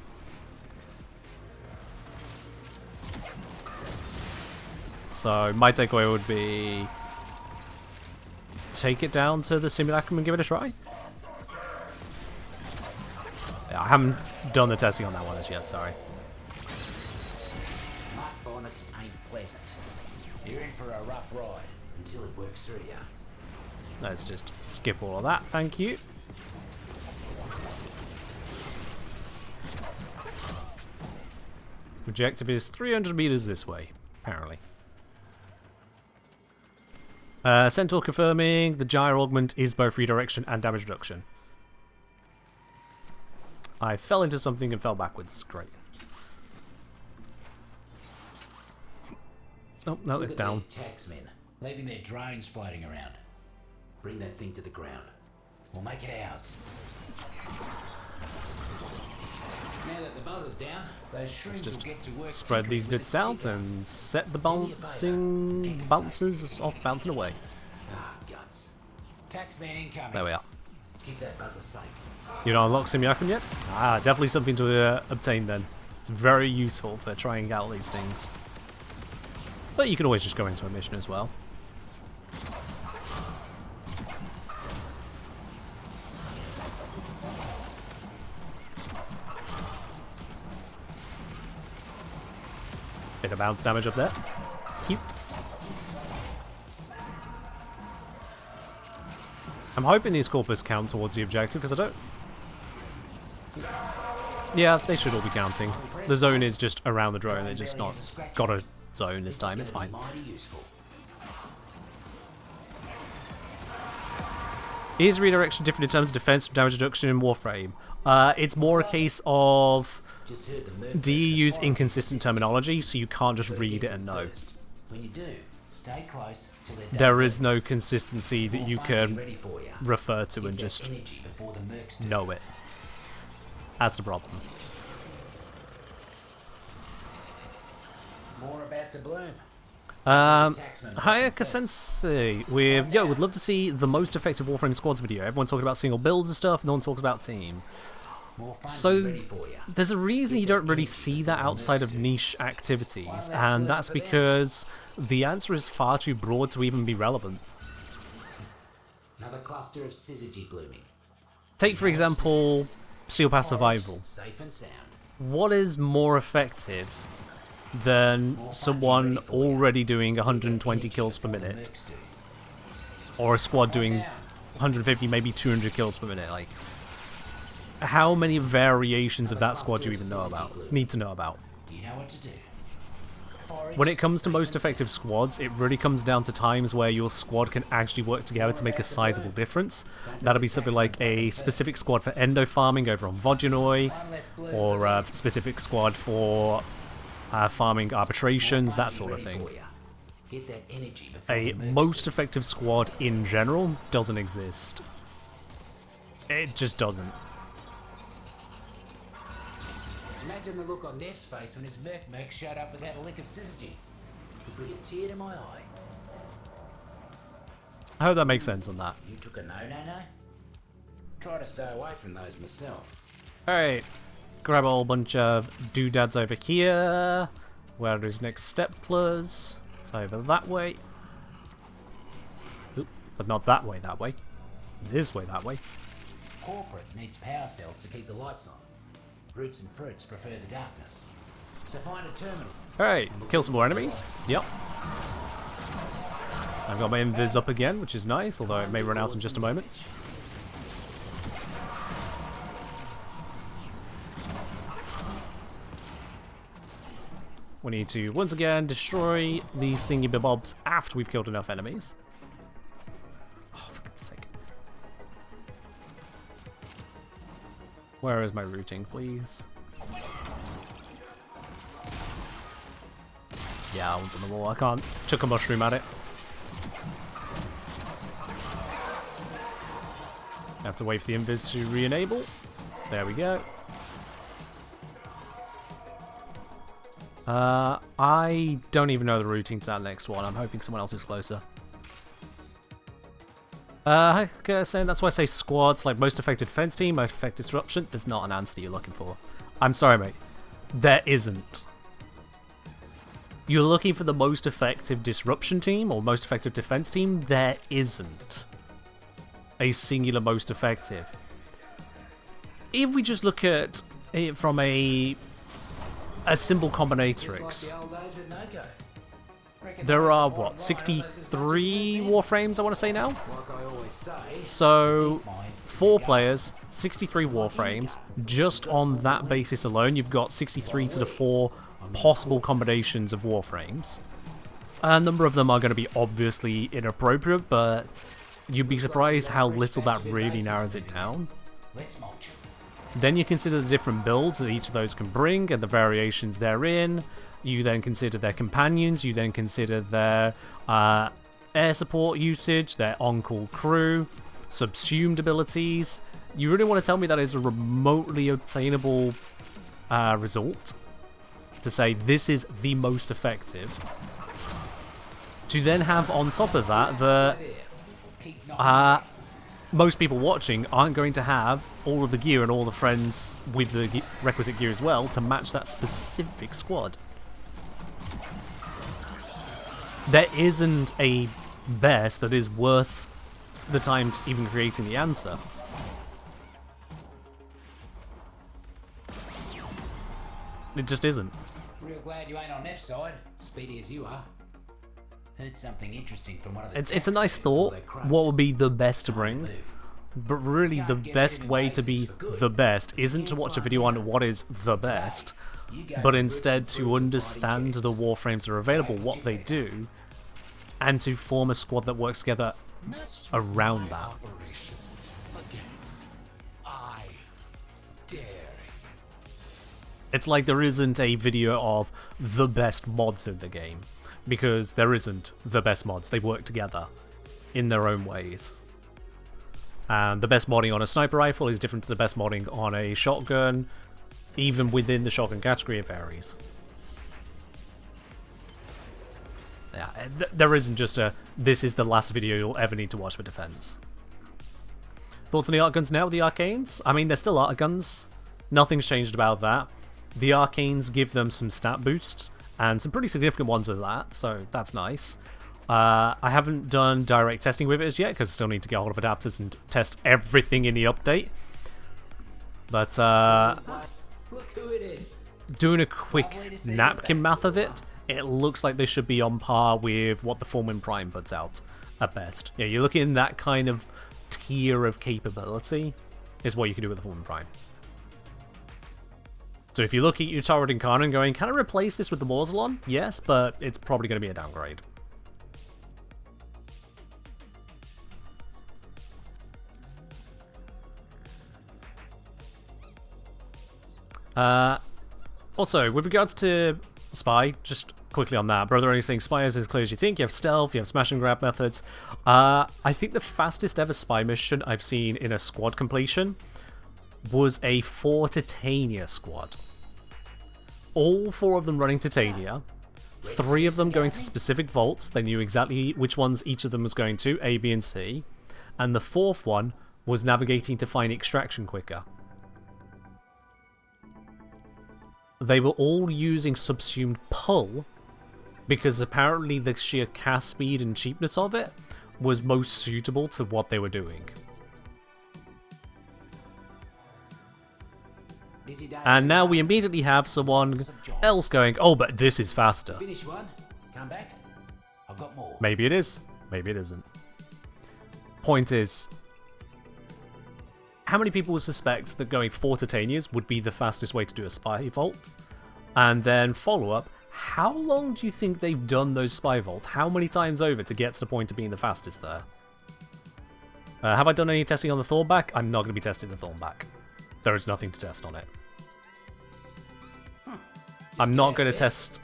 So my takeaway would be take it down to the simulacrum and give it a try. Yeah, I haven't done the testing on that one as yet, sorry. Mark bonnets ain't pleasant. You're in for a rough ride until it works through you. Let's just skip all of that, thank you. Objective is 300 meters this way, apparently. Centaur confirming the gyro augment is both redirection and damage reduction. I fell into something and fell backwards. Great. Oh, no, Look it's at down. these taxmen, leaving their drones floating around. Bring that thing to the ground. We'll make it ours. Now that the buzzer's down, those shrooms will get to work. Spread tinkering these with bits the out Seeker. and set the Do me a favour, pick a bouncers off bouncing away. Ah, guts. Taxman incoming. There we are. Keep that buzzer safe. You don't unlock Simulacrum yet? Ah, definitely something to obtain then. It's very useful for trying out these things. But you can always just go into a mission as well. Bit of bounce damage up there. Cute. I'm hoping these corpus count towards the objective, because I don't... Yeah, they should all be counting. The zone is just around the drone, they just not got a zone this time, it's fine. Mighty useful. Is redirection different in terms of defense and damage reduction in Warframe? It's more a case of... Just heard the merc Do you mercs are use firing inconsistent terminology, so you can't just Gotta read get it and them know? first. When you do, stay close till they're done. There is no consistency that More you funky can ready for ya. refer to Get and that just energy before the mercs do. know it. That's the problem. More about to bloom. Hayaka Sensei with would love to see the most effective Warframe squads video. Everyone talking about single builds and stuff, no one talks about team. More funky So ready for ya. there's a reason you don't really see that outside of niche activities, and that's because the answer is far too broad to even be relevant. Another cluster of syzygy blooming. Take for example, Steel Path Survival. Safe and sound. What is more effective than someone already doing 120 kills per minute, Mercs do. or a squad doing 150, maybe 200 kills per minute? Like, how many variations of that squad do you even know about? Need to know about. You know what to do. when it comes to most effective squads, it really comes down to times where your squad can actually work together to make a sizable difference. That'll be something like a specific squad for endo farming over on Vodjanoi, or a specific squad for farming arbitrations, that sort of thing. A most effective squad in general doesn't exist. It just doesn't. Imagine the look on Neff's face when his merc showed up without a lick of syzygy. Could bring a tear to my eye. I hope that makes sense on that. You took a no? Try to stay away from those myself. Alright, grab a whole bunch of doodads over here. Where are his next steplers? It's over that way. Oop, but not that way, that way. It's this way, that way. Corporate needs power cells to keep the lights on. Roots and fruits prefer the darkness. So find a terminal. Alright, kill some more enemies. Yep. I've got my invis up again, which is nice, although it may run out in just a moment. We need to, once again, destroy these thingy-bobs after we've killed enough enemies. Oh, for goodness sake. Where is my routing, please? Yeah, one's on the wall. I can't chuck a mushroom at it. I have to wait for the invis to re-enable. There we go. I don't even know the routing to that next one. I'm hoping someone else is closer. Okay, so that's why I say squads, like most effective defense team, most effective disruption. There's not an answer you're looking for. I'm sorry, mate. There isn't. You're looking for the most effective disruption team or most effective defense team. There isn't a singular most effective. If we just look at it from a simple combinatrix, there are, what, 63 Warframes, I want to say now? So, 4 players, 63 Warframes. Just on that basis alone, you've got 63 to the 4 possible combinations of Warframes. A number of them are going to be obviously inappropriate, but you'd be surprised how little that really narrows it down. Then you consider the different builds that each of those can bring and the variations therein. You then consider their companions. You then consider their air support usage, their on-call crew, subsumed abilities. You really want to tell me that is a remotely obtainable result? To say this is the most effective. To then have on top of that the most people watching aren't going to have all of the gear and all the friends with the requisite gear as well to match that specific squad. There isn't a best that is worth the time to even creating the answer. It just isn't. Real glad you ain't on F's side, speedy as you are. Heard something interesting from one of the It's a nice thought. What would be the best to bring? But really, the best way to be the best isn't to watch a video on what is the best, but instead to understand the Warframes that are available, what they do, and to form a squad that works together around that. It's like there isn't a video of the best mods in the game, because there isn't the best mods. They work together in their own ways. And the best modding on a sniper rifle is different to the best modding on a shotgun. Even within the shotgun category, it varies. Yeah, there isn't just a, this is the last video you'll ever need to watch for defense. Thoughts on the art guns now with the arcanes? I mean, they're still art guns. Nothing's changed about that. The arcanes give them some stat boosts, and some pretty significant ones of that, so that's nice. I haven't done direct testing with it as yet, because I still need to get hold of adapters and test everything in the update. But, Look who it is. Doing a quick napkin math of it, it looks like they should be on par with what the Fullmoon Prime puts out, at best. Yeah, you're looking in that kind of tier of capability, is what you can do with the Fullmoon Prime. So if you look at your turret and cannon going, can I replace this with the Morzelon? Yes, but it's probably going to be a downgrade. Also, with regards to Spy, just quickly on that, Brother only saying Spy is as clear as you think. You have stealth, you have smash and grab methods. I think the fastest ever Spy mission I've seen in a squad completion was a 4 Titania squad. All 4 of them running Titania, 3 of them going to specific vaults. They knew exactly which ones each of them was going to, A, B, and C. And the 4th one was navigating to find extraction quicker. They were all using subsumed pull because apparently the sheer cast speed and cheapness of it was most suitable to what they were doing. And now we immediately have someone else going, oh, but this is faster. Finish one, come back. I've got more. Maybe it is. Maybe it isn't. Point is, how many people would suspect that going 4 Titanias would be the fastest way to do a spy vault? And then follow up, how long do you think they've done those spy vaults? How many times over to get to the point of being the fastest there? Have I done any testing on the Thornback? I'm not going to be testing the Thornback. There is nothing to test on it. I'm not going to test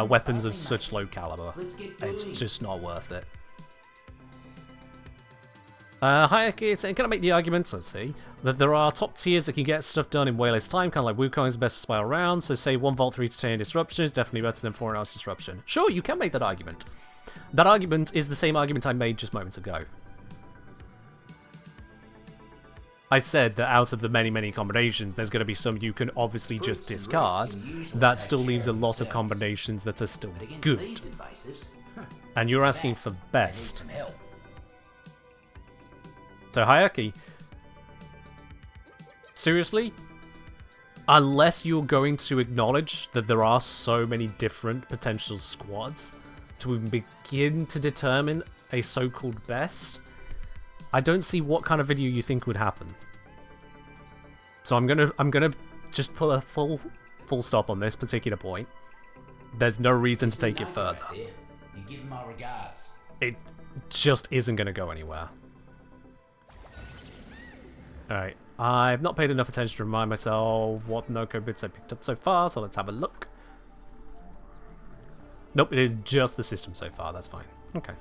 weapons of such low caliber. It's just not worth it. Hierarchy, can I make the argument, let's see, that there are top tiers that can get stuff done in way less time, kind of like Wukong is the best for spy around, so say 1 Vault 3 Titanium Disruption is definitely better than 4 Hours Disruption. Sure, you can make that argument. That argument is the same argument I made just moments ago. I said that out of the many, many combinations, there's going to be some you can obviously just discard. That still leaves a lot of combinations that are still good. And you're asking for best. So hierarchy, seriously, unless you're going to acknowledge that there are so many different potential squads to even begin to determine a so-called best, I don't see what kind of video you think would happen. So I'm gonna just put a full stop on this particular point. There's no reason to take it further. You give him my regards. It just isn't gonna go anywhere. Alright, I've not paid enough attention to remind myself what Nokko bits I picked up so far, so let's have a look. Nope, it is just the system so far, that's fine. Okay.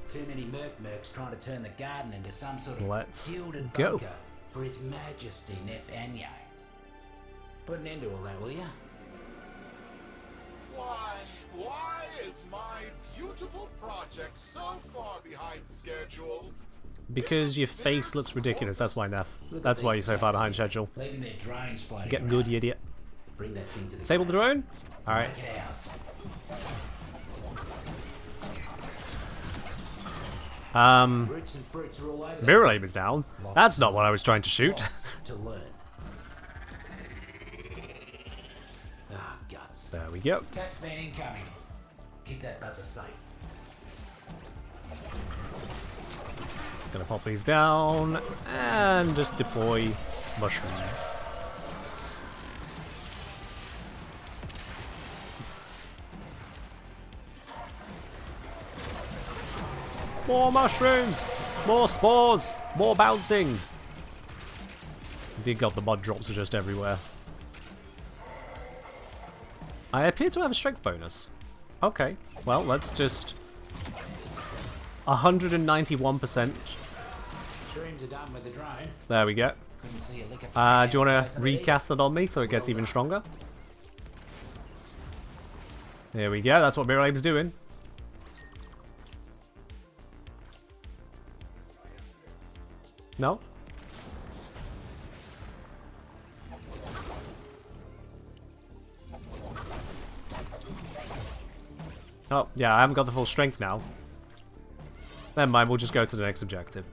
Too many mercs trying to turn the garden into some sort of Let's gilded go. bunker for His Majesty Nefanya. Put an end to all that, will ya? Why is my beautiful project so far behind schedule? Because your face looks ridiculous, that's why, Neff. That's why you're so far behind schedule. Leaving their drones floating Getting around. good, you idiot. Bring that thing to the Disable the drone? Alright. Make it ours. Roots and fruits are all over Mirror that aim is down. That's not what I was trying to shoot. Lots to learn. Ah, guts. There we go. Taxman incoming. Keep that buzzer safe. Gonna pop these down and just deploy mushrooms. More mushrooms! More spores! More bouncing! Indeed God, the mud drops are just everywhere. I appear to have a strength bonus. Okay, well, let's just... 191%. Shrooms are done with the drone. There we go. Couldn't see a lick of Do you want to recast it on me so it gets even stronger? There we go, that's what Mirror Aim's doing. No? Oh, yeah, I haven't got the full strength now. Never mind, we'll just go to the next objective.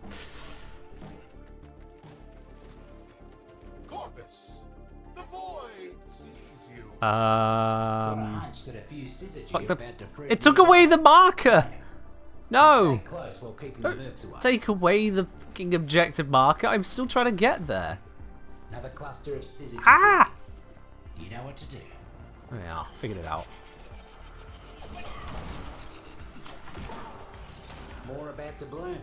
Got a hunch that a few scissors Fuck you're the- about to fruit It took away the marker! No! Stay close while keeping the mercs away. Take away the fucking objective marker. I'm still trying to get there. Another cluster of scissors. Ah! You know what to do. Yeah, figured it out. More about to bloom.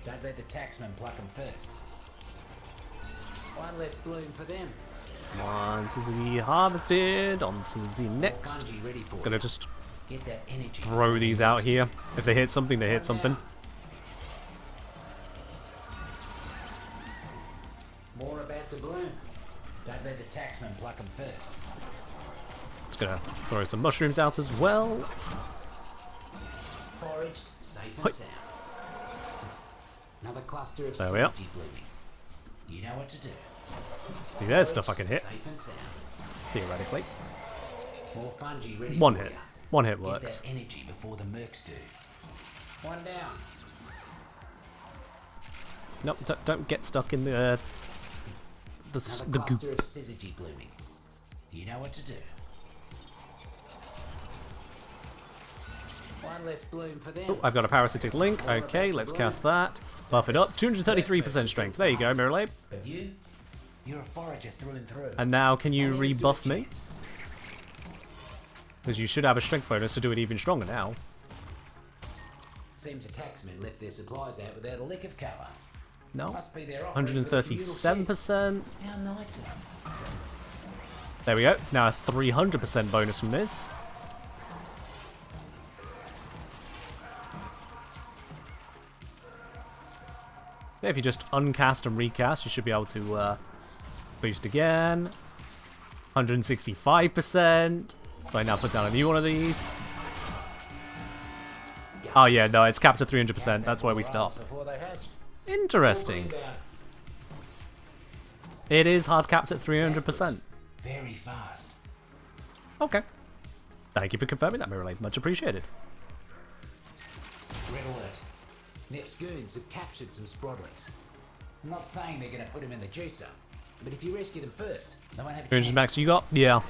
Don't let the taxman pluck them first. One less bloom for them. Once is we harvested, onto the More next. fungi ready for Gonna you. just Get that energy. throw these out here. If they hit something, they hit something. More about to bloom. Don't let the taxman pluck them first. Just gonna throw some mushrooms out as well. Foraged, safe and Hoi. sound. Another cluster of There we are. syzygy blooming. You know what to do. See, there's stuff I can hit, Safe and sound. theoretically. More fungi ready One for hit. ya. One hit Get works. that energy before the mercs do. One down. Nope, don't get stuck in the Another the goop. cluster of syzygy blooming. You know what to do. One less bloom for them. Oh, I've got a parasitic link. Okay, let's cast that. Buff it up. 233% strength. There you go, Mirrorlade. But you're a forager through and through. And now, can you Only a rebuff good me? chance. Because you should have a strength bonus to do it even stronger now. Seems the taxmen left their supplies out without a lick of cover. No. Must be their offering for the communal 137%. shed. How nice of them. There we go. It's now a 300% bonus from this. Yeah, if you just uncast and recast, you should be able to boost again. 165%. So I now put down a new one of these. Oh yeah, no, it's capped at 300%. That's why we stop. Before they hatched. Interesting. Rebound. It is hard capped at 300%. Very fast. Okay. Thank you for confirming that, Mirrorlade. Much appreciated. Red alert. Neff's goons have captured some Sprodlings. I'm not saying they're going to put them in the juicer, but if you rescue them first, they won't have a 300 chance. max you got? Yeah.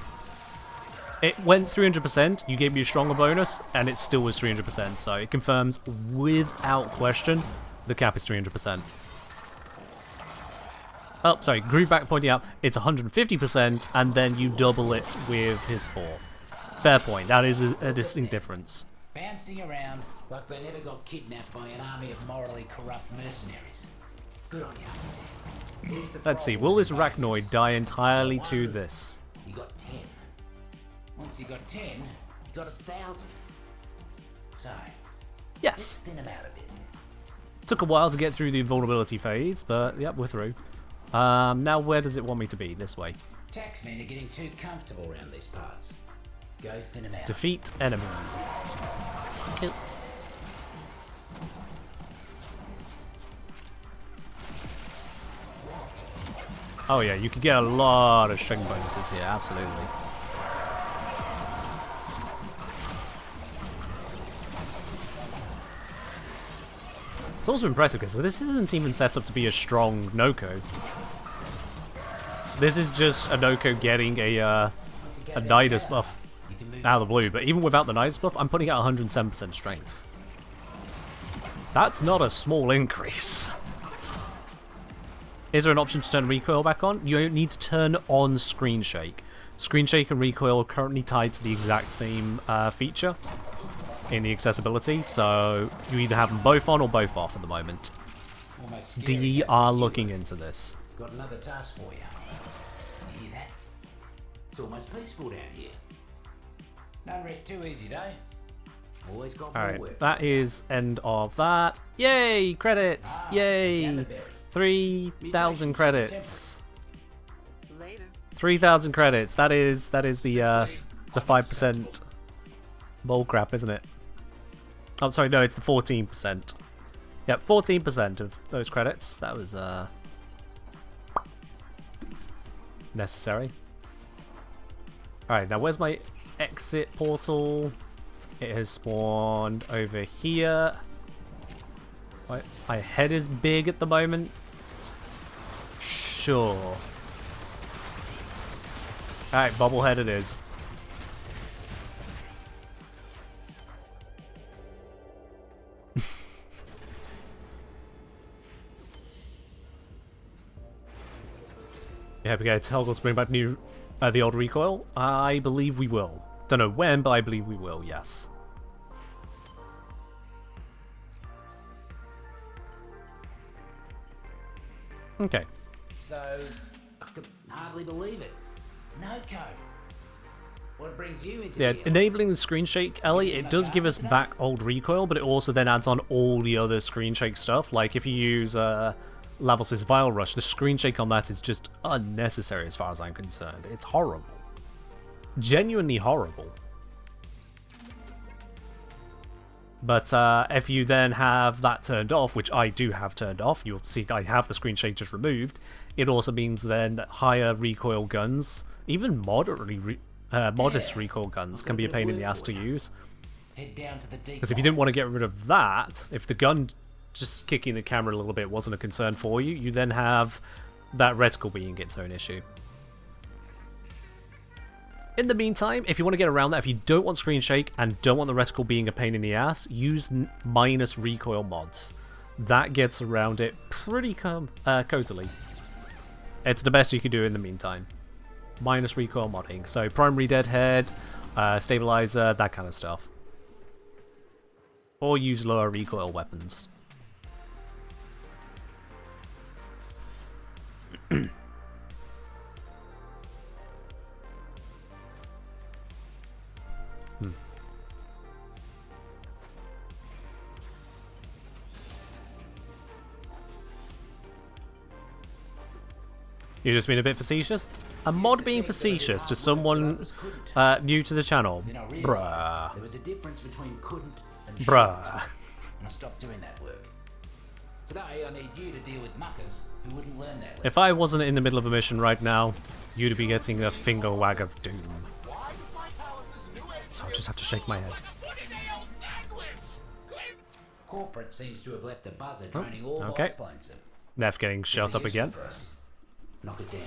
It went 300%, you gave me a stronger bonus, and it still was 300%, so it confirms without question the cap is 300%. Oh, sorry, Grooveback pointing out it's 150%, and then you double it with his 4. Fair point, that is a distinct difference. Bouncing around like they never got kidnapped by an army of morally corrupt mercenaries. Good on you. Here's the Let's see, problem will this with bases. Arachnoid die entirely to this? You got 10. Once you got 10, you got 1,000. So, let's Yes. thin them out a bit. Took a while to get through the invulnerability phase, but yep, we're through. Now where does it want me to be? This way. Taxmen are getting too comfortable around these parts. Go thin them out. Defeat enemies. Kill. Oh yeah, you could get a lot of string bonuses here, absolutely. It's also impressive because this isn't even set up to be a strong Nokko. This is just a Nokko getting a Nidus buff You can move out of the blue, but even without the Nidus buff, I'm putting out 107% strength. That's not a small increase. Is there an option to turn recoil back on? You don't need to turn on Screen Shake. Screen Shake and recoil are currently tied to the exact same feature in the accessibility, so you either have them both on or both off at the moment. almost scary DE how are you looking into this. Got another task for you. You hear that? It's almost peaceful down here. Don't rest too easy, though. Always got more Alright, work. that is end of that. Yay! Credits! Yay! Gammaberry. 3,000 credits. Later. 3,000 credits. That is the 5% bull crap, isn't it? Oh, sorry, no, it's the 14%. Yep, 14% of those credits. That was necessary. Alright, now where's my exit portal? It has spawned over here. My head is big at the moment. Sure. Alright, bobblehead it is. Yeah, we get a toggle to bring back the old recoil. I believe we will. Don't know when, but I believe we will, yes. Okay. So, I could hardly believe it. Nokko. What brings you into Yeah, here? enabling the screen shake, Ellie, it does give us back old recoil, but it also then adds on all the other screen shake stuff. Like if you use Lavos' Vile Rush, the screen shake on that is just unnecessary as far as I'm concerned. It's horrible. Genuinely horrible. But if you then have that turned off, which I do have turned off, you'll see I have the screen shake just removed, it also means then that higher recoil guns, even moderately modest recoil guns, can be a pain in the ass to use. Head down to the deep Because if you didn't want to get rid of that, if the gun just kicking the camera a little bit wasn't a concern for you, you then have that reticle being its own issue. In the meantime, if you want to get around that, if you don't want screen shake and don't want the reticle being a pain in the ass, use minus recoil mods. That gets around it pretty cozily. It's the best you can do in the meantime. Minus recoil modding. So primary deadhead, stabilizer, that kind of stuff. Or use lower recoil weapons. You're just being a bit facetious? A mod being facetious to someone new to the channel? Then I realised Bruh. there was a difference between couldn't and shouldn't, Bruh. and I stopped doing that work. Today I need you to deal with muckers who wouldn't learn that lesson. If I wasn't in the middle of a mission right now, you'd be getting a finger wag of doom. Why does my palace's new So I'll just have to shake my head. What a nailed sandwich! Corporate seems to have left a buzzer droning all okay. lights lonesome. Neff getting shot up again. For us. Knock it down.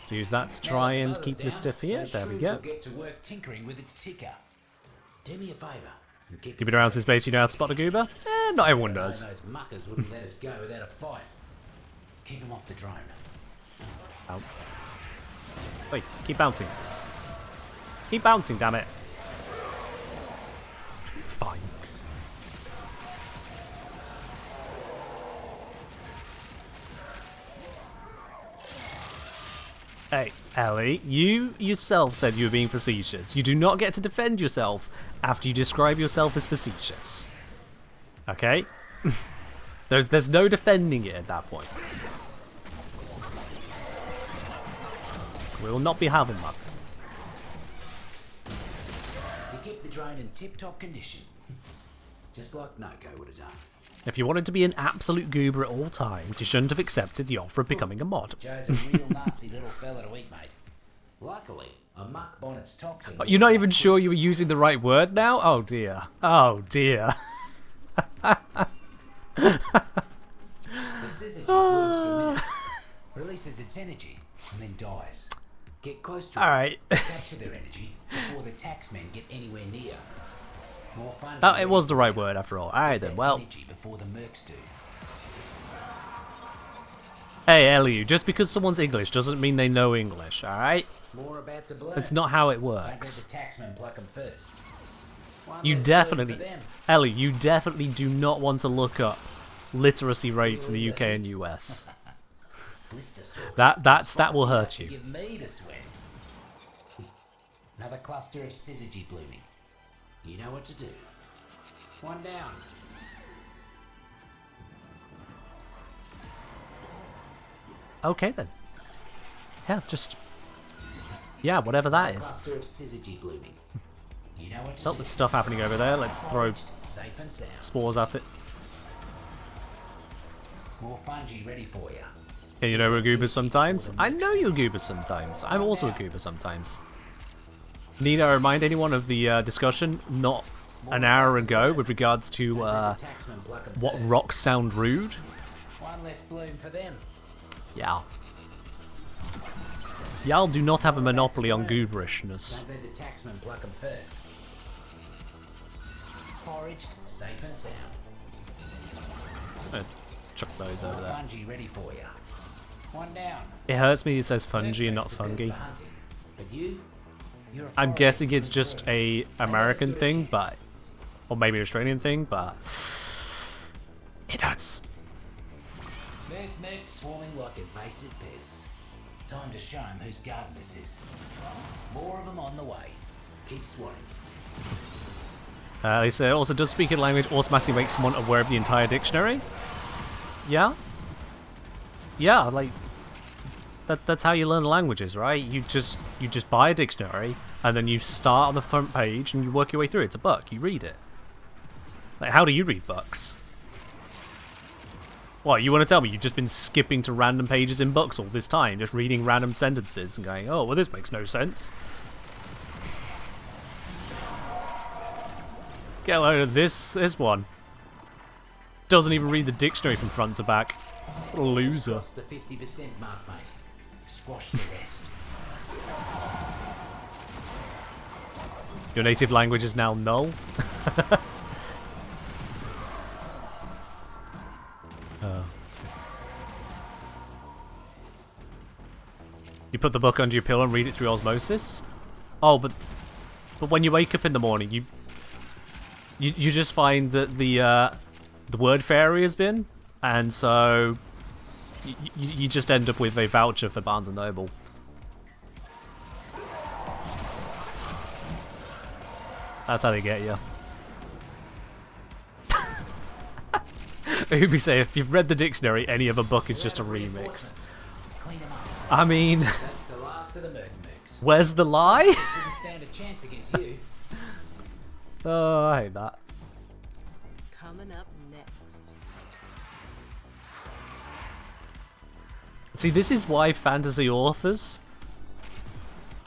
To use that to try and keep the stiff here. There we go. Get to work tinkering with its ticker. Do me a favour. and Keep it around his base, you know how to spot a goober? Not everyone does. Those muckers wouldn't let us go without a fight. Keep him off the drone. Bounce. Wait, keep bouncing. Keep bouncing, damn it. Fine. Hey, Ellie, you yourself said you were being facetious. You do not get to defend yourself after you describe yourself as facetious. Okay? There's no defending it at that point. We will not be having that. You keep the drone in tip-top condition. Just like Nokko would have done. If you wanted to be an absolute goober at all times, you shouldn't have accepted the offer of becoming a mod. Joe's a real nasty little fella to eat, mate. Luckily, a muck bonnet's toxin... You're not even sure you were using the right word now? Oh dear. Oh dear. The syzygy blooms for minutes, releases its energy, and then dies. Get close to Alright. it, capture their energy before the taxmen get anywhere near. More fun. Oh, it was the right word after all. Alright then, well. Energy before the mercs do. Hey, Ellie, just because someone's English doesn't mean they know English, alright? More about to blow. That's not how it Don't let works. the taxmen pluck them first. One You less definitely, food for them. Ellie, you definitely do not want to look up literacy rates in the UK and US. Blister stalks. That stat will hurt To you. give me the sweats. Another cluster of syzygy blooming. You know what to do. One down. Okay then. Yeah, just... Yeah, whatever that is. Cluster of syzygy blooming. You know what to Oh, do. there's stuff happening over there. Let's throw Safe and sound. spores at it. More fungi ready for you. Yeah, you know we're goobers sometimes. I know you're goobers sometimes. I'm also a goober sometimes. Need I remind anyone of the discussion not an hour ago with regards to Let the taxmen pluck 'em what first. rocks sound rude? One less bloom for them. Yeah. Y'all do not have a monopoly on gooberishness. Don't let the taxmen pluck 'em first. Foraged, safe and sound. Chuck those over More there. fungi ready for you. One down. It hurts me it says fungi and not Merc mates are fungi. built for hunting, but you're a I'm forest guessing it's for just employment. a I never American stood a thing, chance. but or maybe an Australian thing, but it hurts. Merc swarming like invasive pests. Time to show 'em whose garden this is. More of them on the way. Keep swatting. They say also, does speaking language automatically make someone aware of the entire dictionary? Yeah? Yeah, like that's how you learn languages, right? You just buy a dictionary and then you start on the front page and you work your way through it. It's a book, you read it. Like, how do you read books? What, you want to tell me you've just been skipping to random pages in books all this time, just reading random sentences and going, oh, well, this makes no sense. Get a load of this one. Doesn't even read the dictionary from front to back. What a loser. Cross the 50% mark, mate. Squash the rest. Your native language is now null. You put the book under your pillow and read it through osmosis? Oh, but when you wake up in the morning, you just find that the word fairy has been, and so you just end up with a voucher for Barnes & Noble. That's how they get you. Who'd be say if you've read the dictionary, any other book is just a remix. Clean 'em up. I mean, That's the last of the mercs. where's the lie? Didn't stand a chance against you. Oh, I hate that. Coming up next. See, this is why fantasy authors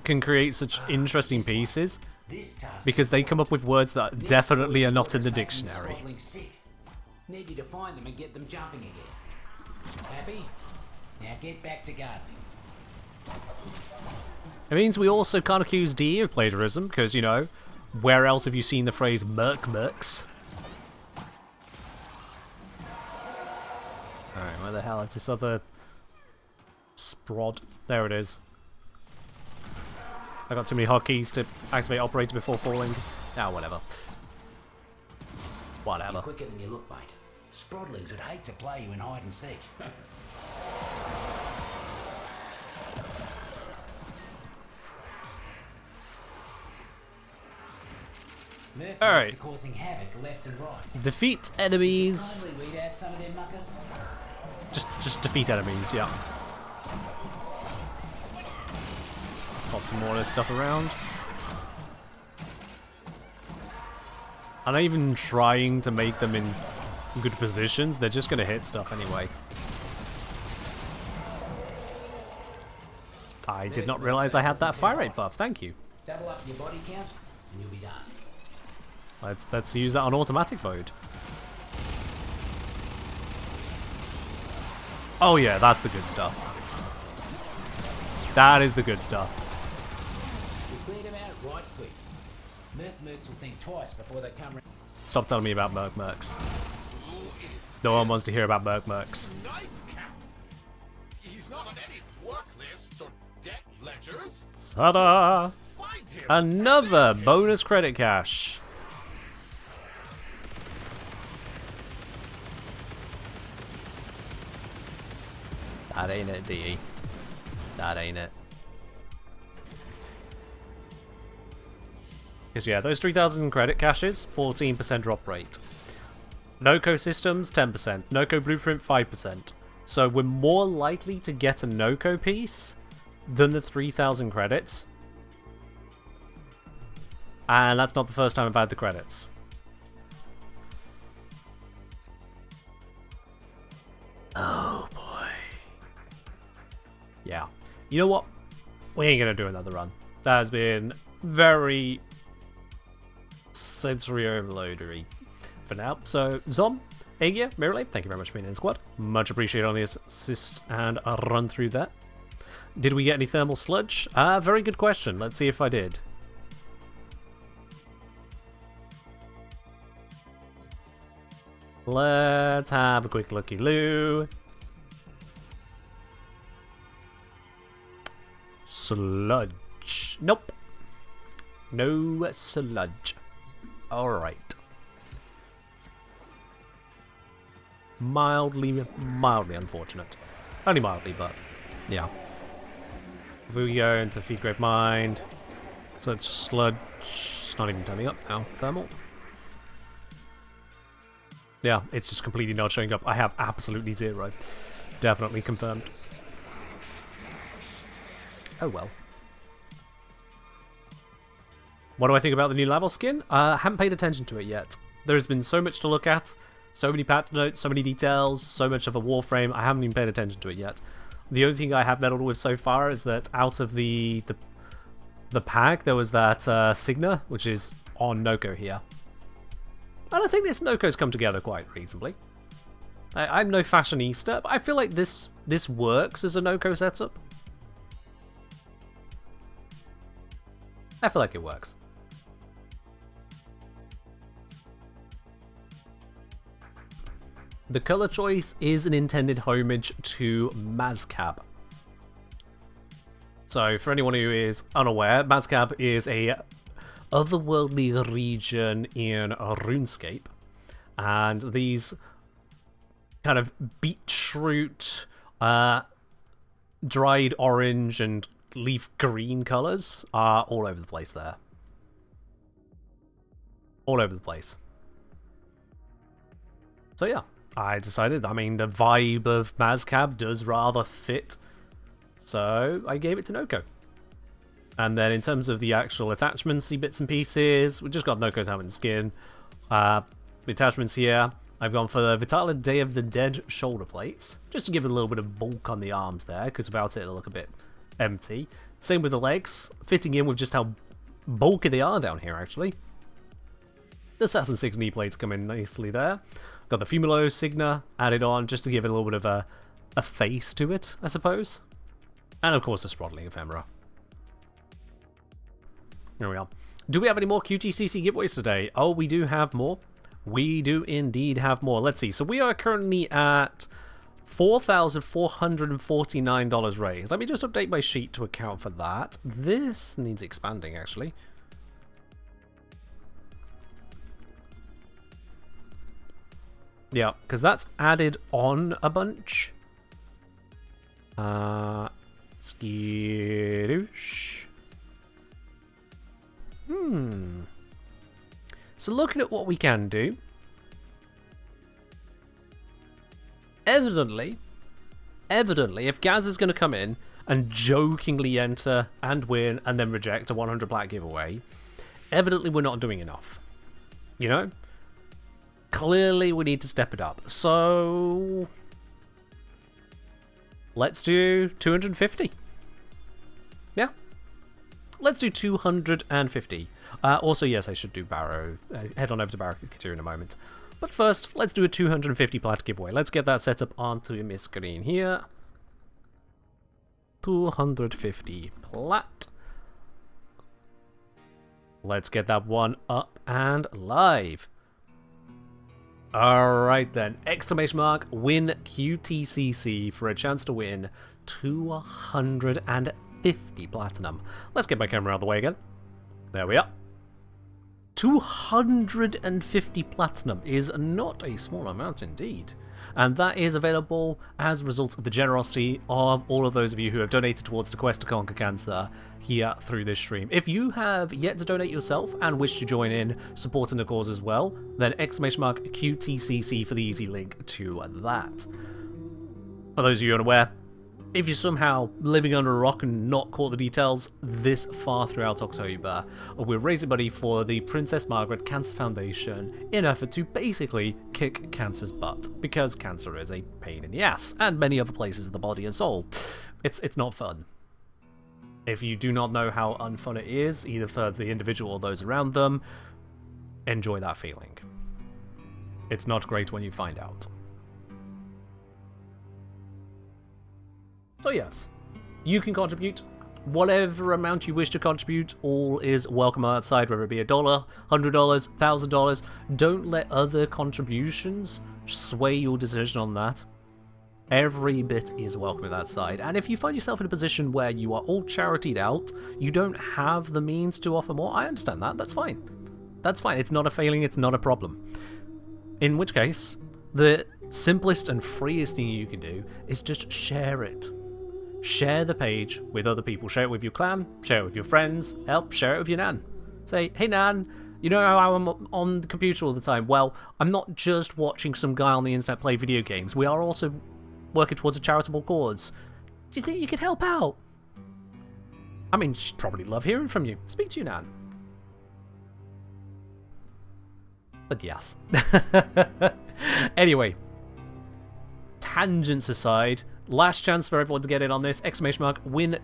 can create such interesting pieces, This task because they come up with words that This definitely are voice not in the making dictionary. throttling sick. Need you to find them and get them jumping again. Happy? Now get back to gardening. It means we also can't accuse DE of plagiarism, because, you know, where else have you seen the phrase mercs? Alright, where the hell is this other sprod? There it is. I got too many hotkeys to activate operator before falling. Ah, whatever. Whatever. You're quicker than you look, mate. Sprodlings would hate to play you in hide and seek. Merc All right. mates are causing havoc left and right. Defeat enemies. Kindly weed out some of them muckers. Just defeat enemies, yeah. Let's pop some more of this stuff around. I'm not even trying to make them in good positions, they're just gonna hit stuff anyway. I did not realize I had that fire rate buff, thank you. Double up your body count and you'll be done. Let's use that on automatic mode. Oh yeah, that's the good stuff. That is the good stuff. We cleared them out right quick. Mercs will think twice before they come round. Stop telling me about mercs. No one wants to hear about mercs. Nightcap. He's not on any work lists or debt ledgers. Ta-da! Find him. Another bonus credit cash. That ain't it, DE. That ain't it. Because yeah, those 3,000 credit caches, 14% drop rate. Nokko systems, 10%. Nokko blueprint, 5%. So we're more likely to get a Nokko piece than the 3,000 credits. And that's not the first time I've had the credits. Oh boy. Yeah. You know what? We ain't gonna do another run. That has been very sensory overloadery for now. So, Zom, Agia, Mirrorlade, thank you very much for being in the squad. Much appreciated on the assists and a run through that. Did we get any thermal sludge? Very good question. Let's see if I did. Let's have a quick looky-loo. sludge. Nope. No sludge. Alright. Mildly unfortunate. Only mildly, but yeah. If we go into Feed Grave Mind, so it's sludge. It's not even turning up now. Thermal. Yeah, it's just completely not showing up. I have absolutely zero. Definitely confirmed. Oh well. What do I think about the new level skin? Haven't paid attention to it yet. There's been so much to look at, so many patch notes, so many details, so much of a Warframe. I haven't even paid attention to it yet. The only thing I have meddled with so far is that out of the pack, there was that Signa, which is on Nokko here. And I think this Nokko's come together quite reasonably. I'm no fashionista, but I feel like this works as a Nokko setup. I feel like it works. The color choice is an intended homage to Mazcab. So, for anyone who is unaware, Mazcab is a otherworldly region in RuneScape, and these kind of beetroot, dried orange and leaf green colors are all over the place there. All over the place. So yeah, I decided, I mean, the vibe of Mazcab does rather fit, so I gave it to Nokko. And then in terms of the actual attachments, bits and pieces, we just got Nokko's helmet and skin. The attachments here, I've gone for the Vitala Day of the Dead shoulder plates, just to give it a little bit of bulk on the arms there, because without it, it'll look a bit empty. Same with the legs, fitting in with just how bulky they are down here, actually. The Assassin 6 knee plates come in nicely there. Got the Fumulo Signa added on, just to give it a little bit of a face to it, I suppose. And of course, the Sprottling Ephemera. There we are. Do we have any more QTCC giveaways today? Oh, we do have more. We do indeed have more. Let's see. So we are currently at $4,449 raised. Let me just update my sheet to account for that. This needs expanding, actually. Yeah, because added on a bunch. Skidoosh. So looking at what we can do. Evidently, if Gaz is going to come in and jokingly enter and win and then reject a 100 plat giveaway, evidently we're not doing enough. You know? Clearly we need to step it up. So let's do 250. Yeah. Let's do 250. Also, yes, I should do Barrow. Head on over to Barrow Couture in a moment. But first, let's do a 250 plat giveaway. Let's get that set up onto my screen here. 250 plat. Let's get that one up and live. Alright then, exclamation mark, win QTCC for a chance to win 250 platinum. Let's get my camera out of the way again. There we are. 250 platinum is not a small amount indeed. And that is available as a result of the generosity of all of those of you who have donated towards the quest to conquer cancer here through this stream. If you have yet to donate yourself and wish to join in supporting the cause as well, then exclamation mark QTCC for the easy link to that. For those of you unaware, if you're somehow living under a rock and not caught the details this far throughout October, we're raising money for the Princess Margaret Cancer Foundation in an effort to basically kick cancer's butt, because cancer is a pain in the ass, and many other places of the body and soul. It's not fun. If you do not know how unfun it is, either for the individual or those around them, enjoy that feeling. It's not great when you find out. So yes, you can contribute whatever amount you wish to contribute. All is welcome outside, whether it be $1, $100, $1,000. Don't let other contributions sway your decision on that. Every bit is welcome at that side. And if you find yourself in a position where you are all charitied out, you don't have the means to offer more, I understand that. That's fine. That's fine. It's not a failing. It's not a problem. In which case, the simplest and freest thing you can do is just share it. Share the page with other people. Share it with your clan. Share it with your friends. Help, share it with your nan. Say, hey nan, you know how I'm on the computer all the time? Well, I'm not just watching some guy on the internet play video games. We are also working towards a charitable cause. Do you think you could help out? I mean, she'd probably love hearing from you. Speak to you, nan. But yes. Anyway, tangents aside, last chance for everyone to get in on this, win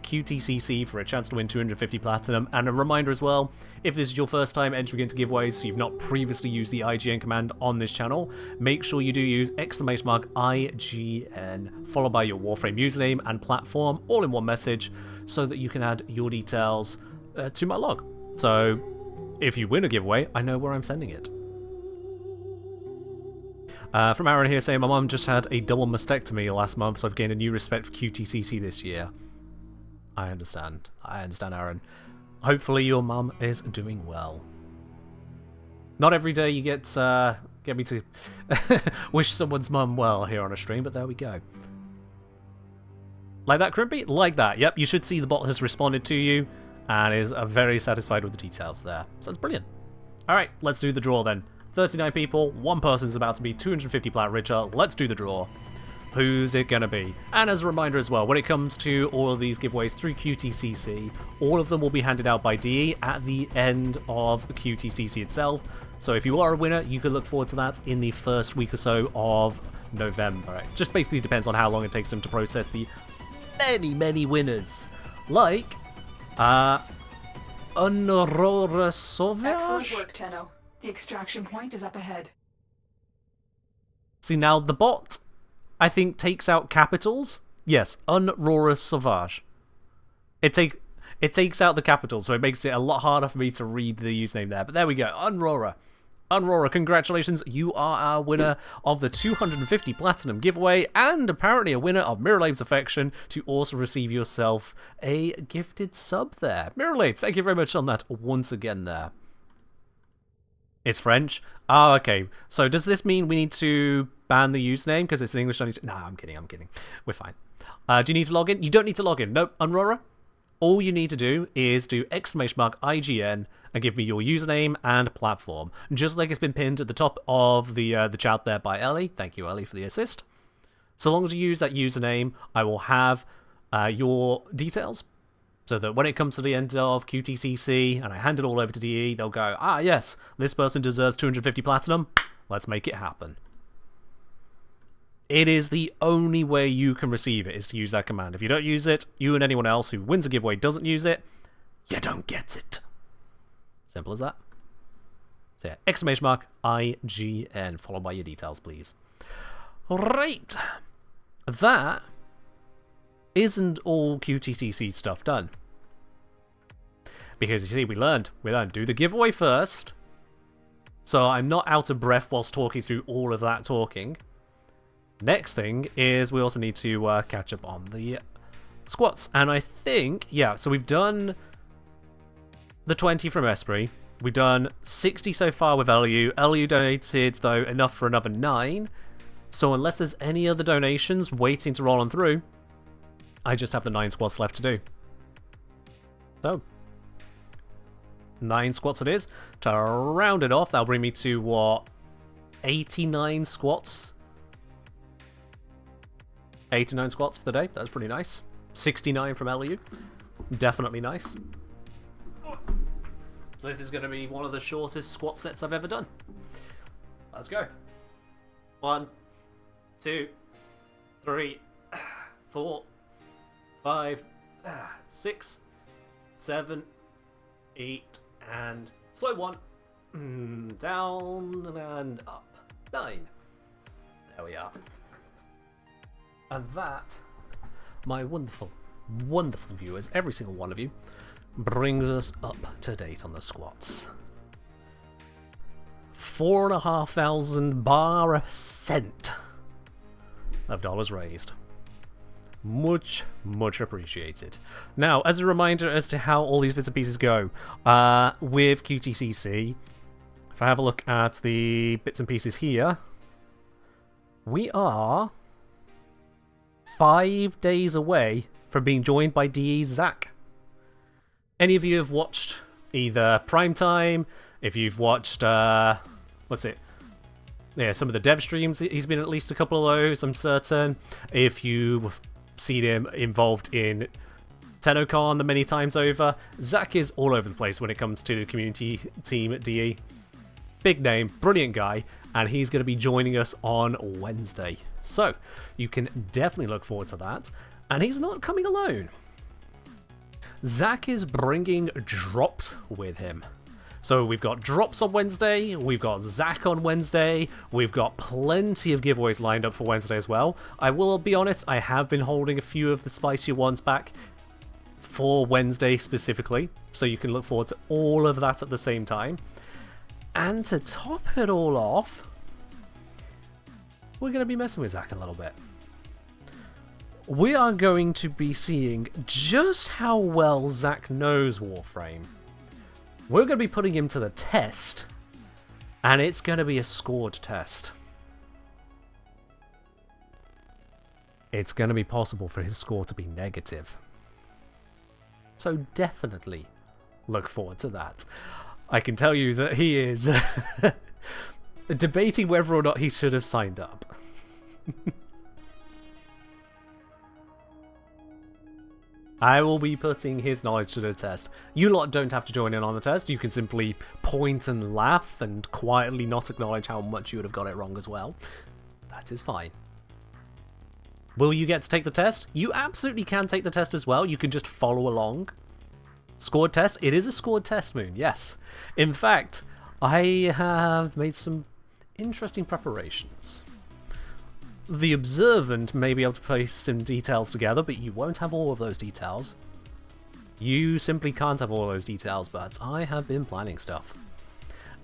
QTCC for a chance to win 250 platinum. And a reminder as well, if this is your first time entering into giveaways, so you've not previously used the IGN command on this channel, make sure you do use IGN followed by your Warframe username and platform all in one message, so that you can add your details to my log. So if you win a giveaway, I know where I'm sending it. From Aaron here saying, my mum just had a double mastectomy last month, so I've gained a new respect for QTCC this year. I understand. I understand, Aaron. Hopefully your mum is doing well. Not every day you get me to wish someone's mum well here on a stream, but there we go. Like that, Crimpy? Like that. Yep, you should see the bot has responded to you and is very satisfied with the details there. So that's brilliant. Alright, let's do the draw then. 39 people, one person's about to be 250 plat richer. Let's do the draw. Who's it gonna be? And as a reminder as well, when it comes to all of these giveaways through QTCC, all of them will be handed out by DE at the end of QTCC itself. So if you are a winner, you can look forward to that in the first week or so of November. It just basically depends on how long it takes them to process the many winners. Like, Aurora Sauvage? Excellent work, Tenno. The extraction point is up ahead. See, now the bot, I think, takes out capitals. Yes, Aurora Sauvage. It takes out the capitals, so it makes it a lot harder for me to read the username there. But there we go, Aurora. Aurora, congratulations, you are our winner of the 250 Platinum giveaway, and apparently a winner of Miralabe's Affection to also receive yourself a gifted sub there. Miralabe, thank you very much on that once again there. It's French? Oh, okay. So does this mean we need to ban the username because it's an English only? No, I'm kidding. We're fine. Do you need to log in? You don't need to log in. Nope, Aurora. All you need to do is do IGN and give me your username and platform. Just like it's been pinned at the top of the chat there by Ellie. Thank you, Ellie, for the assist. So long as you use that username, I will have your details. So that when it comes to the end of QTCC and I hand it all over to DE, they'll go, ah yes, this person deserves 250 platinum, let's make it happen. It is the only way you can receive it, is to use that command. If you don't use it, you and anyone else who wins a giveaway doesn't use it, you don't get it. Simple as that. So yeah, IGN, followed by your details, please. Right. That isn't all QTCC stuff done. Because you see, we learned, do the giveaway first. So I'm not out of breath whilst talking through all of that talking. Next thing is we also need to catch up on the squats. And I think, yeah, so we've done the 20 from Esprit. We've done 60 so far with LU. LU donated, though, enough for another 9. So unless there's any other donations waiting to roll on through, I just have the 9 squats left to do. So, 9 squats it is. To round it off, that'll bring me to, what, 89 squats? 89 squats for the day. That's pretty nice. 69 from LU. Definitely nice. So this is going to be one of the shortest squat sets I've ever done. Let's go. 1, 2, 3, 4, 5, 6, 7, 8, and slow 1. Down and up. 9. There we are. And that, my wonderful, wonderful viewers, every single one of you, brings us up to date on the squats. 4,500 bar a cent. of dollars raised. Much, much appreciated. Now, as a reminder as to how all these bits and pieces go, with QTCC, if I have a look at the bits and pieces here, we are 5 days away from being joined by DE's Zach. Any of you have watched either Primetime, if you've watched, what's it? Yeah, some of the dev streams, he's been at least a couple of those, I'm certain. If you've seen him involved in TennoCon the many times over, Zach is all over the place when it comes to the community team at DE. Big name, brilliant guy, and he's going to be joining us on Wednesday. So, you can definitely look forward to that. And he's not coming alone. Zach is bringing drops with him. So we've got drops on Wednesday, we've got Zach on Wednesday, we've got plenty of giveaways lined up for Wednesday as well. I will be honest, I have been holding a few of the spicier ones back for Wednesday specifically, so you can look forward to all of that at the same time. And to top it all off, we're going to be messing with Zach a little bit. We are going to be seeing just how well Zach knows Warframe. We're going to be putting him to the test, and it's going to be a scored test. It's going to be possible for his score to be negative. So definitely look forward to that. I can tell you that he is debating whether or not he should have signed up. I will be putting his knowledge to the test. You lot don't have to join in on the test. You can simply point and laugh and quietly not acknowledge how much you would have got it wrong as well. That is fine. Will you get to take the test? You absolutely can take the test as well. You can just follow along. Scored test? It is a scored test, Moon, yes. In fact, I have made some interesting preparations. The observant may be able to place some details together, but you won't have all of those details. You simply can't have all those details, but I have been planning stuff.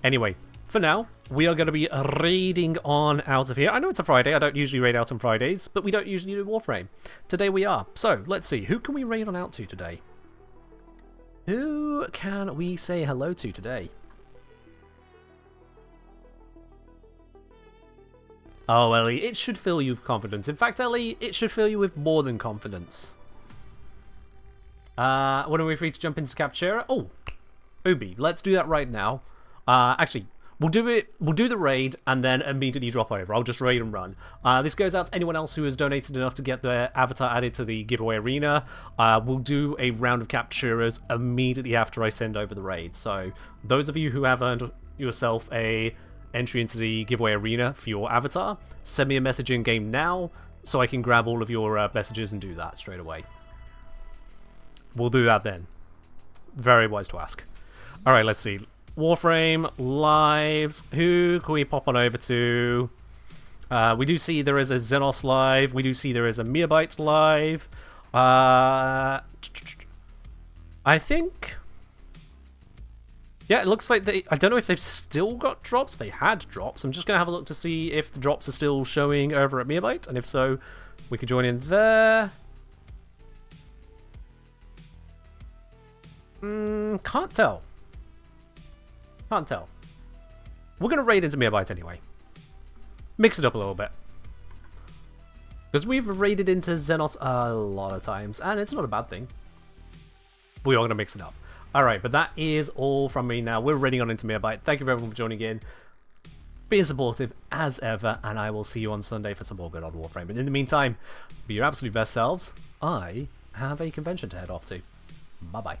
Anyway, for now, we are going to be raiding on out of here. I know it's a Friday, I don't usually raid out on Fridays, but we don't usually do Warframe. Today we are. So, let's see, who can we raid on out to today? Who can we say hello to today? Oh, Ellie, it should fill you with confidence. In fact, Ellie, it should fill you with more than confidence. When are we free to jump into Captura? Oh, Ubi, let's do that right now. Actually, we'll do the raid and then immediately drop over. I'll just raid and run. This goes out to anyone else who has donated enough to get their avatar added to the giveaway arena. We'll do a round of Capturas immediately after I send over the raid. So, those of you who have earned yourself a entry into the giveaway arena for your avatar, send me a message in game now so I can grab all of your messages and do that straight away. We'll do that then. Very wise to ask. Alright, let's see. Warframe, lives, who can we pop on over to? We do see there is a Xenos live, we do see there is a Meabyte live. I think... Yeah, it looks like I don't know if they've still got drops. They had drops. I'm just going to have a look to see if the drops are still showing over at Meabyte. And if so, we could join in there. Can't tell. Can't tell. We're going to raid into Meabyte anyway. Mix it up a little bit. Because we've raided into Xenos a lot of times. And it's not a bad thing. We are going to mix it up. Alright, but that is all from me now. We're raiding on into Meabyte. Thank you everyone for joining in. Being supportive as ever, and I will see you on Sunday for some more good old Warframe. But in the meantime, be your absolute best selves. I have a convention to head off to. Bye-bye.